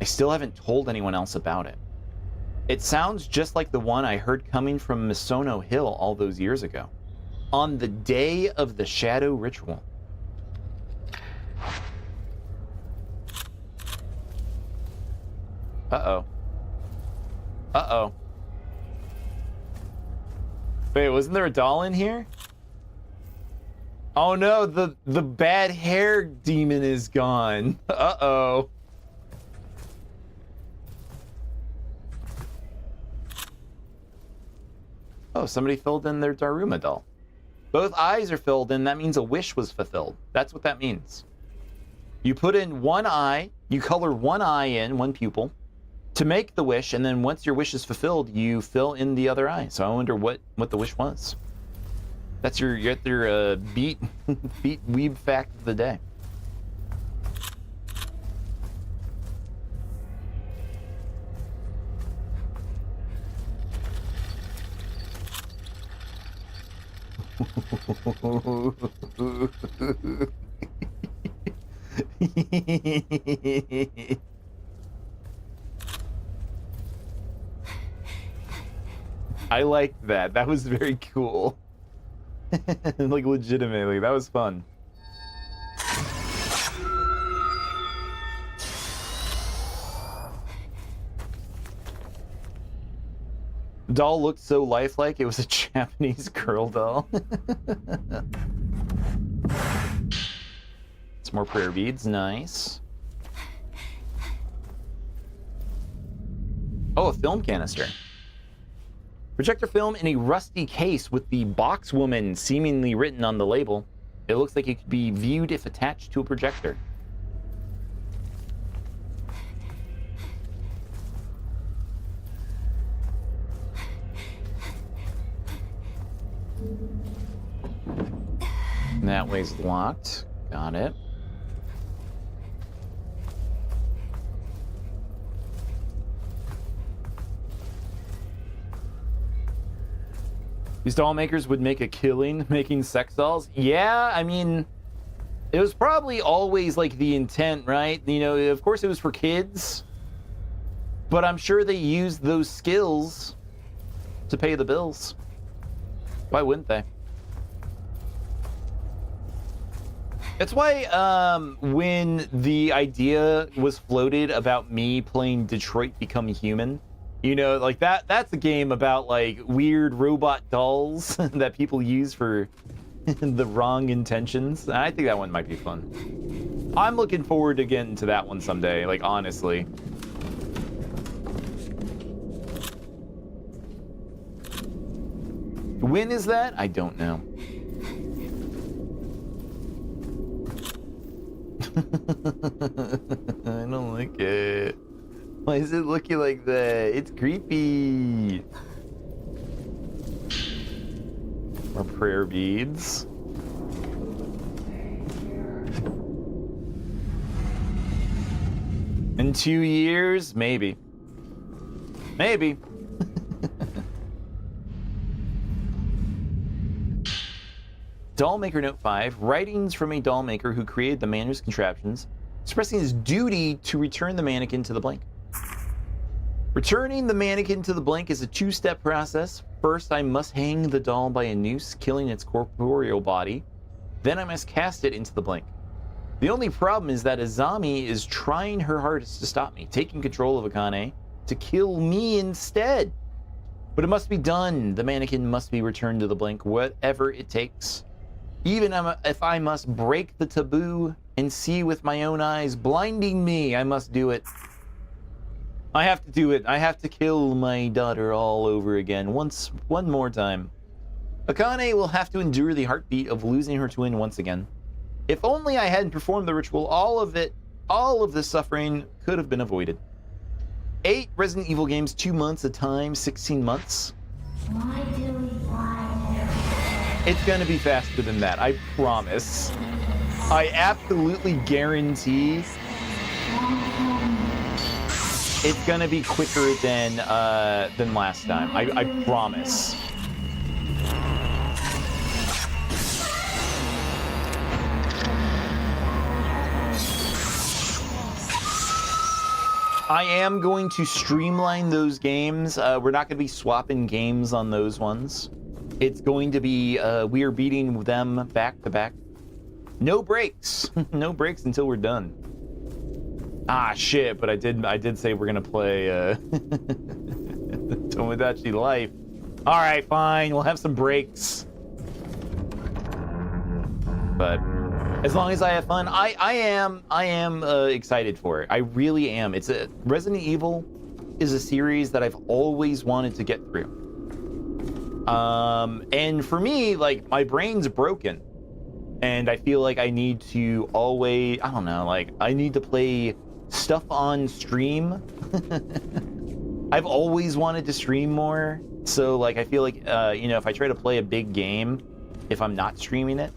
I still haven't told anyone else about it. It sounds just like the one I heard coming from Misono Hill all those years ago, on the day of the shadow ritual. Uh-oh. Uh-oh. Wait, wasn't there a doll in here? Oh no, the bad hair demon is gone. Uh-oh. Oh, somebody filled in their Daruma doll. Both eyes are filled in. That means a wish was fulfilled. That's what that means. You put in one eye, you color one eye in, one pupil, to make the wish, and then once your wish is fulfilled, you fill in the other eye. So I wonder what the wish was. That's your beat weeb fact of the day. I liked that. That was very cool. Like, legitimately, that was fun. The doll looked so lifelike, it was a Japanese girl doll. Some more prayer beads, nice. Oh, a film canister. Projector film in a rusty case with the box woman seemingly written on the label. It looks like it could be viewed if attached to a projector. That way's locked. Got it. These doll makers would make a killing making sex dolls. Yeah, I mean, it was probably always like the intent, right? You know, of course it was for kids, but I'm sure they used those skills to pay the bills. Why wouldn't they? That's why when the idea was floated about me playing Detroit Become Human, you know, like that's a game about like weird robot dolls that people use for the wrong intentions. I think that one might be fun. I'm looking forward to getting to that one someday, like honestly. When is that? I don't know. I don't like it. Why is it looking like that? It's creepy. More prayer beads. In 2 years? Maybe. Maybe. Dollmaker Note 5. Writings from a dollmaker who created the manner's contraptions, expressing his duty to return the mannequin to the blank. Returning the mannequin to the blank is a two-step process. First, I must hang the doll by a noose, killing its corporeal body. Then I must cast it into the blank. The only problem is that Azami is trying her hardest to stop me, taking control of Akane to kill me instead. But it must be done. The mannequin must be returned to the blank, whatever it takes. Even if I must break the taboo and see with my own eyes blinding me, I must do it. I have to do it. I have to kill my daughter all over again, one more time. Akane will have to endure the heartbeat of losing her twin once again. If only I hadn't performed the ritual, all of this suffering could have been avoided. 8 Resident Evil games, 2 months a time, 16 months. Why do we fly? It's gonna be faster than that, I promise. I absolutely guarantee it's gonna be quicker than last time. I promise. I am going to streamline those games. We're not going to be swapping games on those ones. It's going to be, we are beating them back to back. No breaks. No breaks until we're done. Ah, shit, but I did say we're going to play Tomodachi Life. All right, fine. We'll have some breaks. But as long as I have fun, I am excited for it. I really am. Resident Evil is a series that I've always wanted to get through. And for me, like, my brain's broken. And I feel like I need to always, I don't know, like, I need to play stuff on stream. I've always wanted to stream more. So, like, I feel like, you know, if I try to play a big game, if I'm not streaming it,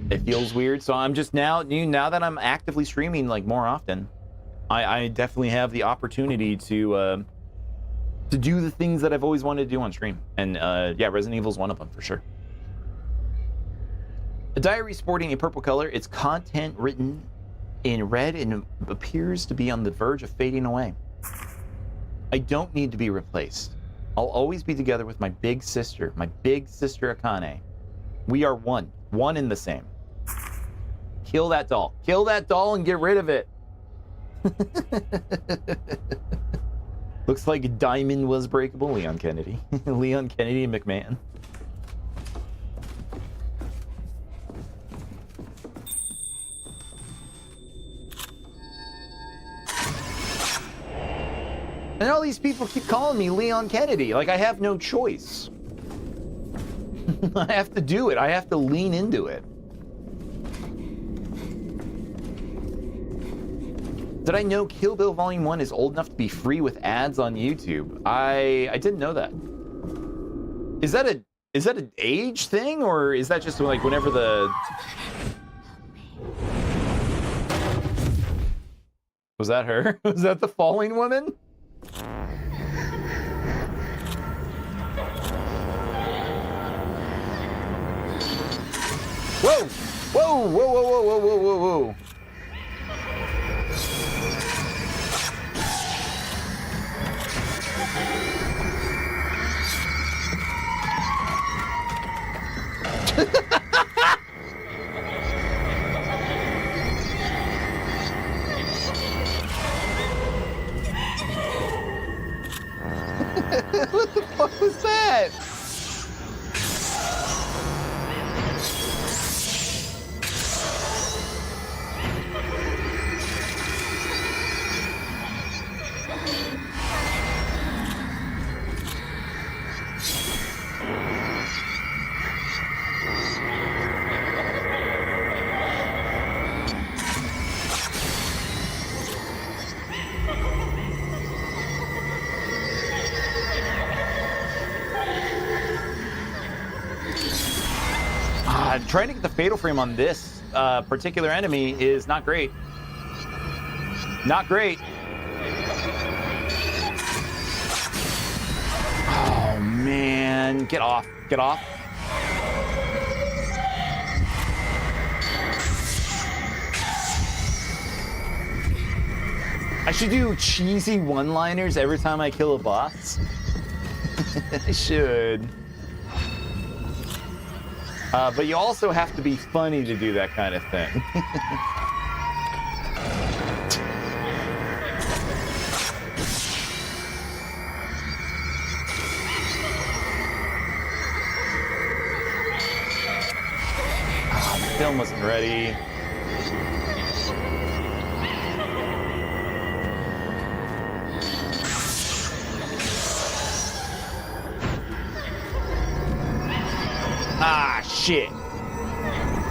it feels weird. So I'm just now that I'm actively streaming, like, more often, I definitely have the opportunity to do the things that I've always wanted to do on stream. And yeah, Resident Evil is one of them for sure. A diary sporting a purple color, its content written in red and appears to be on the verge of fading away. I don't need to be replaced. I'll always be together with my big sister Akane. We are one in the same. Kill that doll. Kill that doll and get rid of it. Looks like Diamond was breakable. Leon Kennedy. Leon Kennedy McMahon. And all these people keep calling me Leon Kennedy. Like, I have no choice. I have to do it. I have to lean into it. Did I know Kill Bill Volume 1 is old enough to be free with ads on YouTube? I didn't know that. Is that an age thing, or is that just like whenever the... Was that her? Was that the falling woman? Whoa! Whoa! Whoa! Whoa! Whoa! Whoa! Whoa! Whoa! Whoa! What the fuck was that? Trying to get the fatal frame on this particular enemy is not great. Not great. Oh man, get off, get off. I should do cheesy one-liners every time I kill a boss. I should. But you also have to be funny to do that kind of thing. Oh, the film wasn't ready. Ah, shit.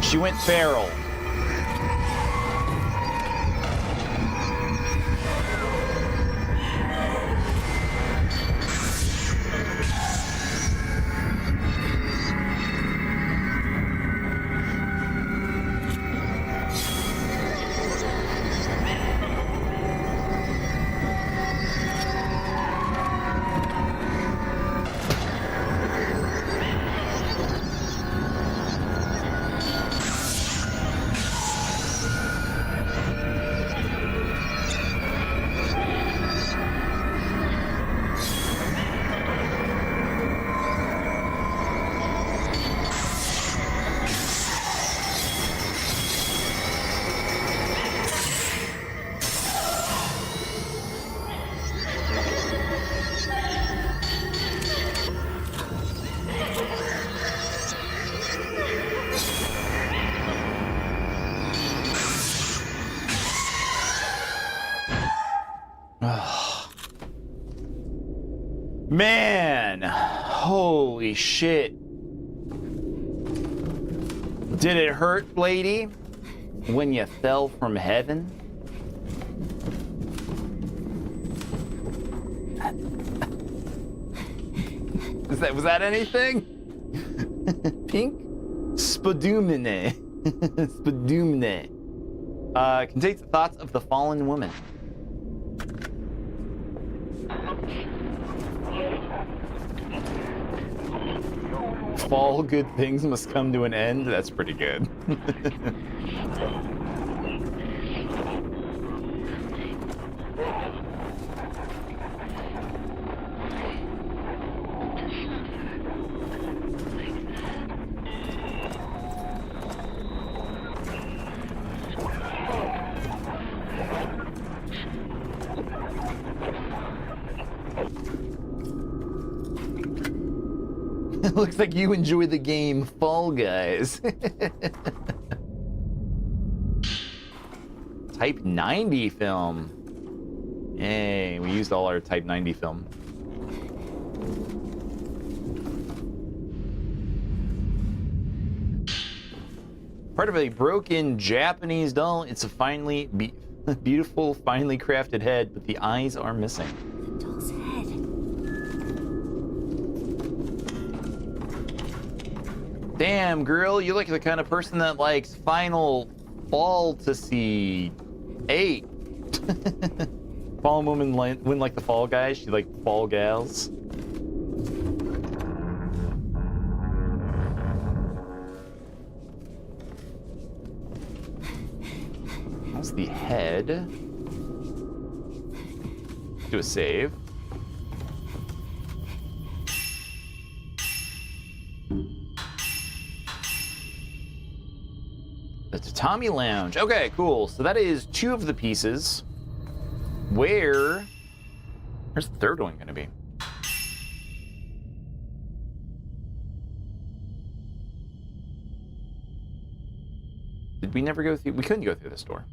She went feral. Man, holy shit. Did it hurt, lady, when you fell from heaven? Was that anything? Pink? Spadumine. Spadumine. Contains the thoughts of the fallen woman. All good things must come to an end. That's pretty good. Looks like you enjoy the game Fall Guys. Type 90 film. Yay, we used all our Type 90 film. Part of a broken Japanese doll. It's a beautiful, finely crafted head, but the eyes are missing. The doll's head. Damn, girl, you look like the kind of person that likes Final Fantasy 8. Fall woman wouldn't like the Fall Guys. She like Fall Gals. That's the head. Do a save. The Tatami Lounge. Okay, cool. So that is 2 of the pieces. Where's the third one going to be? Did we never go through? We couldn't go through this door.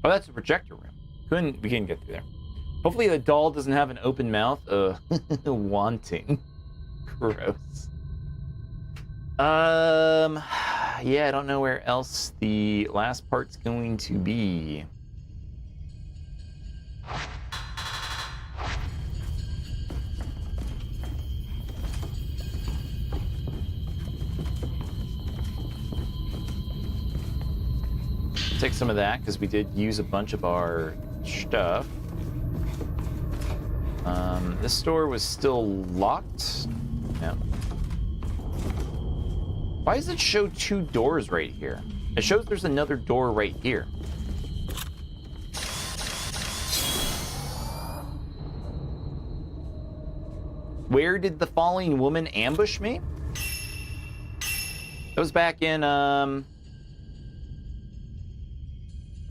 Oh, that's the projector room. We couldn't get through there. Hopefully the doll doesn't have an open mouth. Wanting. Gross. Yeah, I don't know where else the last part's going to be. Take some of that because we did use a bunch of our stuff. This door was still locked. No. Why does it show 2 doors right here? It shows there's another door right here. Where did the falling woman ambush me? That was back in,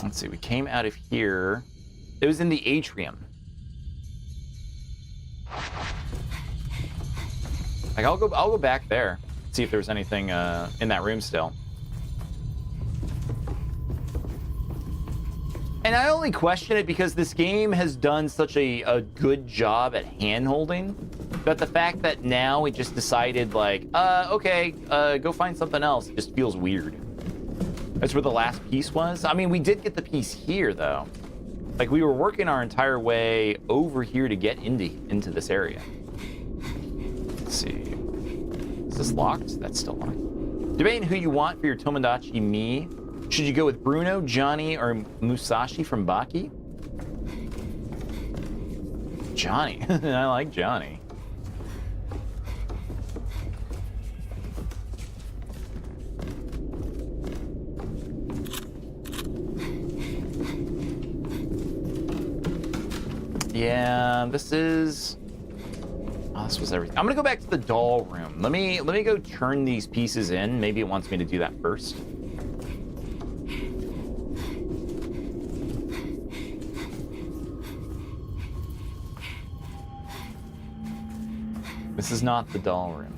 let's see, we came out of here. It was in the atrium. Like, I'll go back there. See if there's anything in that room still. And I only question it because this game has done such a good job at hand-holding that the fact that now it just decided, like, okay, go find something else, it just feels weird. That's where the last piece was. I mean, we did get the piece here, though. Like, we were working our entire way over here to get into this area. Let's see. Is this locked? That's still locked. Debating who you want for your Tomodachi Me. Should you go with Bruno, Johnny, or Musashi from Baki? Johnny. I like Johnny. Yeah, this is... Oh, this was everything. I'm gonna go back to the doll room. Let me go turn these pieces in. Maybe it wants me to do that first. This is not the doll room.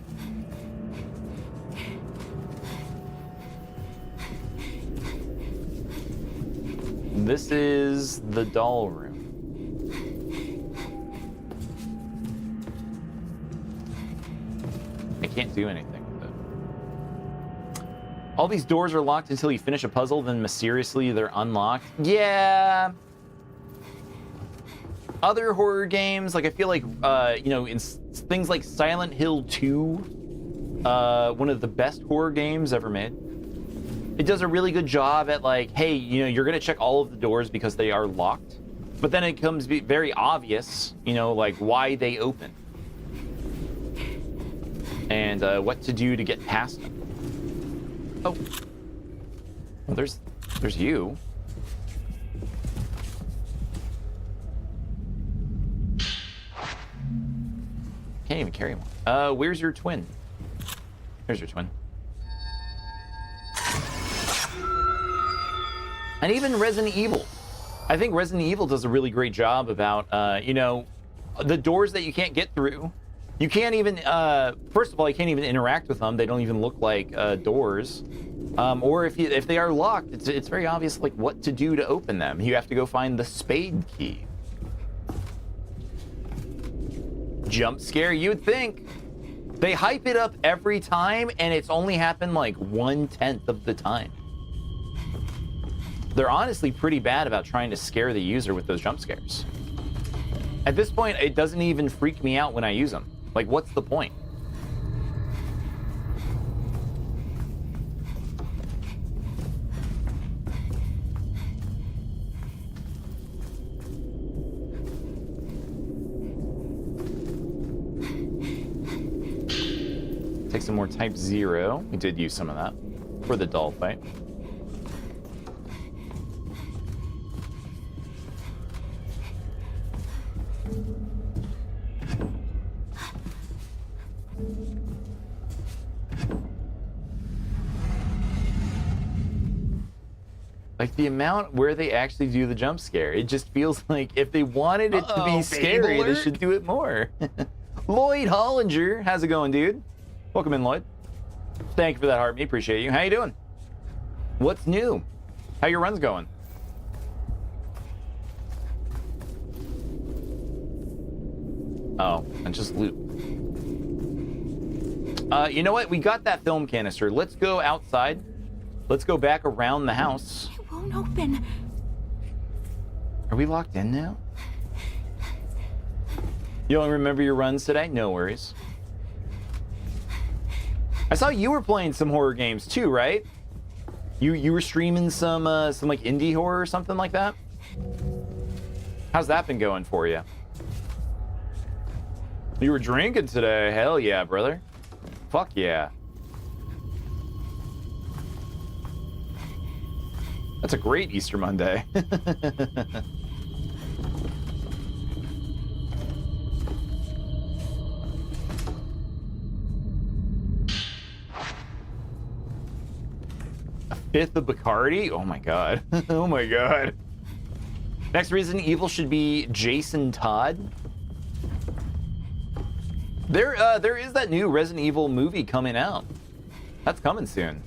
This is the doll room. can't do anything with it. All these doors are locked until you finish a puzzle, then mysteriously they're unlocked. Yeah. Other horror games, like I feel like, you know, in things like Silent Hill 2, one of the best horror games ever made. It does a really good job at like, hey, you know, you're gonna check all of the doors because they are locked, but then it becomes very obvious, you know, like why they open and what to do to get past them. Oh, well, there's you. Can't even carry one. Where's your twin? There's your twin. And even Resident Evil. I think Resident Evil does a really great job about, you know, the doors that you can't get through. You can't even, first of all, you can't even interact with them. They don't even look like doors. Or if they are locked, it's very obvious like what to do to open them. You have to go find the spade key. Jump scare, you'd think. They hype it up every time, and it's only happened like 1/10 of the time. They're honestly pretty bad about trying to scare the user with those jump scares. At this point, it doesn't even freak me out when I use them. Like, what's the point? Take some more Type 0. We did use some of that for the doll fight. Like the amount where they actually do the jump scare, it just feels like if they wanted it to be scary, they should do it more. Lloyd Hollinger, how's it going, dude? Welcome in, Lloyd. Thank you for that heartbeat. Appreciate you. How you doing? What's new? How your runs going? Oh, and just loot. You know what? We got that film canister. Let's go outside. Let's go back around the house. It won't open. Are we locked in now? You don't remember your runs today? No worries. I saw you were playing some horror games too, right? You were streaming some like indie horror or something like that? How's that been going for you? You were drinking today. Hell yeah, brother. Fuck yeah. That's a great Easter Monday. A fifth of Bacardi? Oh my god. Oh my god. Next Resident Evil should be Jason Todd. There is that new Resident Evil movie coming out. That's coming soon.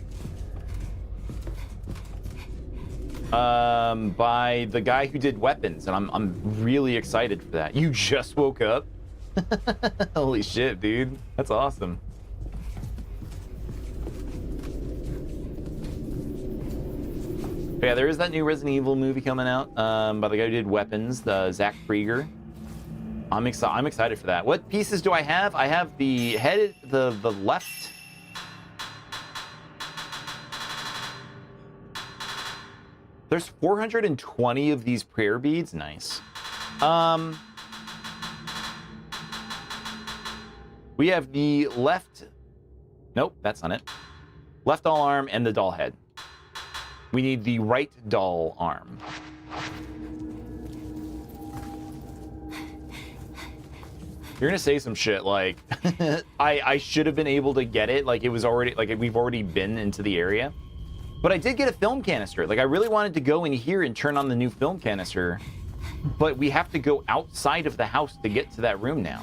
By the guy who did Weapons, and I'm really excited for that. You just woke up? Holy shit, dude. That's awesome. But yeah, there is that new Resident Evil movie coming out by the guy who did Weapons, the Zach Krieger. I'm excited for that. What pieces do I have? I have the head, the left. There's 420 of these prayer beads. Nice. We have the left. Nope, that's not it. Left doll arm and the doll head. We need the right doll arm. You're gonna say some shit like, I should have been able to get it. Like it was already, like we've already been into the area. But I did get a film canister. Like I really wanted to go in here and turn on the new film canister, but we have to go outside of the house to get to that room now,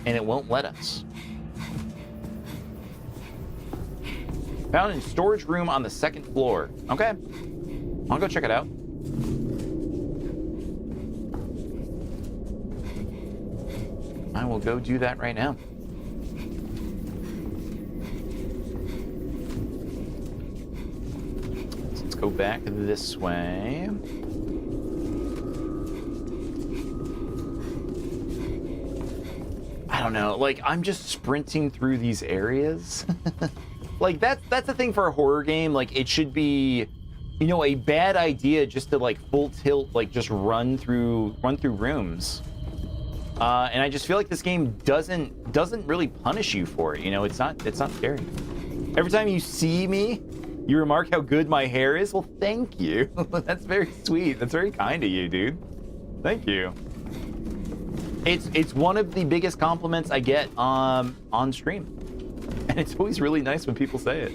and it won't let us. Found in storage room on the 2nd floor. Okay, I'll go check it out. I will go do that right now. go back this way. I don't know, like, I'm just sprinting through these areas. Like, that's the thing for a horror game. Like, it should be, you know, a bad idea just to, like, full tilt, like, just run through rooms. And I just feel like this game doesn't really punish you for it, you know? It's not scary. Every time you see me, you remark how good my hair is. Well, thank you. That's very sweet. That's very kind of you, dude. Thank you. It's one of the biggest compliments I get on stream, and it's always really nice when people say it.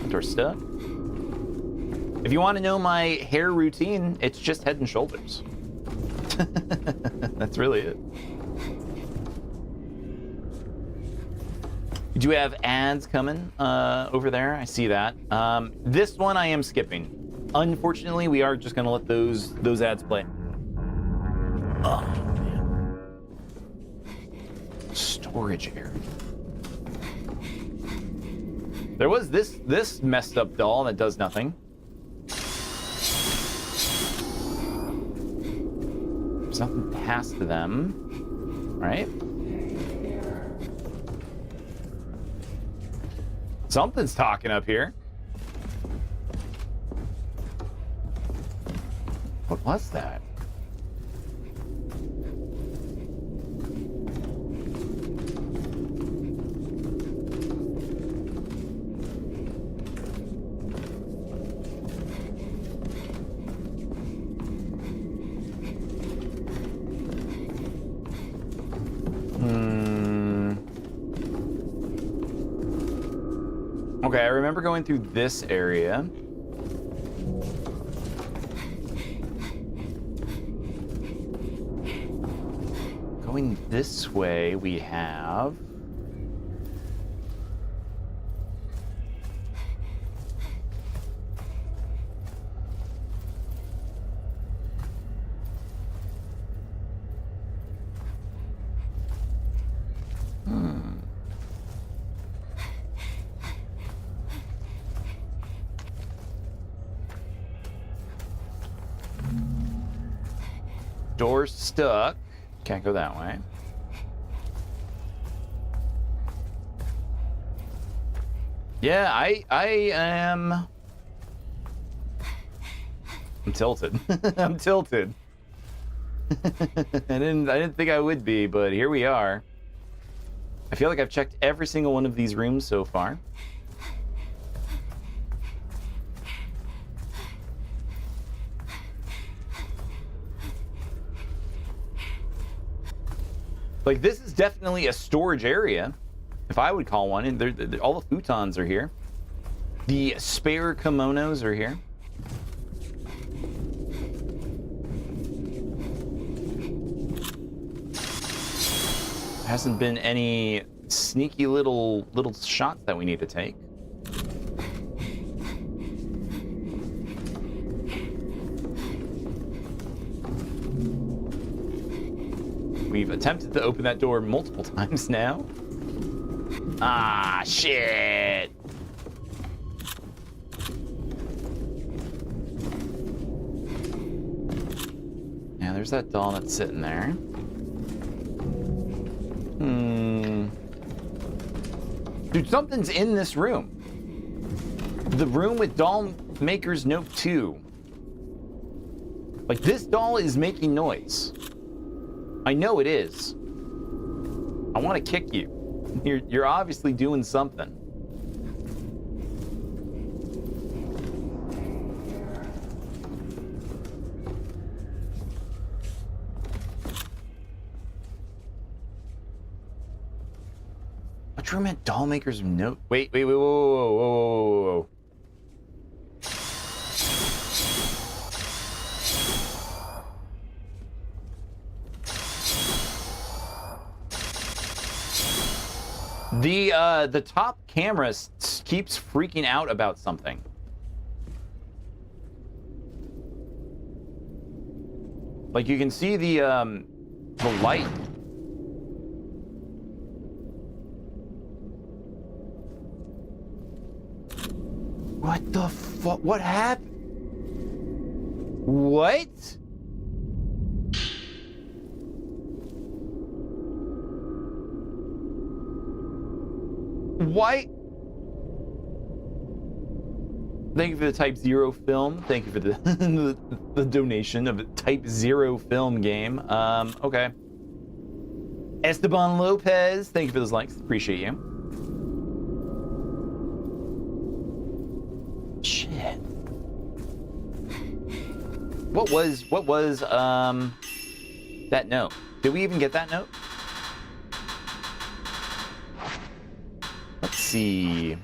Door stuck. If you want to know my hair routine, it's just Head and Shoulders. That's really it. You do have ads coming over there. I see that. This one I am skipping. Unfortunately, we are just gonna let those ads play. Oh man. Storage area. There was this messed up doll that does nothing. There's nothing past them, right? Something's talking up here. What was that? Okay, I remember going through this area. Going this way, we have... Door's stuck. Can't go that way. Yeah, I am... I'm tilted. I'm tilted. I didn't think I would be, but here we are. I feel like I've checked every single one of these rooms so far. Like, this is definitely a storage area, if I would call one. And all the futons are here. The spare kimonos are here. There hasn't been any sneaky little shots that we need to take. We've attempted to open that door multiple times now. Ah, shit! Yeah, there's that doll that's sitting there. Dude, something's in this room. The room with Doll Maker's Note 2. Like, this doll is making noise. I know it is. I want to kick you. You're obviously doing something. Which room had Doll Maker's Note? Wait, whoa. The top camera keeps freaking out about something. Like, you can see the light. What the fuck? What happened? What? Why? Thank you for the Type 0 film. Thank you for the the donation of a Type 0 film game. Okay. Esteban Lopez, thank you for those likes. Appreciate you. Shit. What was that note? Did we even get that note? Let's see.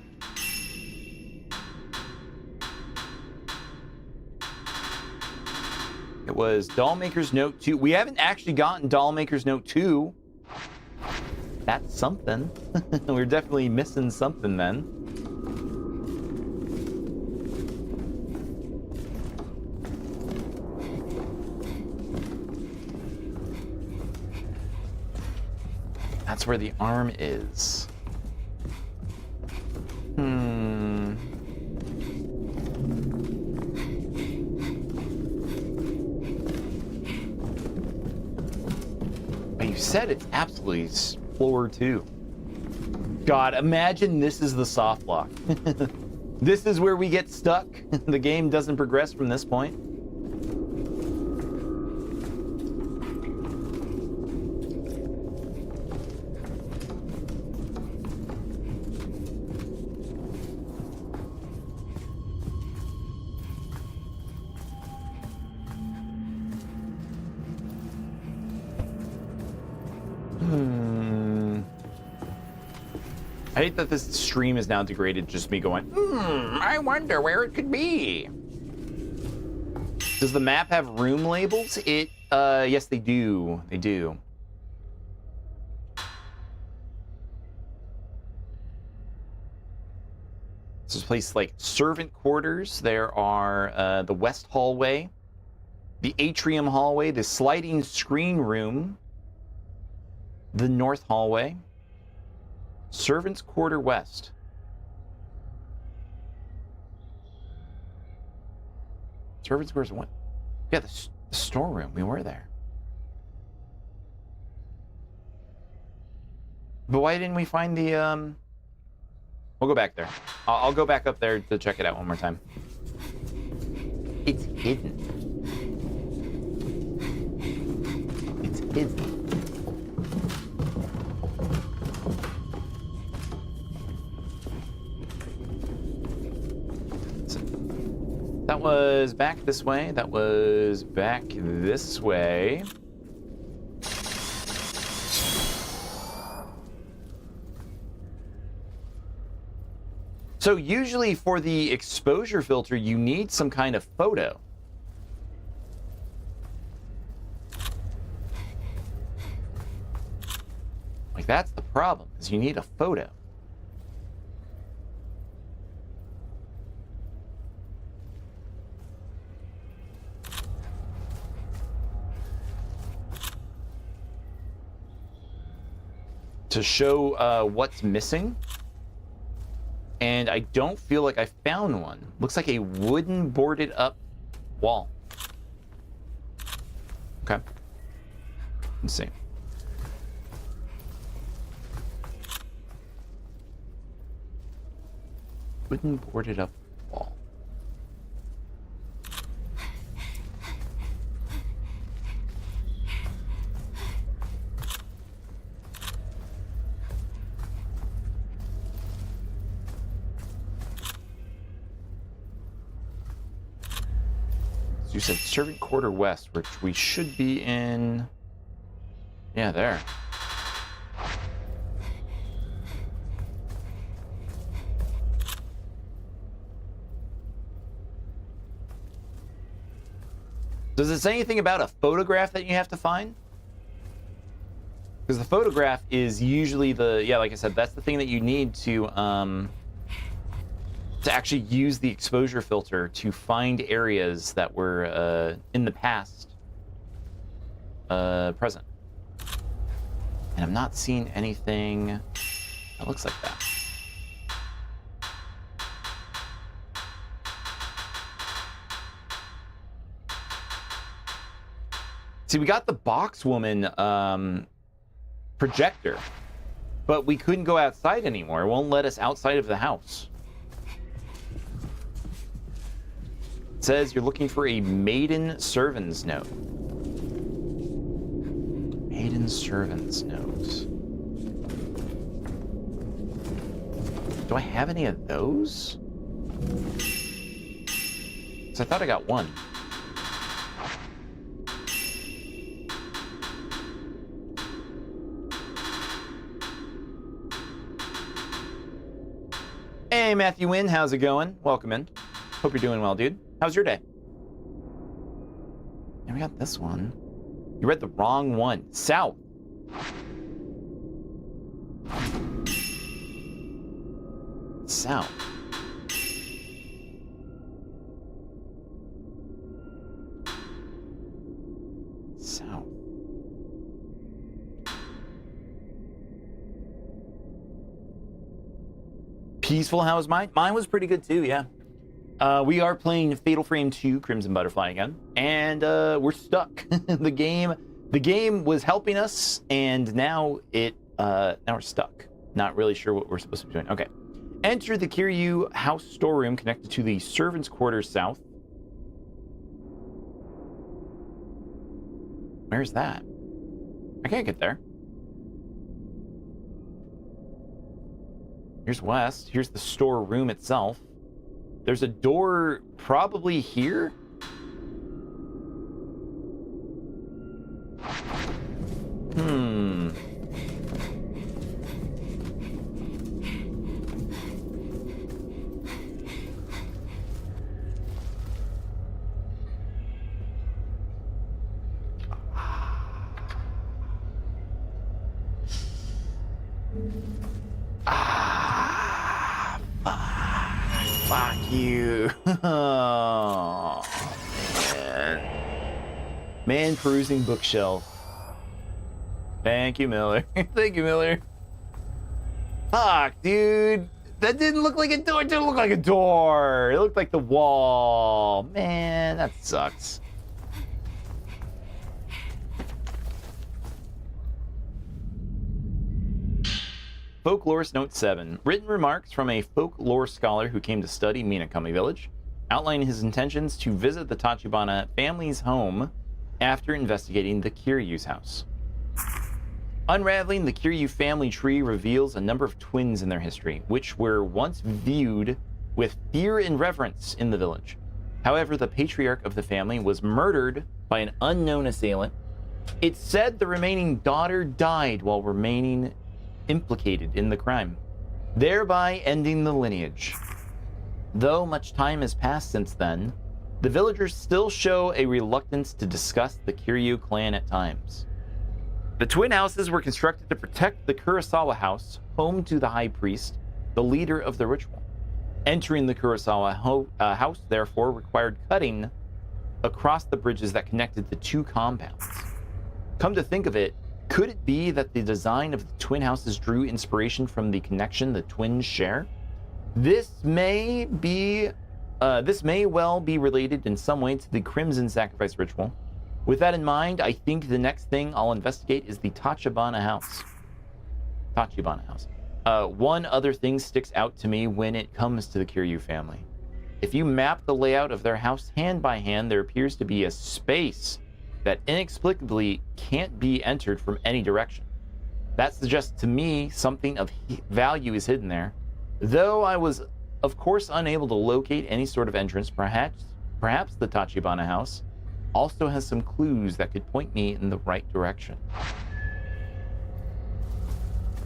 It was Dollmaker's Note 2. We haven't actually gotten Dollmaker's Note 2. That's something. We're definitely missing something then. That's where the arm is. But you said it's absolutely floor 2. God, imagine this is the soft lock. This is where we get stuck. The game doesn't progress from this point. I hate that this stream is now degraded to just me going, I wonder where it could be. Does the map have room labels? Yes, they do. They do. This is a place like servant quarters. There are the west hallway, the atrium hallway, the sliding screen room, the north hallway. Servants' Quarter West. Servants' Quarters what? Yeah, the storeroom. We were there. But why didn't we find the We'll go back there. I'll go back up there to check it out one more time. It's hidden. It's hidden. That was back this way. That was back this way. So usually for the exposure filter, you need some kind of photo. Like that's the problem, is you need a photo. To show what's missing, and I don't feel like I found one. Looks like a wooden boarded up wall. Okay, let's see. Wooden boarded up wall. You said Servant Quarter West, which we should be in. Yeah, there. Does it say anything about a photograph that you have to find? Because the photograph is usually like I said, that's the thing that you need to actually use the exposure filter to find areas that were in the past present. And I'm not seeing anything that looks like that. See, we got the box woman projector, but we couldn't go outside anymore. It won't let us outside of the house. It says you're looking for a maiden servant's note. Maiden servant's note. Do I have any of those? Because I thought I got one. Hey, Matthew Wynn, how's it going? Welcome in. Hope you're doing well, dude. How's your day? And we got this one. You read the wrong one. South. South. South. Peaceful, how was mine? Mine was pretty good too, yeah. We are playing Fatal Frame 2 Crimson Butterfly again, and we're stuck. the game was helping us, and now we're stuck. Not really sure what we're supposed to be doing. Okay. Enter the Kiryu house storeroom connected to the servants' quarters south. Where's that? I can't get there. Here's west. Here's the storeroom itself. There's a door probably here. Fuck you. Oh, man perusing bookshelf. Thank you, Miller. Thank you, Miller. Fuck, dude. That didn't look like a door. It didn't look like a door. It looked like the wall. Man, that sucks. Folklorist Note 7. Written remarks from a folklore scholar who came to study Minakami Village, outlining his intentions to visit the Tachibana family's home after investigating the Kiryu's house. Unraveling the Kiryu family tree reveals a number of twins in their history, which were once viewed with fear and reverence in the village. However, the patriarch of the family was murdered by an unknown assailant. It's said the remaining daughter died while remaining implicated in the crime, thereby ending the lineage. Though much time has passed since then, the villagers still show a reluctance to discuss the Kiryu clan at times. The twin houses were constructed to protect the Kurosawa house, home to the high priest, the leader of the ritual. Entering the Kurosawa house, therefore, required cutting across the bridges that connected the two compounds. Come to think of it, could it be that the design of the twin houses drew inspiration from the connection the twins share? This may well be related in some way to the Crimson Sacrifice ritual. With that in mind, I think the next thing I'll investigate is the Tachibana house. Tachibana house. One other thing sticks out to me when it comes to the Kiryu family. If you map the layout of their house hand by hand, there appears to be a space that inexplicably can't be entered from any direction. That suggests to me something of value is hidden there. Though I was, of course, unable to locate any sort of entrance, perhaps the Tachibana house also has some clues that could point me in the right direction.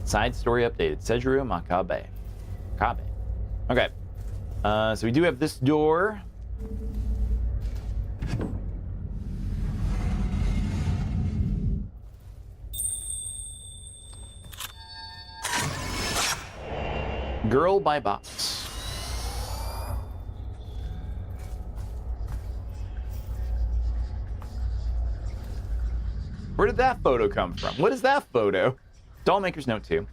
Side story updated. Sejuro Makabe. Makabe. Okay. So we do have this door. Girl by box. Where did that photo come from? What is that photo? Dollmaker's Note 2.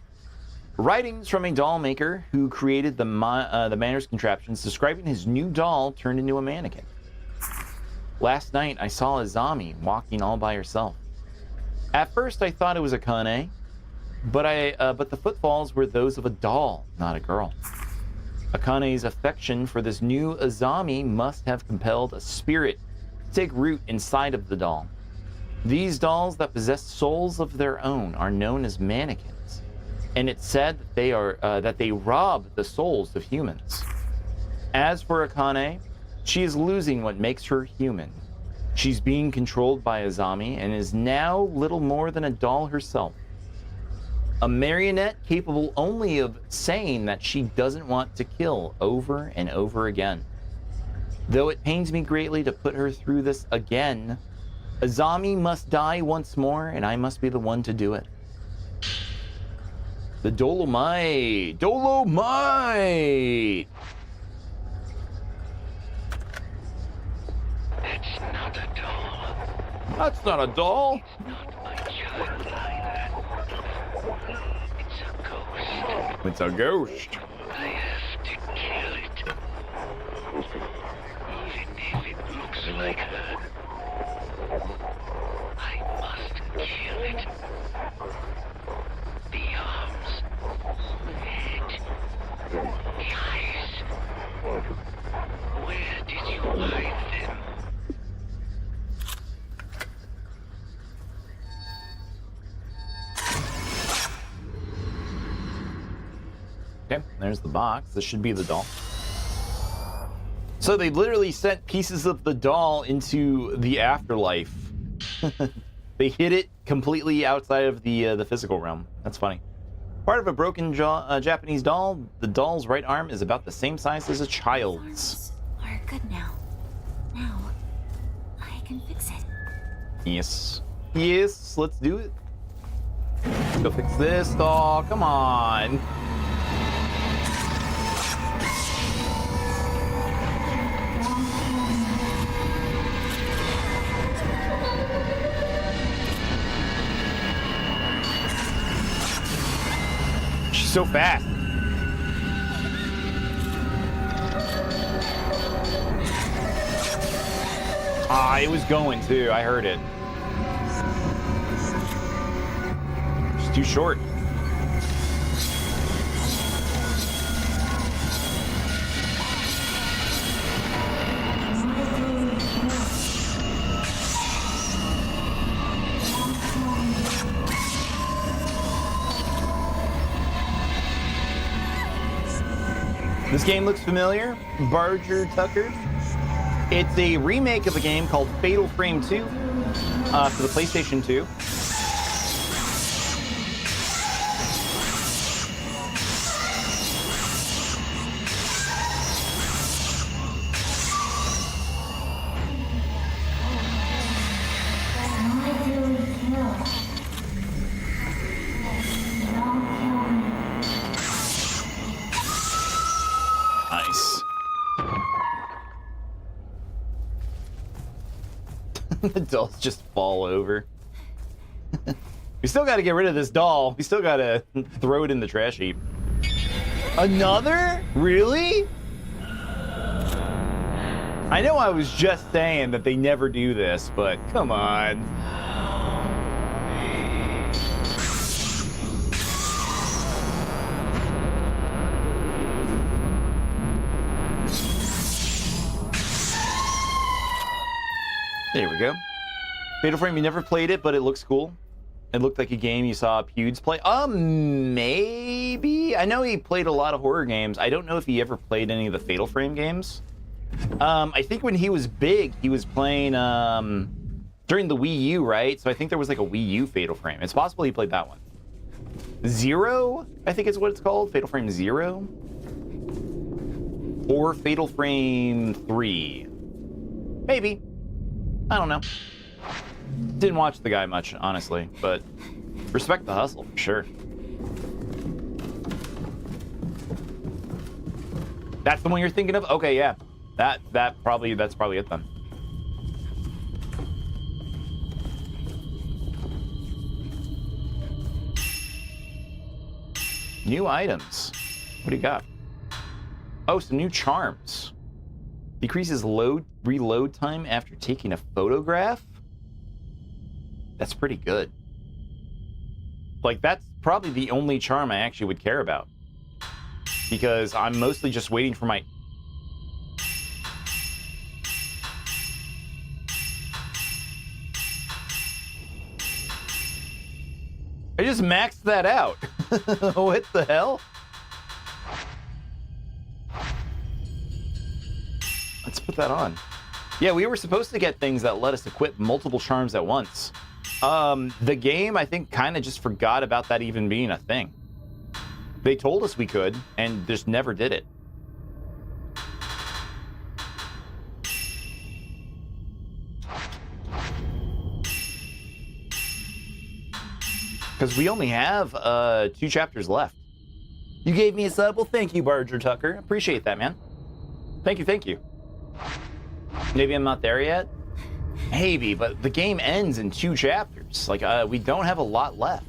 Writings from a doll maker who created the manners contraptions describing his new doll turned into a mannequin. Last night I saw Azami walking all by herself. At first I thought it was Akane, but the footfalls were those of a doll, not a girl. Akane's affection for this new Azami must have compelled a spirit to take root inside of the doll. These dolls that possess souls of their own are known as mannequins, and it's said that they rob the souls of humans. As for Akane, she is losing what makes her human. She's being controlled by Azami and is now little more than a doll herself. A marionette capable only of saying that she doesn't want to kill over and over again. Though it pains me greatly to put her through this again, Azami must die once more, and I must be the one to do it. The Dolomite! Dolomite! It's not a doll. That's not a doll! It's not my child either. It's a ghost. It's a ghost. I have to kill it. Even if it looks like her. I must kill it. The arms, the head, the eyes. Where did you hide them? Okay, there's the box. This should be the doll. So they literally sent pieces of the doll into the afterlife. They hid it completely outside of the physical realm. That's funny. Part of a broken Japanese doll, the doll's right arm is about the same size as a child's. Arms are good now. Now, I can fix it. Yes. Yes, let's do it. Let's go fix this doll. Come on. She's so fast. Ah, it was going too. I heard it. She's too short. This game looks familiar. Barger Tucker. It's a remake of a game called Fatal Frame 2 for the PlayStation 2. Nice. The dolls just fall over. We still got to get rid of this doll. We still got to throw it in the trash heap. Another? Really? I know I was just saying that they never do this, but come on. There we go. Fatal Frame, you never played it, but it looks cool. It looked like a game you saw Pewds play. Maybe? I know he played a lot of horror games. I don't know if he ever played any of the Fatal Frame games. I think when he was big, he was playing during the Wii U, right? So I think there was like a Wii U Fatal Frame. It's possible he played that one. Zero, I think is what it's called. Fatal Frame 0. Or Fatal Frame 3. Maybe. I don't know. Didn't watch the guy much, honestly, but respect the hustle for sure. That's the one you're thinking of? Okay, yeah. That's probably it then. New items. What do you got? Oh, some new charms. Decreases reload time after taking a photograph? That's pretty good. Like, that's probably the only charm I actually would care about. Because I'm mostly just waiting for my... I just maxed that out. What the hell? Let's put that on. Yeah, we were supposed to get things that let us equip multiple charms at once. The game, I think, kind of just forgot about that even being a thing. They told us we could, and just never did it. Because we only have 2 chapters left. You gave me a sub? Well, thank you, Barger Tucker. Appreciate that, man. Thank you, thank you. Maybe I'm not there yet? Maybe, but the game ends in 2 chapters. Like, we don't have a lot left.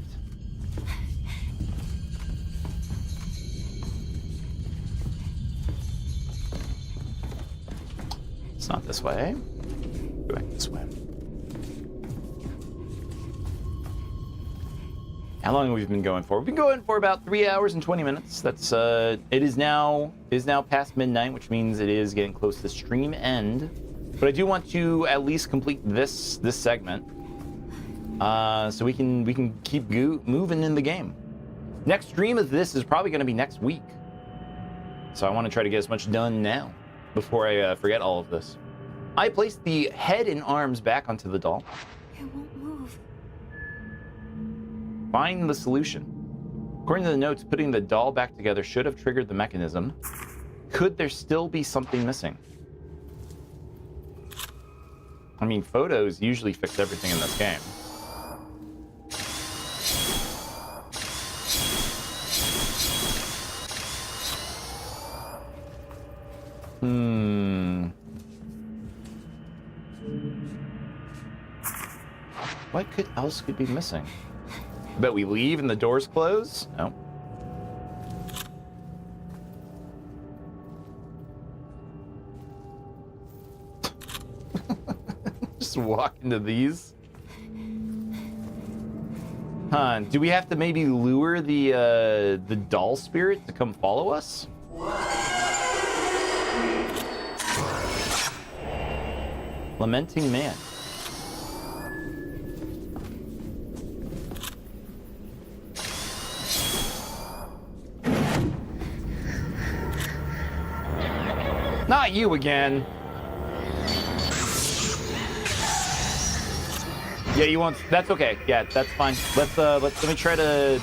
It's not this way. Go back this way. How long have we been going for? We've been going for about 3 hours and 20 minutes. That's it is now past midnight, which means it is getting close to stream end. But I do want to at least complete this segment, so we can keep moving in the game. Next stream of this is probably going to be next week, so I want to try to get as much done now before I forget all of this. I placed the head and arms back onto the doll. It won't move. Find the solution. According to the notes, putting the doll back together should have triggered the mechanism. Could there still be something missing? I mean, photos usually fix everything in this game. What else could be missing? Bet we leave and the doors close? No. Just walk into these. Huh, do we have to maybe lure the doll spirit to come follow us? Lamenting man. Not you again. Yeah, you won't. That's okay. Yeah, that's fine. Let me try to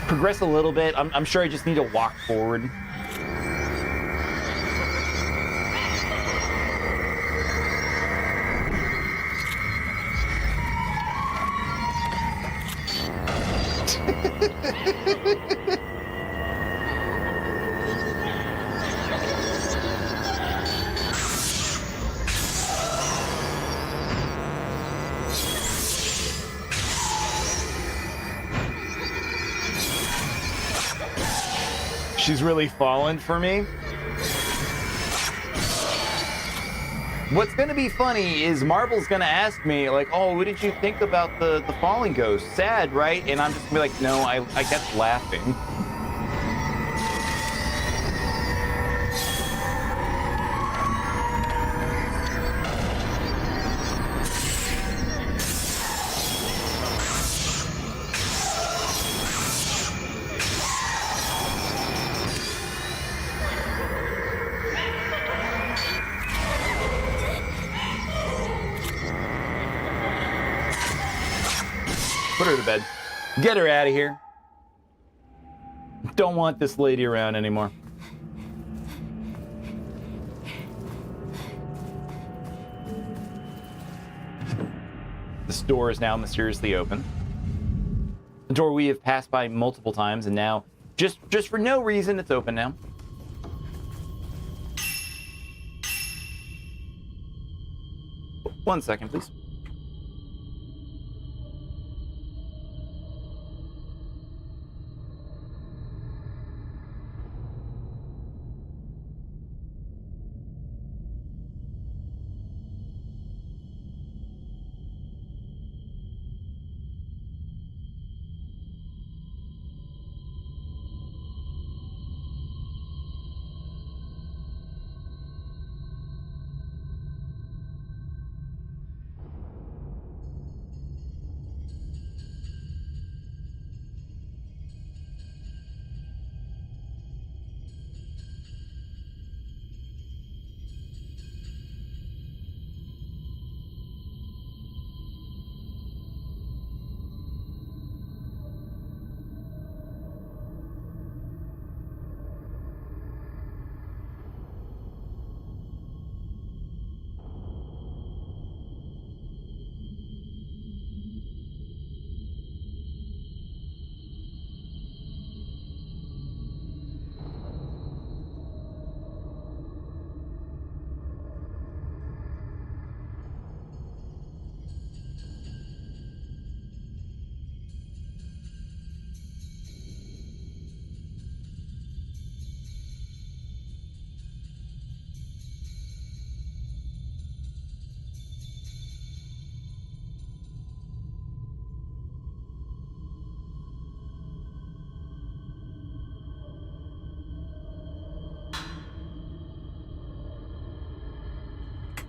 progress a little bit. I'm sure I just need to walk forward. She's really fallen for me. What's gonna be funny is Marble's gonna ask me, like, oh, what did you think about the falling ghost? Sad, right? And I'm just gonna be like, no, I kept laughing. Put her to bed. Get her out of here. Don't want this lady around anymore. This door is now mysteriously open. The door we have passed by multiple times, and now, just for no reason, it's open now. One second, please.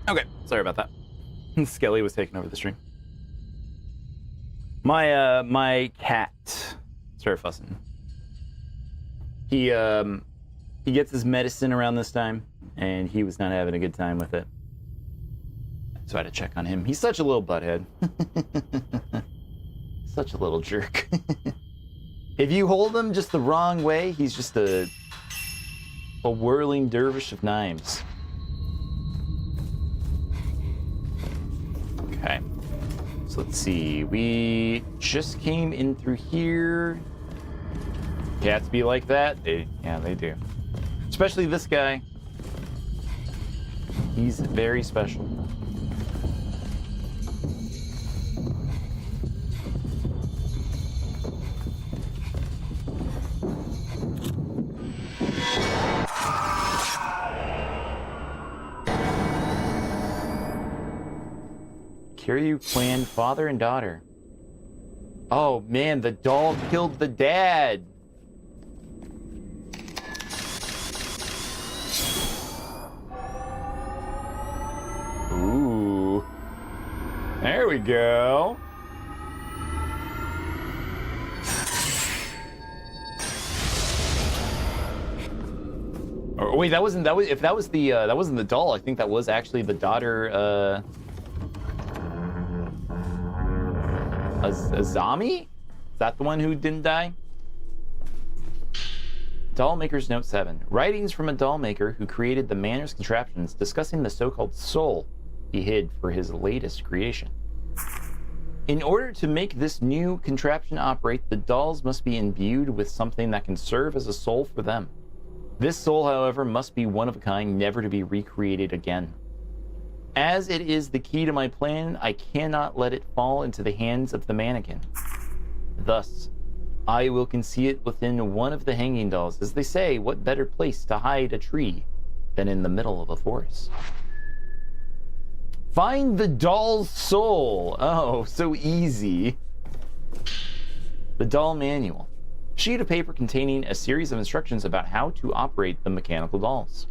Okay, sorry about that. Skelly was taking over the stream. My cat started fussing. He gets his medicine around this time, and he was not having a good time with it. So I had to check on him. He's such a little butthead. Such a little jerk. If you hold him just the wrong way, he's just a whirling dervish of knives. Okay. So let's see. We just came in through here. Cats be like that? Yeah, they do. Especially this guy. He's very special. Kiryu clan father and daughter. Oh man, the doll killed the dad. Ooh. There we go. Or wait, that wasn't that wasn't the doll. I think that was actually the daughter Azami? Is that the one who didn't die? Dollmaker's Note 7. Writings from a dollmaker who created the manners contraptions discussing the so-called soul he hid for his latest creation. In order to make this new contraption operate, the dolls must be imbued with something that can serve as a soul for them. This soul, however, must be one of a kind, never to be recreated again. As it is the key to my plan, I cannot let it fall into the hands of the mannequin. Thus, I will conceal it within one of the hanging dolls. As they say, what better place to hide a tree than in the middle of a forest? Find the doll's soul. Oh, so easy. The doll manual. Sheet of paper containing a series of instructions about how to operate the mechanical dolls.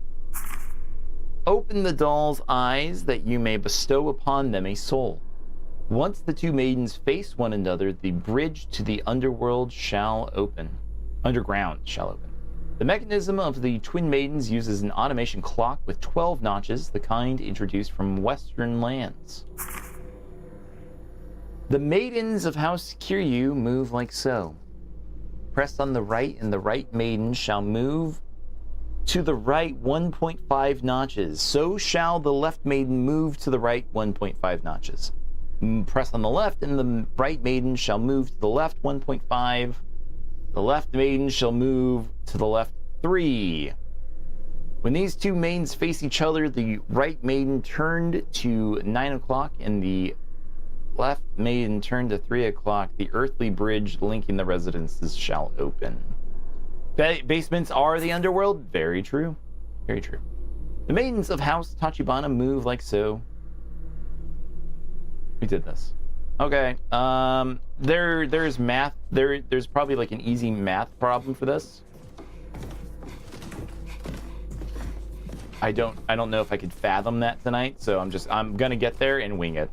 Open the doll's eyes that you may bestow upon them a soul. Once the two maidens face one another, the bridge to the underground shall open. The mechanism of the twin maidens uses an automation clock with 12 notches, the kind introduced from Western lands. The maidens of House Kiryu move like so. Press on the right, and the right maiden shall move to the right 1.5 notches. So shall the left maiden move to the right 1.5 notches. Press on the left, and the right maiden shall move to the left 1.5. The left maiden shall move to the left 3. When these two maidens face each other, the right maiden turned to 9 o'clock, and the left maiden turned to 3 o'clock. The earthly bridge linking the residences shall open. Basements are the underworld? Very true. Very true. The maidens of House Tachibana move like so. We did this. Okay. There's math. There's probably like an easy math problem for this. I don't know if I could fathom that tonight, so I'm gonna get there and wing it.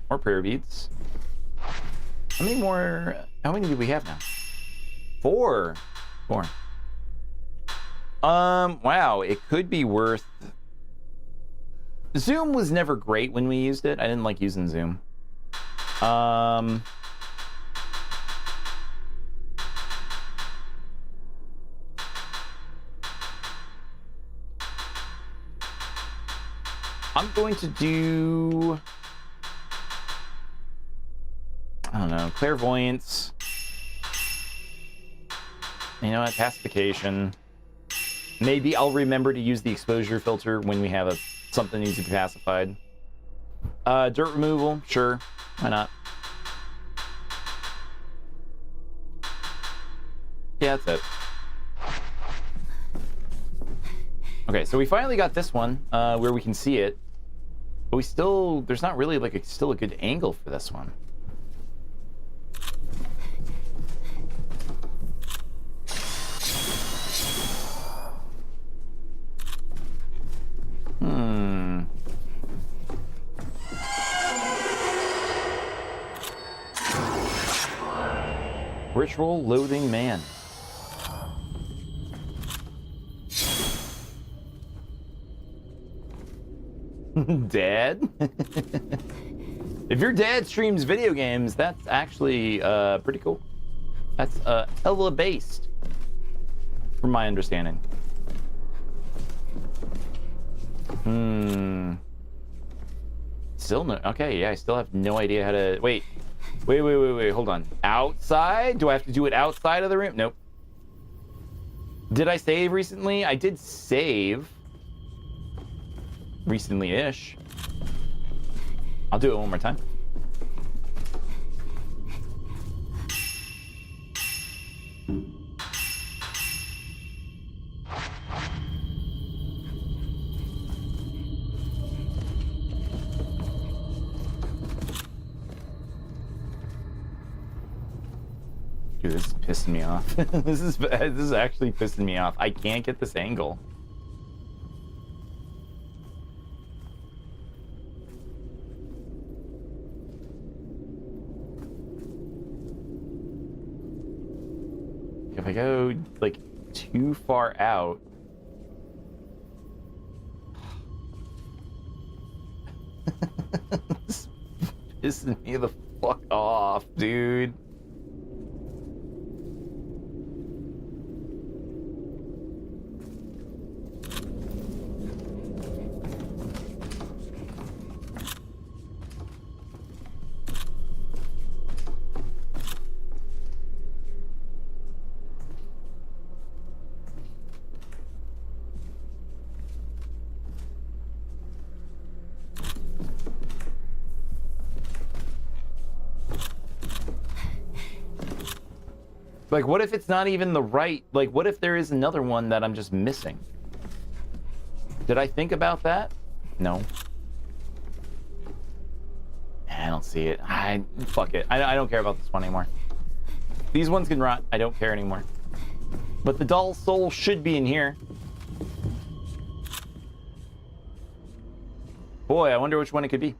More prayer beads. How many do we have now? 4. Wow, it could be worth... Zoom was never great when we used it. I didn't like using Zoom. I'm going to do... I don't know, clairvoyance. You know what, pacification. Maybe I'll remember to use the exposure filter when we have something needs to be pacified. Dirt removal, sure, why not? Yeah, that's it. Okay, so we finally got this one where we can see it, but there's not really like still a good angle for this one. Ritual loathing man. Dad? If your dad streams video games, that's actually pretty cool. That's hella based, from my understanding. Still no. Okay, yeah, I still have no idea how to. Wait. Hold on. Outside? Do I have to do it outside of the room? Nope. Did I save recently? I did save. Recently-ish. I'll do it one more time. Dude, this is pissing me off. This is actually pissing me off. I can't get this angle. If I go like too far out, this is pissing me the fuck off, dude. Like, what if it's not even the right... Like, what if there is another one that I'm just missing? Did I think about that? No. I don't see it. Fuck it. I don't care about this one anymore. These ones can rot. I don't care anymore. But the doll soul should be in here. Boy, I wonder which one it could be.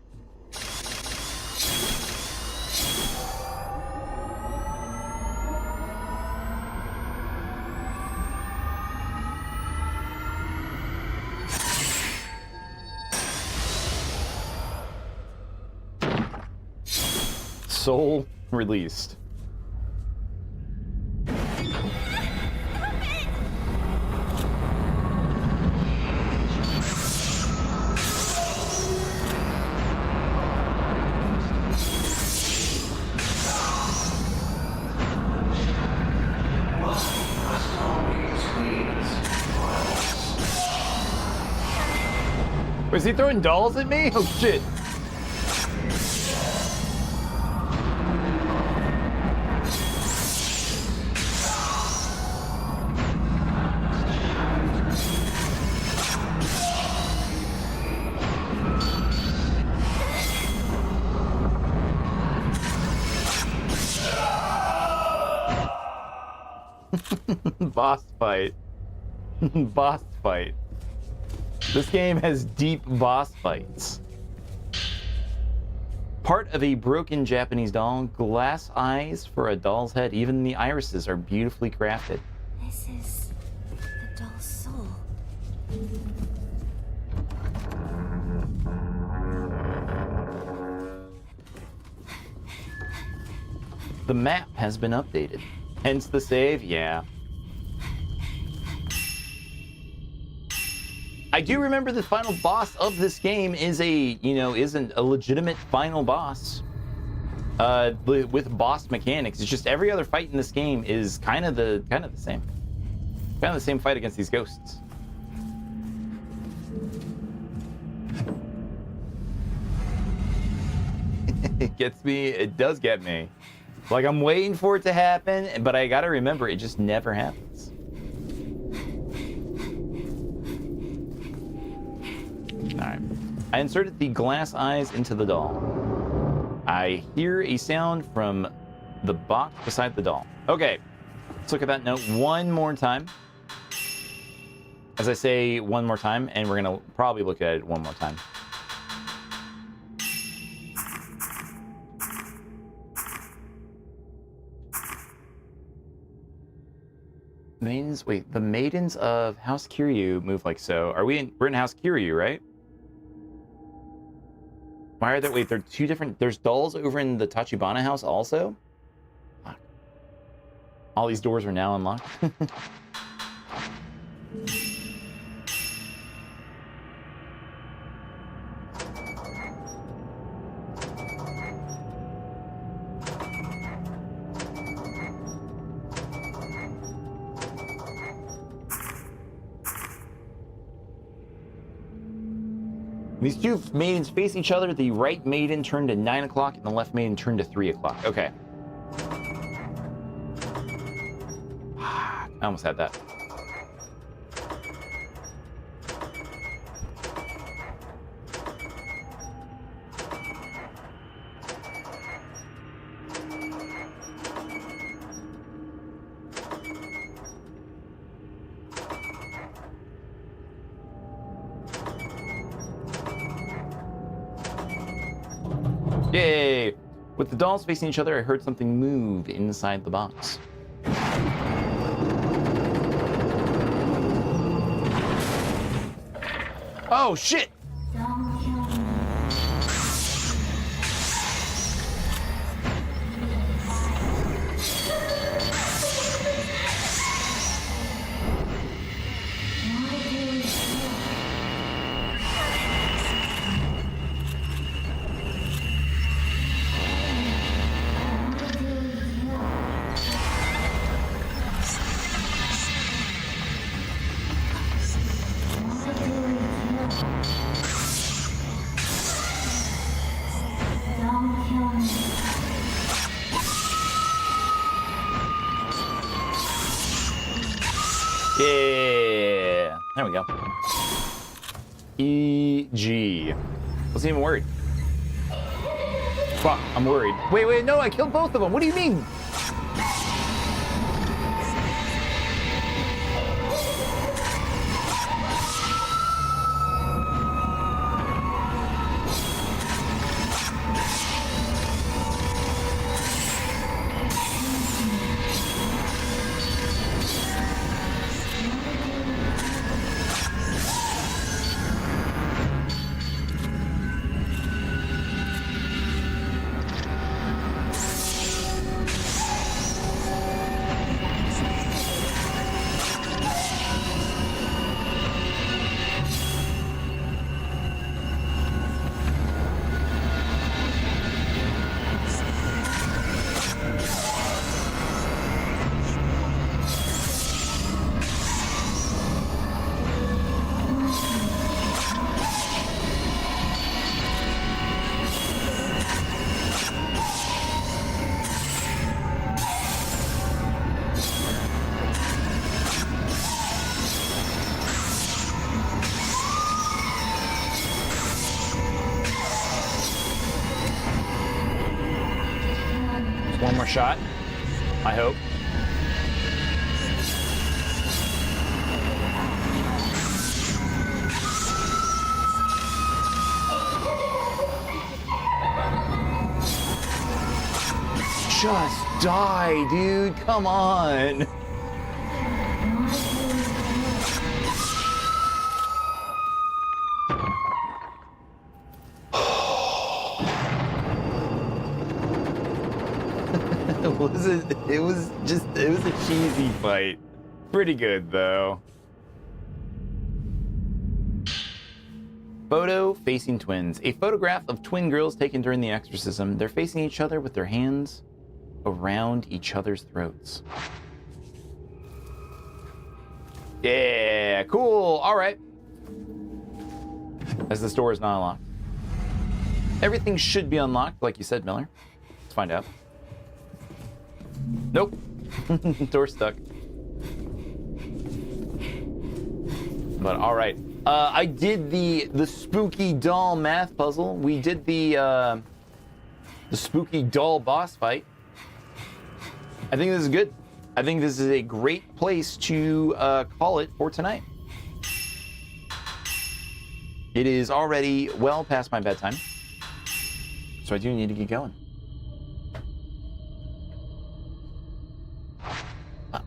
Soul released. Was he throwing dolls at me? Oh shit. Boss fight. Boss fight. This game has deep boss fights. Part of a broken Japanese doll, glass eyes for a doll's head. Even the irises are beautifully crafted. This is the doll's soul. The map has been updated. Hence the save, yeah. I do remember the final boss of this game is isn't a legitimate final boss. With boss mechanics. It's just every other fight in this game is kind of the same. Kind of the same fight against these ghosts. It gets me, it does get me. Like, I'm waiting for it to happen, but I gotta remember, it just never happens. Alright. I inserted the glass eyes into the doll. I hear a sound from the box beside the doll. Okay. Let's look at that note one more time. As I say one more time, and we're gonna probably look at it one more time. Maidens, wait, the maidens of House Kiryu move like so. We're in House Kiryu, right? Why are there, wait, there are two different, there's dolls over in the Tachibana house also? Fuck. All these doors are now unlocked. These two maidens face each other. The right maiden turned to 9 o'clock and the left maiden turned to 3 o'clock. Okay. I almost had that. Yay! With the dolls facing each other, I heard something move inside the box. Oh, shit! Yeah, there we go. E.G. Wasn't even worried. Fuck, I'm worried. Wait, no, I killed both of them. What do you mean? One more shot, I hope. Just die, dude. Come on. It was a cheesy fight. Pretty good though. Photo facing twins. A photograph of twin girls taken during the exorcism. They're facing each other with their hands around each other's throats. Yeah, cool. All right. As the door is not unlocked. Everything should be unlocked, like you said, Miller. Let's find out. Nope. Door stuck. But all right. I did the spooky doll math puzzle. We did the spooky doll boss fight. I think this is good. I think this is a great place to call it for tonight. It is already well past my bedtime, so I do need to get going.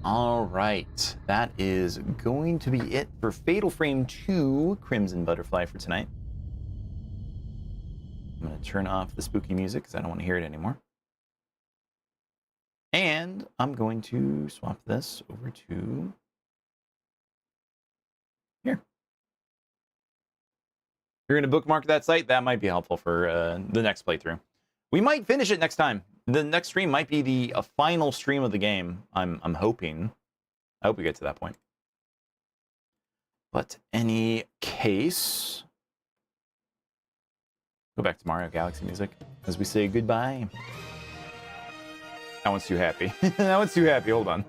All right, that is going to be it for Fatal Frame 2 Crimson Butterfly for tonight. I'm going to turn off the spooky music because I don't want to hear it anymore. And I'm going to swap this over to here. If you're going to bookmark that site, that might be helpful for the next playthrough. We might finish it next time. The next stream might be the final stream of the game. I'm hoping. I hope we get to that point. But any case, go back to Mario Galaxy music as we say goodbye. That one's too happy. That one's too happy. Hold on.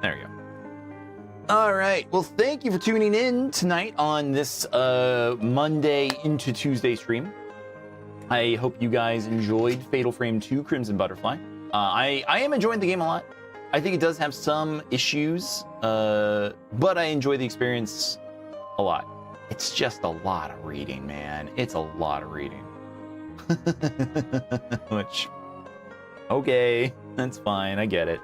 There we go. All right. Well, thank you for tuning in tonight on this Monday into Tuesday stream. I hope you guys enjoyed Fatal Frame 2 Crimson Butterfly. I am enjoying the game a lot. I think it does have some issues, but I enjoy the experience a lot. It's just a lot of reading, man. It's a lot of reading. Which, okay, that's fine. I get it.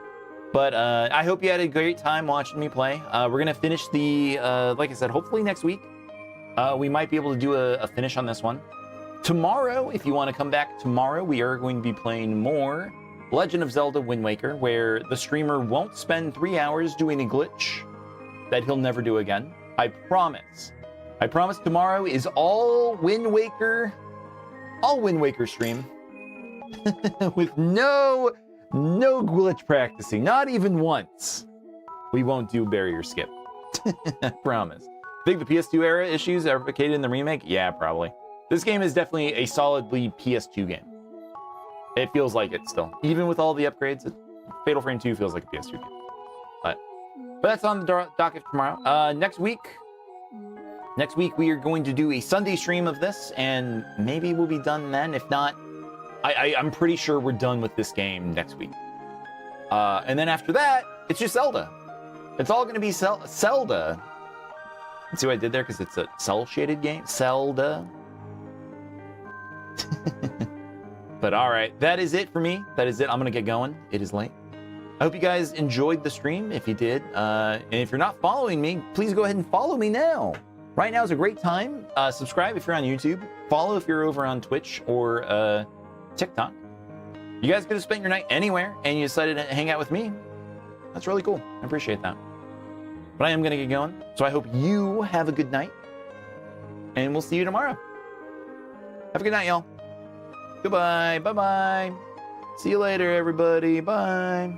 But I hope you had a great time watching me play. We're going to finish the, like I said, hopefully next week. We might be able to do a finish on this one. Tomorrow, if you want to come back tomorrow, we are going to be playing more Legend of Zelda Wind Waker, where the streamer won't spend 3 hours doing a glitch that he'll never do again. I promise. I promise tomorrow is all Wind Waker stream. With no glitch practicing, not even once. We won't do barrier skip. I promise. Think the PS2 era issues are replicated in the remake? Yeah, probably. This game is definitely a solidly PS2 game. It feels like it still. Even with all the upgrades, Fatal Frame 2 feels like a PS2 game. But that's on the docket tomorrow. Next week we are going to do a Sunday stream of this, and maybe we'll be done then. If not, I'm pretty sure we're done with this game next week. And then after that, it's just Zelda. It's all going to be Zelda. See what I did there? Because it's a cel-shaded game. Zelda. But all right, that is it for me. That is it. I'm going to get going. It is late. I hope you guys enjoyed the stream. If you did, and if you're not following me, please go ahead and follow me now. Right now is a great time. Subscribe if you're on YouTube. Follow if you're over on Twitch or TikTok. You guys could have spent your night anywhere and you decided to hang out with me. That's really cool. I appreciate that. But I am going to get going. So I hope you have a good night. And we'll see you tomorrow. Have a good night, y'all. Goodbye. Bye-bye. See you later, everybody. Bye.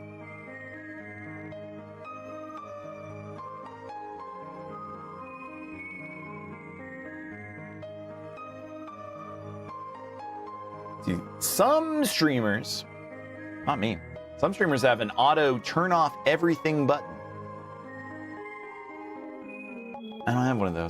See, some streamers, not me, some streamers have an auto turn off everything button. I don't have one of those.